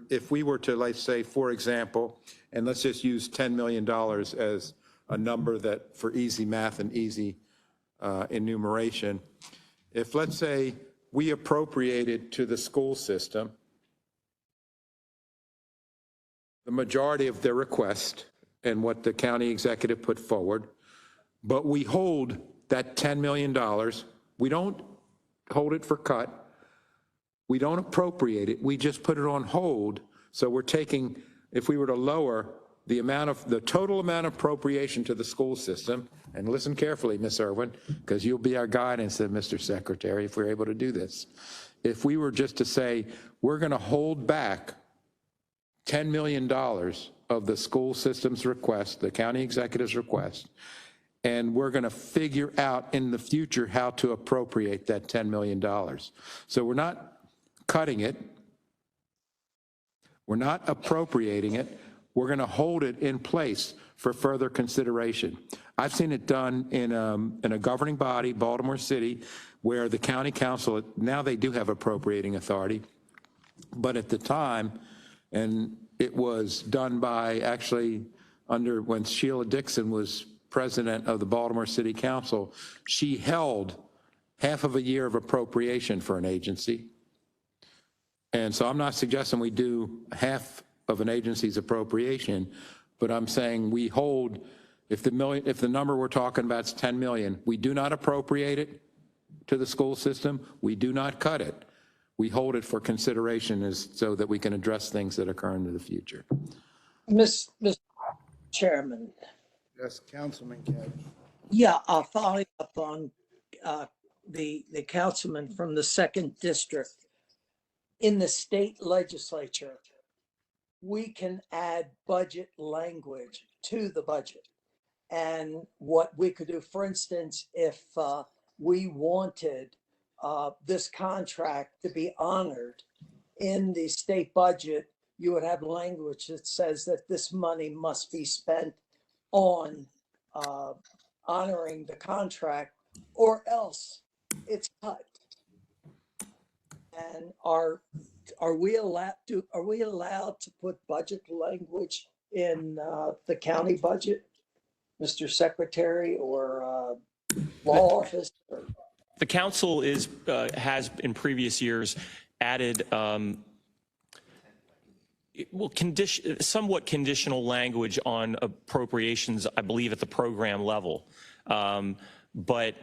if we were to, let's say, for example, and let's just use $10 million as a number that for easy math and easy enumeration, if let's say we appropriated to the school system the majority of their request and what the county executive put forward, but we hold that $10 million. We don't hold it for cut. We don't appropriate it. We just put it on hold. So we're taking, if we were to lower the total amount of appropriation to the school system, and listen carefully, Ms. Irwin, because you'll be our guidance, Mr. Secretary, if we're able to do this. If we were just to say, we're going to hold back $10 million of the school system's request, the county executive's request, and we're going to figure out in the future how to appropriate that $10 million. So we're not cutting it. We're not appropriating it. We're going to hold it in place for further consideration. I've seen it done in a governing body, Baltimore City, where the county council, now they do have appropriating authority, but at the time, and it was done by actually when Sheila Dixon was president of the Baltimore City Council, she held half of a year of appropriation for an agency. And so I'm not suggesting we do half of an agency's appropriation, but I'm saying we hold, if the number we're talking about is 10 million, we do not appropriate it to the school system, we do not cut it. We hold it for consideration so that we can address things that occur into the future. Mr. Chairman. Yes, Councilman Katz. Yeah, I'll follow up on the councilman from the 2nd District. In the state legislature, we can add budget language to the budget. And what we could do, for instance, if we wanted this contract to be honored in the state budget, you would have language that says that this money must be spent on honoring the contract, or else it's cut. And are we allowed to put budget language in the county budget, Mr. Secretary, or law office? The council has in previous years added somewhat conditional language on appropriations, I believe, at the program level. But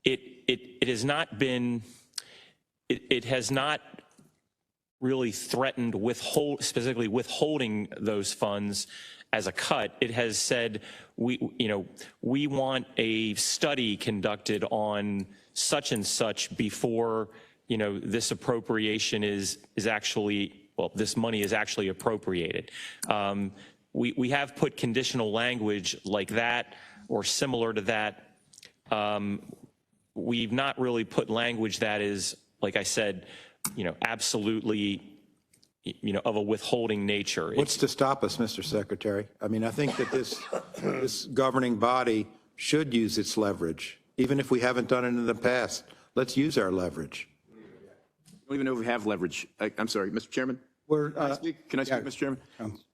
it has not been, it has not really threatened specifically withholding those funds as a cut. It has said, we want a study conducted on such and such before, this appropriation is actually, this money is actually appropriated. We have put conditional language like that or similar to that. We've not really put language that is, like I said, absolutely, of a withholding nature. What's to stop us, Mr. Secretary? I mean, I think that this governing body should use its leverage, even if we haven't done it in the past. Let's use our leverage. I don't even know if we have leverage. I'm sorry, Mr. Chairman? We're, Can I speak, yeah. Mr. Chairman?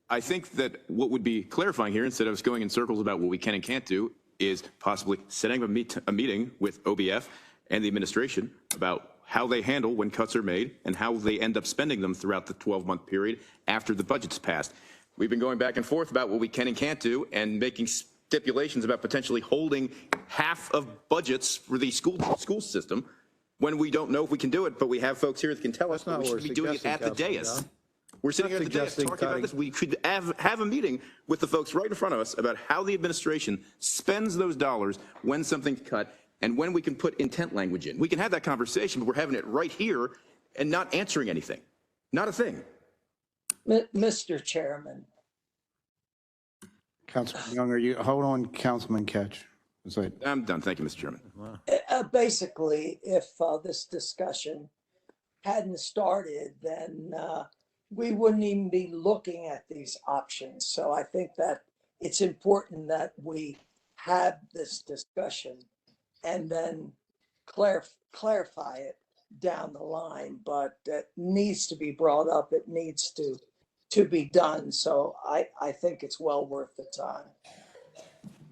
I think that what would be clarifying here, instead of us going in circles about what we can and can't do, is possibly setting a meeting with OBF and the administration about how they handle when cuts are made and how they end up spending them throughout the 12-month period after the budget's passed. We've been going back and forth about what we can and can't do and making stipulations about potentially holding half of budgets for the school system when we don't know if we can do it, but we have folks here that can tell us that we should be doing it at the dais. We're sitting here at the dais talking about this. We could have a meeting with the folks right in front of us about how the administration spends those dollars when something's cut and when we can put intent language in. We can have that conversation, but we're having it right here and not answering anything. Not a thing. Mr. Chairman. Councilman Young, hold on, Councilman Ketch. I'm done. Thank you, Mr. Chairman. Basically, if this discussion hadn't started, then we wouldn't even be looking at these options. So I think that it's important that we have this discussion and then clarify it down the line, but it needs to be brought up. It needs to be done. So I think it's well worth the time.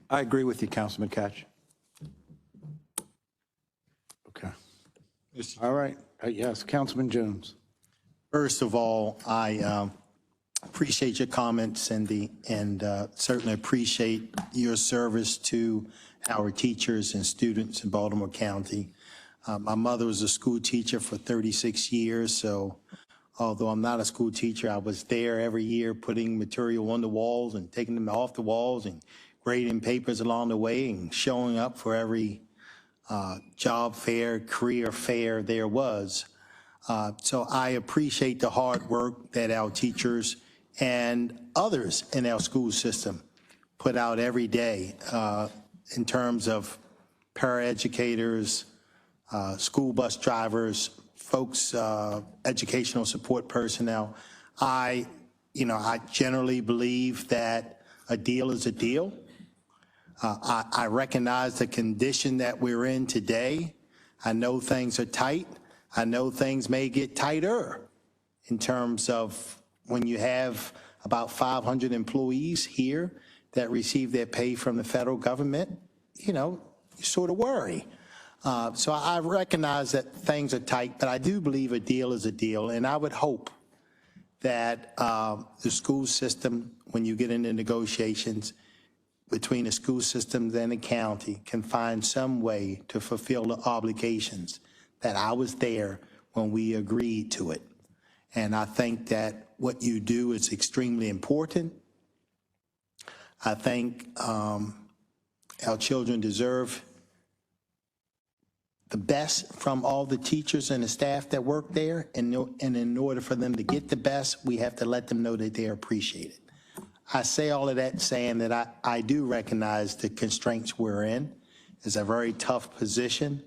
I agree with you, Councilman Catch. Okay. All right. Yes, Councilman Jones. First of all, I appreciate your comments, Cindy, and certainly appreciate your service to our teachers and students in Baltimore County. My mother was a school teacher for 36 years, so although I'm not a school teacher, I was there every year putting material on the walls and taking them off the walls and grading papers along the way and showing up for every job fair, career fair there was. So I appreciate the hard work that our teachers and others in our school system put out every day in terms of paraeducators, school bus drivers, folks, educational support personnel. I generally believe that a deal is a deal. I recognize the condition that we're in today. I know things are tight. I know things may get tighter in terms of when you have about 500 employees here that receive their pay from the federal government, you sort of worry. So I recognize that things are tight, but I do believe a deal is a deal. And I would hope that the school system, when you get into negotiations between the school systems and the county, can find some way to fulfill the obligations that I was there when we agreed to it. And I think that what you do is extremely important. I think our children deserve the best from all the teachers and the staff that work there. And in order for them to get the best, we have to let them know that they're appreciated. I say all of that saying that I do recognize the constraints we're in. It's a very tough position.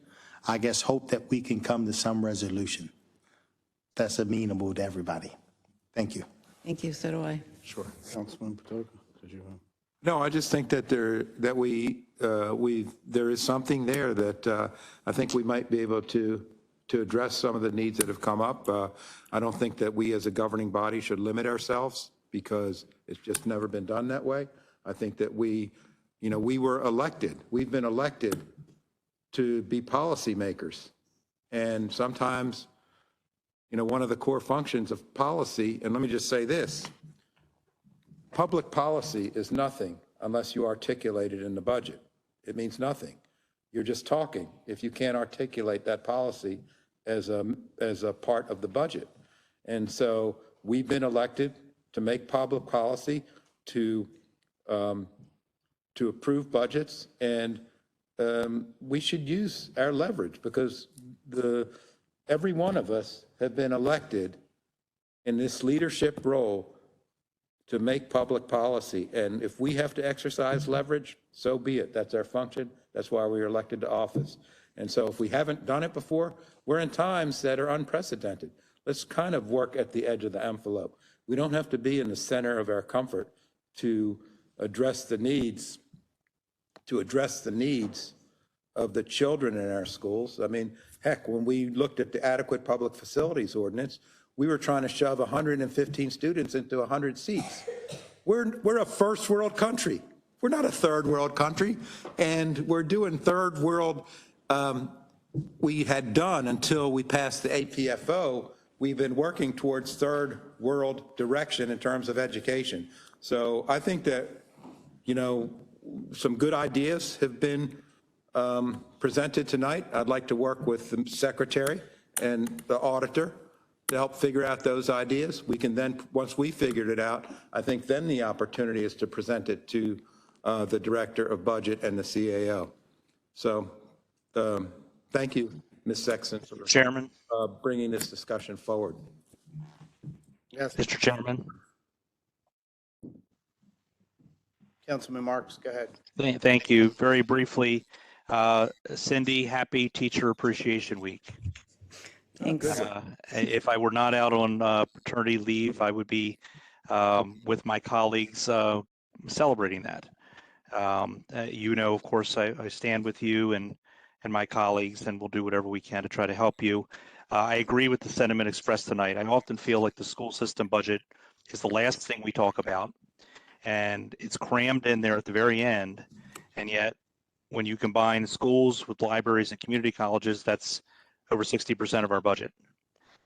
I guess hope that we can come to some resolution that's amenable to everybody. Thank you. Thank you, so do I. Sure. Councilman Patoka, did you? No, I just think that there is something there that I think we might be able to address some of the needs that have come up. I don't think that we as a governing body should limit ourselves because it's just never been done that way. I think that we were elected. We've been elected to be policymakers. And sometimes, one of the core functions of policy, and let me just say this, public policy is nothing unless you articulate it in the budget. It means nothing. You're just talking if you can't articulate that policy as a part of the budget. And so we've been elected to make public policy, to approve budgets, and we should use our leverage because every one of us have been elected in this leadership role to make public policy. And if we have to exercise leverage, so be it. That's our function. That's why we were elected to office. And so if we haven't done it before, we're in times that are unprecedented. Let's kind of work at the edge of the envelope. We don't have to be in the center of our comfort to address the needs of the children in our schools. I mean, heck, when we looked at the adequate public facilities ordinance, we were trying to shove 115 students into 100 seats. We're a first world country. We're not a third world country. And we're doing third world, we had done until we passed the APFO, we've been working towards third world direction in terms of education. So I think that, you know, some good ideas have been presented tonight. I'd like to work with the secretary and the auditor to help figure out those ideas. We can then, once we figured it out, I think then the opportunity is to present it to the director of budget and the CAO. So thank you, Ms. Sexton, for Chairman. bringing this discussion forward. Yes, Mr. Chairman. Councilman Marks, go ahead. Thank you. Very briefly, Cindy, happy Teacher Appreciation Week. Thanks. If I were not out on paternity leave, I would be with my colleagues celebrating that. You know, of course, I stand with you and my colleagues, and we'll do whatever we can to try to help you. I agree with the sentiment expressed tonight. I often feel like the school system budget is the last thing we talk about, and it's crammed in there at the very end. And yet, when you combine schools with libraries and community colleges, that's over 60% of our budget.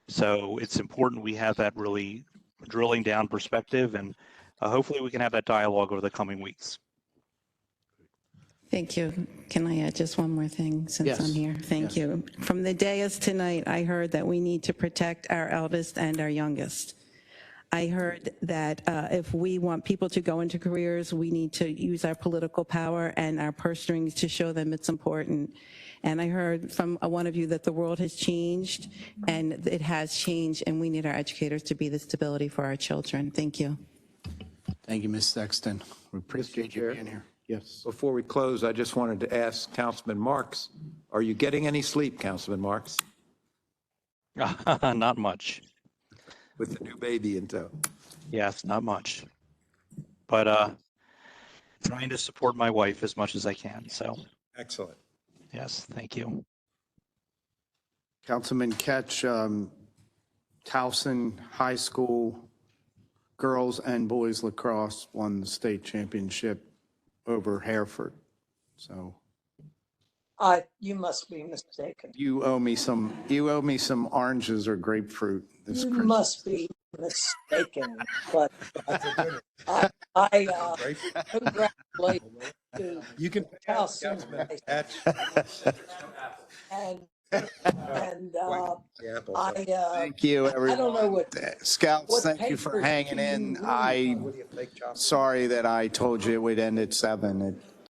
So it's important we have that really drilling down perspective, and hopefully we can have that dialogue over the coming weeks. Thank you. Can I add just one more thing since Yes. I'm here? Thank you. From the dais tonight, I heard that we need to protect our eldest and our youngest. I heard that if we want people to go into careers, we need to use our political power and our purse strings to show them it's important. And I heard from one of you that the world has changed, and it has changed, and we need our educators to be the stability for our children. Thank you. Thank you, Ms. Sexton. We appreciate you being here. Yes. Before we close, I just wanted to ask Councilman Marks, are you getting any sleep, Councilman Marks, Not much. with the new baby in tow? Yes, not much. But trying to support my wife as much as I can. So, Excellent. yes, thank you. Councilman Ketch, Towson High School girls and boys lacrosse won the state championship over Hereford. So You must be mistaken. you owe me some oranges or grapefruit this You Christmas. must be mistaken, but I congratulate to You can Towson and Thank you, I don't know what Scouts, what thank you for papers hanging do you in. read? Sorry that I told you it would end at 7.